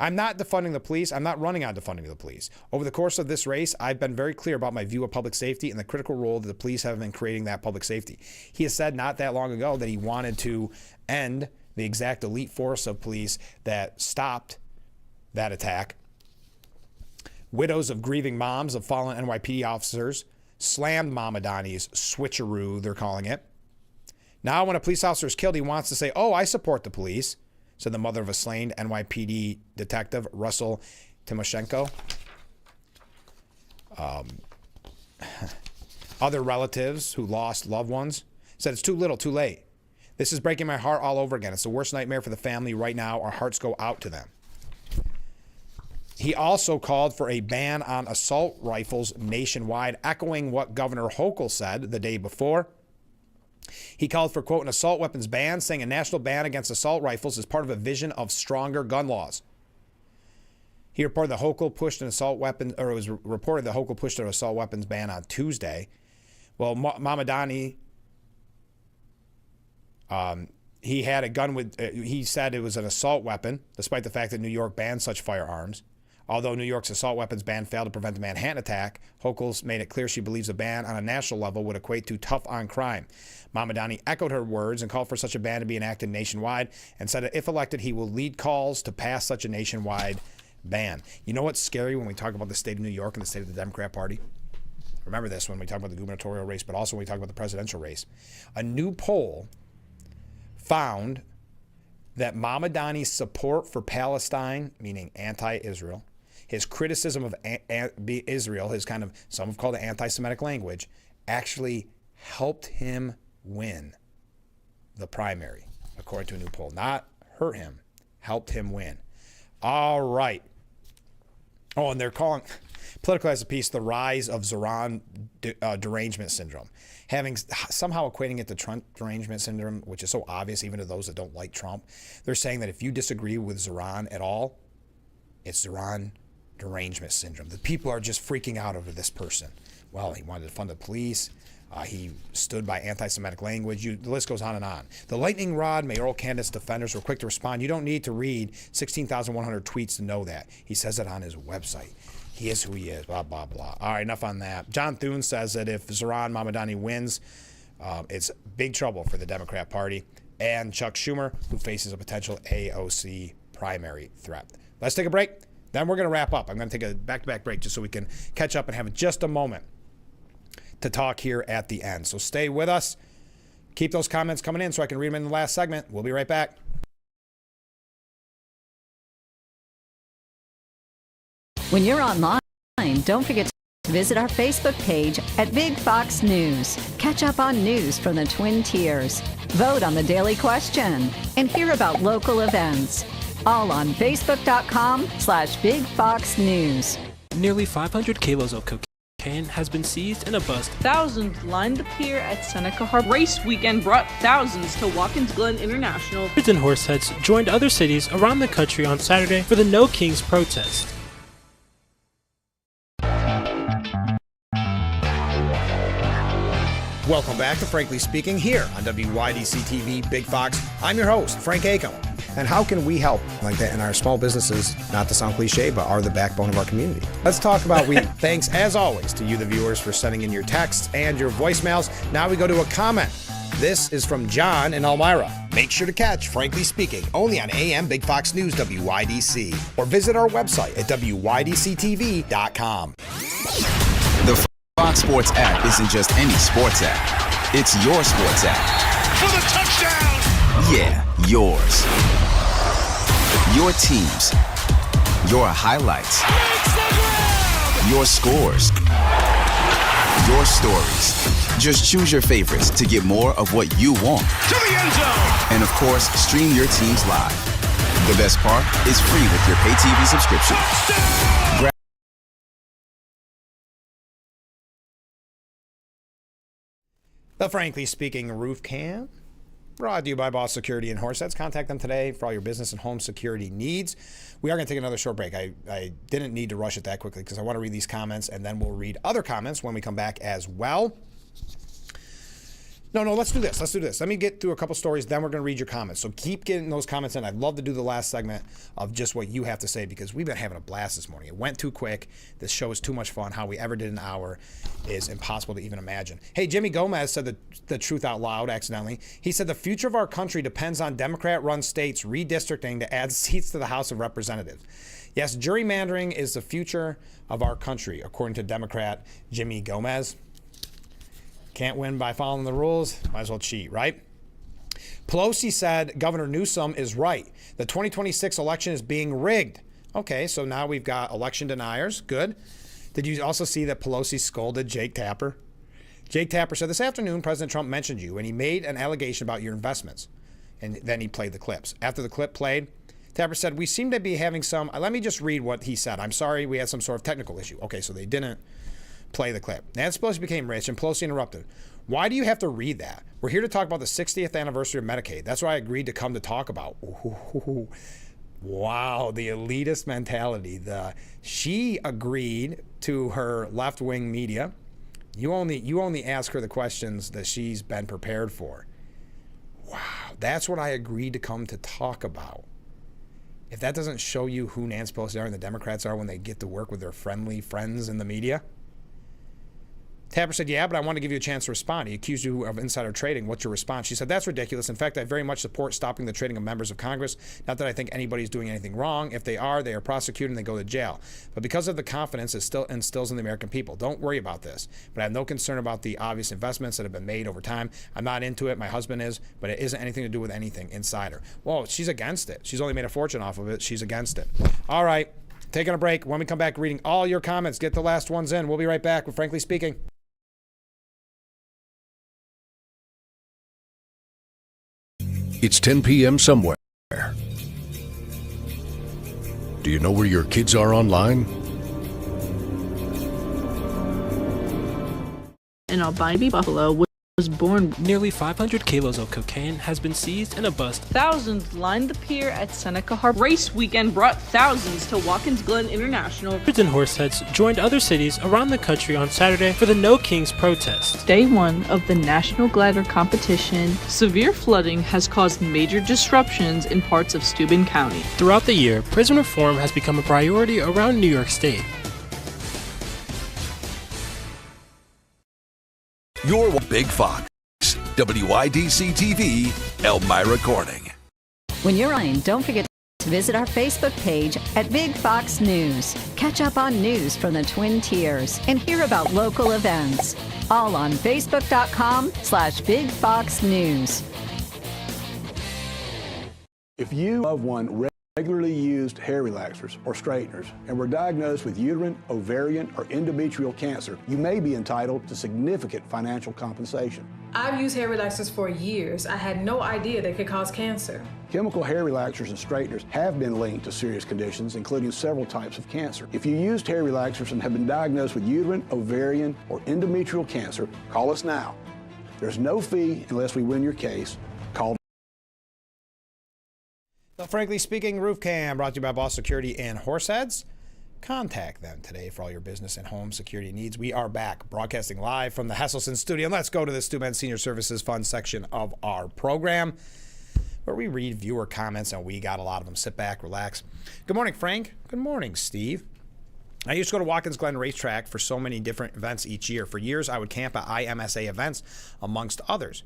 I'm not defunding the police. I'm not running on defunding the police. Over the course of this race, I've been very clear about my view of public safety and the critical role that the police have in creating that public safety. He has said not that long ago that he wanted to end the exact elite force of police that stopped that attack. Widows of grieving moms of fallen NYPD officers slammed Mamdani's switcheroo, they're calling it. Now when a police officer is killed, he wants to say, oh, I support the police, said the mother of a slain NYPD detective, Russell Timoshenko. Other relatives who lost loved ones said it's too little, too late. This is breaking my heart all over again. It's the worst nightmare for the family right now. Our hearts go out to them. He also called for a ban on assault rifles nationwide, echoing what Governor Hochul said the day before. He called for, quote, an assault weapons ban, saying a national ban against assault rifles is part of a vision of stronger gun laws. He reported that Hochul pushed an assault weapon, or it was reported that Hochul pushed an assault weapons ban on Tuesday. Well, Mamdani, he had a gun with, he said it was an assault weapon, despite the fact that New York banned such firearms. Although New York's assault weapons ban failed to prevent the Manhattan attack, Hochul's made it clear she believes a ban on a national level would equate to tough on crime. Mamdani echoed her words and called for such a ban to be enacted nationwide and said that if elected, he will lead calls to pass such a nationwide ban. You know what's scary when we talk about the state of New York and the state of the Democrat Party? Remember this when we talk about the gubernatorial race, but also when we talk about the presidential race. A new poll found that Mamdani's support for Palestine, meaning anti-Israel, his criticism of Israel, his kind of, some have called it anti-Semitic language, actually helped him win the primary, according to a new poll. Not hurt him, helped him win. All right. Oh, and they're calling, Politico has a piece, The Rise of Zohran Derangement Syndrome. Having somehow equating it to Trump derangement syndrome, which is so obvious even to those that don't like Trump. They're saying that if you disagree with Zohran at all, it's Zohran derangement syndrome. The people are just freaking out over this person. Well, he wanted to fund the police. He stood by anti-Semitic language. The list goes on and on. The lightning rod mayoral candidate's defenders were quick to respond. You don't need to read 16,100 tweets to know that. He says it on his website. He is who he is, blah, blah, blah. All right, enough on that. John Thune says that if Zohran Mamdani wins It's big trouble for the Democrat Party and Chuck Schumer, who faces a potential AOC primary threat. Let's take a break. Then we're going to wrap up. I'm going to take a back-to-back break just so we can catch up and have just a moment to talk here at the end. So stay with us. Keep those comments coming in so I can read them in the last segment. We'll be right back. When you're online, don't forget to visit our Facebook page at Big Fox News. Catch up on news from the Twin Tiers. Vote on the daily question and hear about local events. All on Facebook.com/Big Fox News. Nearly 500 kilos of cocaine has been seized in a bust. Thousands lined the pier at Seneca Harbor. Race weekend brought thousands to Watkins Glen International. Birds and Horseheads joined other cities around the country on Saturday for the No Kings protest. Welcome back to Frankly Speaking here on WYDC TV Big Fox. I'm your host, Frank Acom. And how can we help like that in our small businesses, not to sound cliche, but are the backbone of our community? Let's talk about we. Thanks, as always, to you, the viewers, for sending in your texts and your voicemails. Now we go to a comment. This is from John in Elmira. Make sure to catch Frankly Speaking only on AM Big Fox News WYDC or visit our website at WYDCTV.com. The Fox Sports app isn't just any sports app. It's your sports app. For the touchdown! Yeah, yours. Your teams. Your highlights. Your scores. Your stories. Just choose your favorites to get more of what you want. To the end zone! And of course, stream your teams live. The best part is free with your pay TV subscription. The Frankly Speaking Roof Cam, brought to you by Boss Security and Horseheads. Contact them today for all your business and home security needs. We are going to take another short break. I didn't need to rush it that quickly because I want to read these comments, and then we'll read other comments when we come back as well. No, let's do this. Let me get through a couple stories, then we're going to read your comments. So keep getting those comments in. I'd love to do the last segment of just what you have to say because we've been having a blast this morning. It went too quick. This show is too much fun. How we ever did an hour is impossible to even imagine. Hey, Jimmy Gomez said the truth out loud accidentally. He said the future of our country depends on Democrat-run states redistricting to add seats to the House of Representatives. Yes, gerrymandering is the future of our country, according to Democrat Jimmy Gomez. Can't win by following the rules, might as well cheat, right? Pelosi said Governor Newsom is right. The 2026 election is being rigged. Okay, so now we've got election deniers. Good. Did you also see that Pelosi scolded Jake Tapper? Jake Tapper said, this afternoon, President Trump mentioned you, and he made an allegation about your investments. And then he played the clips. After the clip played, Tapper said, we seem to be having some, let me just read what he said. I'm sorry, we had some sort of technical issue. Okay, so they didn't play the clip. Nancy Pelosi became rich, and Pelosi interrupted. Why do you have to read that? We're here to talk about the 60th anniversary of Medicaid. That's what I agreed to come to talk about. Ooh, wow, the elitist mentality. She agreed to her left-wing media. You only ask her the questions that she's been prepared for. Wow, that's what I agreed to come to talk about. If that doesn't show you who Nancy Pelosi are and the Democrats are when they get to work with their friendly friends in the media. Tapper said, yeah, but I want to give you a chance to respond. He accused you of insider trading. What's your response? She said, that's ridiculous. In fact, I very much support stopping the trading of members of Congress. Not that I think anybody's doing anything wrong. If they are prosecuted and they go to jail. But because of the confidence it still instills in the American people. Don't worry about this. But I have no concern about the obvious investments that have been made over time. I'm not into it. My husband is. But it isn't anything to do with anything insider. Well, she's against it. She's only made a fortune off of it. She's against it. All right. Taking a break. When we come back, reading all your comments. Get the last ones in. We'll be right back with Frankly Speaking. It's 10 p.m. somewhere. Do you know where your kids are online? In Albany, Buffalo, was born. Nearly 500 kilos of cocaine has been seized in a bust. Thousands lined the pier at Seneca Harbor. Race weekend brought thousands to Watkins Glen International. Birds and Horseheads joined other cities around the country on Saturday for the No Kings protest. Day one of the National Glider Competition, severe flooding has caused major disruptions in parts of Steuben County. Throughout the year, prison reform has become a priority around New York State. Your Big Fox WYDC TV, Elmira Corning. When you're online, don't forget to visit our Facebook page at Big Fox News. Catch up on news from the Twin Tiers and hear about local events. All on Facebook.com/Big Fox News. If you loved one regularly used hair relaxers or straighteners and were diagnosed with uterine, ovarian, or endometrial cancer, you may be entitled to significant financial compensation. I've used hair relaxers for years. I had no idea they could cause cancer. Chemical hair relaxers and straighteners have been linked to serious conditions, including several types of cancer. If you used hair relaxers and have been diagnosed with uterine, ovarian, or endometrial cancer, call us now. There's no fee unless we win your case. Call. The Frankly Speaking Roof Cam, brought to you by Boss Security and Horseheads. Contact them today for all your business and home security needs. We are back broadcasting live from the Hesselson studio. And let's go to the Stu Ben Senior Services Fund section of our program, where we read viewer comments, and we got a lot of them. Sit back, relax. Good morning, Frank. Good morning, Steve. I used to go to Watkins Glen Racetrack for so many different events each year. For years, I would camp at IMSA events, amongst others.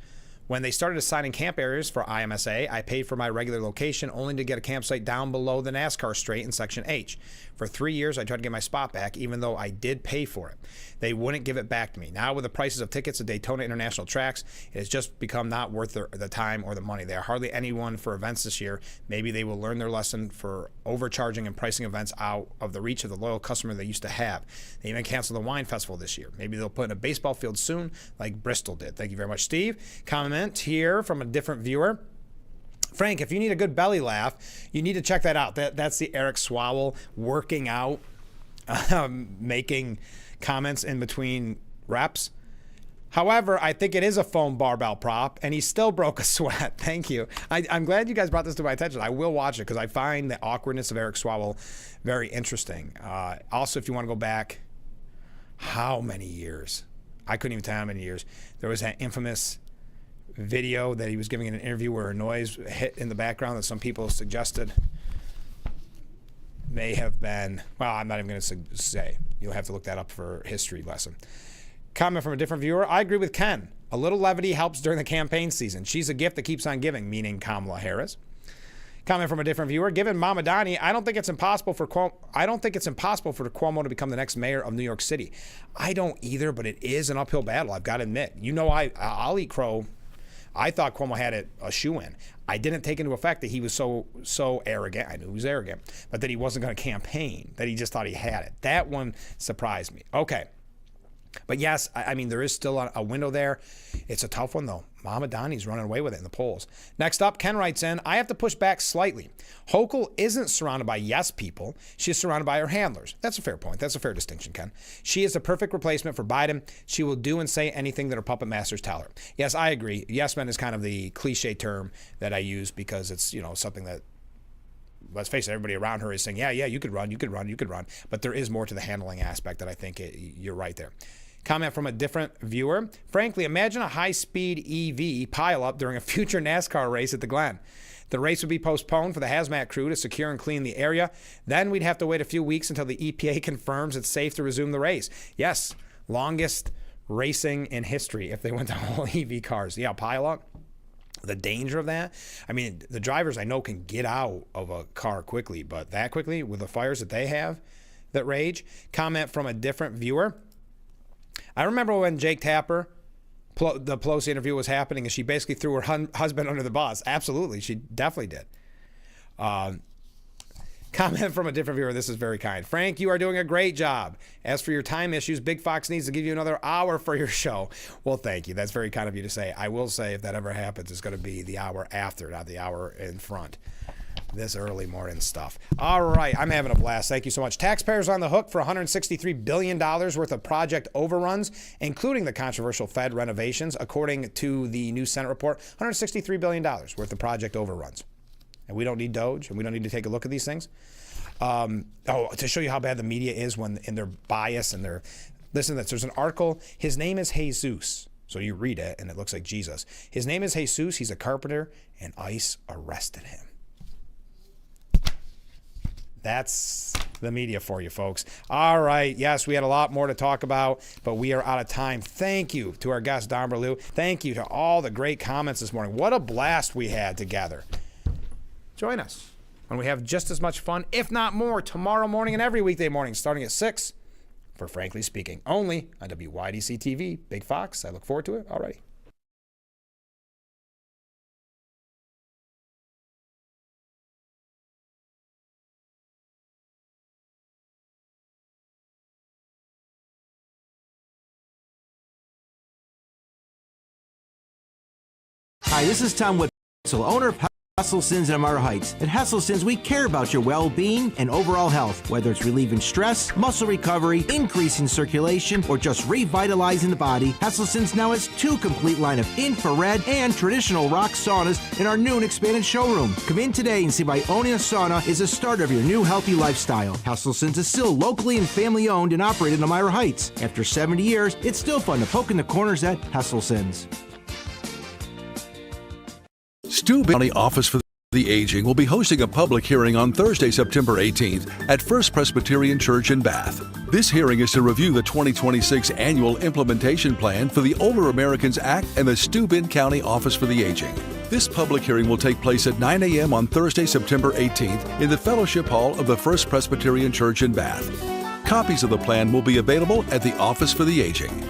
When they started assigning camp areas for IMSA, I paid for my regular location only to get a campsite down below the NASCAR straight in Section H. For 3 years, I tried to get my spot back, even though I did pay for it. They wouldn't give it back to me. Now, with the prices of tickets at Daytona International tracks, it has just become not worth the time or the money. There are hardly anyone for events this year. Maybe they will learn their lesson for overcharging and pricing events out of the reach of the loyal customer they used to have. They even canceled the wine festival this year. Maybe they'll put in a baseball field soon, like Bristol did. Thank you very much, Steve. Comment here from a different viewer. Frank, if you need a good belly laugh, you need to check that out. That's the Eric Swowell working out, making comments in between reps. However, I think it is a foam barbell prop, and he still broke a sweat. Thank you. I'm glad you guys brought this to my attention. I will watch it because I find the awkwardness of Eric Swowell very interesting. Also, if you want to go back, how many years? I couldn't even tell how many years. There was that infamous video that he was giving in an interview where a noise hit in the background that some people suggested may have been, well, I'm not even going to say. You'll have to look that up for a history lesson. Comment from a different viewer. I agree with Ken. A little levity helps during the campaign season. She's a gift that keeps on giving, meaning Kamala Harris. Comment from a different viewer. Given Mama Donnie, I don't think it's impossible for Cuomo to become the next mayor of New York City. I don't either, but it is an uphill battle, I've got to admit. You know, I'll eat crow. I thought Cuomo had it a shoe-in. I didn't take into effect that he was so arrogant. I knew he was arrogant, but that he wasn't going to campaign, that he just thought he had it. That one surprised me. Okay. But yes, I mean, there is still a window there. It's a tough one, though. Mama Donnie's running away with it in the polls. Next up, Ken writes in, I have to push back slightly. Hochul isn't surrounded by yes people. She's surrounded by her handlers. That's a fair point. That's a fair distinction, Ken. She is the perfect replacement for Biden. She will do and say anything that her puppet masters tell her. Yes, I agree. Yes men is kind of the cliche term that I use because it's, you know, something that, let's face it, everybody around her is saying, yeah, you could run. But there is more to the handling aspect that I think you're right there. Comment from a different viewer. Frankly, imagine a high-speed EV pileup during a future NASCAR race at the Glen. The race would be postponed for the hazmat crew to secure and clean the area. Then we'd have to wait a few weeks until the EPA confirms it's safe to resume the race. Yes, longest racing in history if they went to all EV cars. Yeah, pileup. The danger of that. I mean, the drivers I know can get out of a car quickly, but that quickly with the fires that they have that rage. Comment from a different viewer. I remember when Jake Tapper, the Pelosi interview was happening, and she basically threw her husband under the bus. Absolutely. She definitely did. Comment from a different viewer. This is very kind. Frank, you are doing a great job. As for your time issues, Big Fox needs to give you another hour for your show. Well, thank you. That's very kind of you to say. I will say if that ever happens, it's going to be the hour after, not the hour in front. This early morning stuff. All right, I'm having a blast. Thank you so much. Taxpayers on the hook for $163 billion worth of project overruns, including the controversial Fed renovations, according to the new Senate report. $163 billion worth of project overruns. And we don't need Doge, and we don't need to take a look at these things. To show you how bad the media is when in their bias and their... Listen to this. There's an article. His name is Jesus. So you read it, and it looks like Jesus. His name is Jesus. He's a carpenter, and ICE arrested him. That's the media for you folks. All right. Yes, we had a lot more to talk about, but we are out of time. Thank you to our guest, Don Berlew. Thank you to all the great comments this morning. What a blast we had together. Join us when we have just as much fun, if not more, tomorrow morning and every weekday morning, starting at 6 for Frankly Speaking, only on WYDC TV. Big Fox. I look forward to it already. Hi, this is Tom Witzel, owner of Hesselsen's in Amara Heights. At Hesselsen's, we care about your well-being and overall health, whether it's relieving stress, muscle recovery, increasing circulation, or just revitalizing the body. Hesselsen's now has 2 complete line of infrared and traditional rock saunas in our new and expanded showroom. Come in today and see why owning a sauna is the start of your new healthy lifestyle. Hesselsen's is still locally and family-owned and operated in Amara Heights. After 70 years, it's still fun to poke in the corners at Hesselsen's. Steuben County Office for the Aging will be hosting a public hearing on Thursday, September 18th at First Presbyterian Church in Bath. This hearing is to review the 2026 annual implementation plan for the Older Americans Act and the Steuben County Office for the Aging. This public hearing will take place at 9 a.m. on Thursday, September 18th in the Fellowship Hall of the First Presbyterian Church in Bath. Copies of the plan will be available at the Office for the Aging.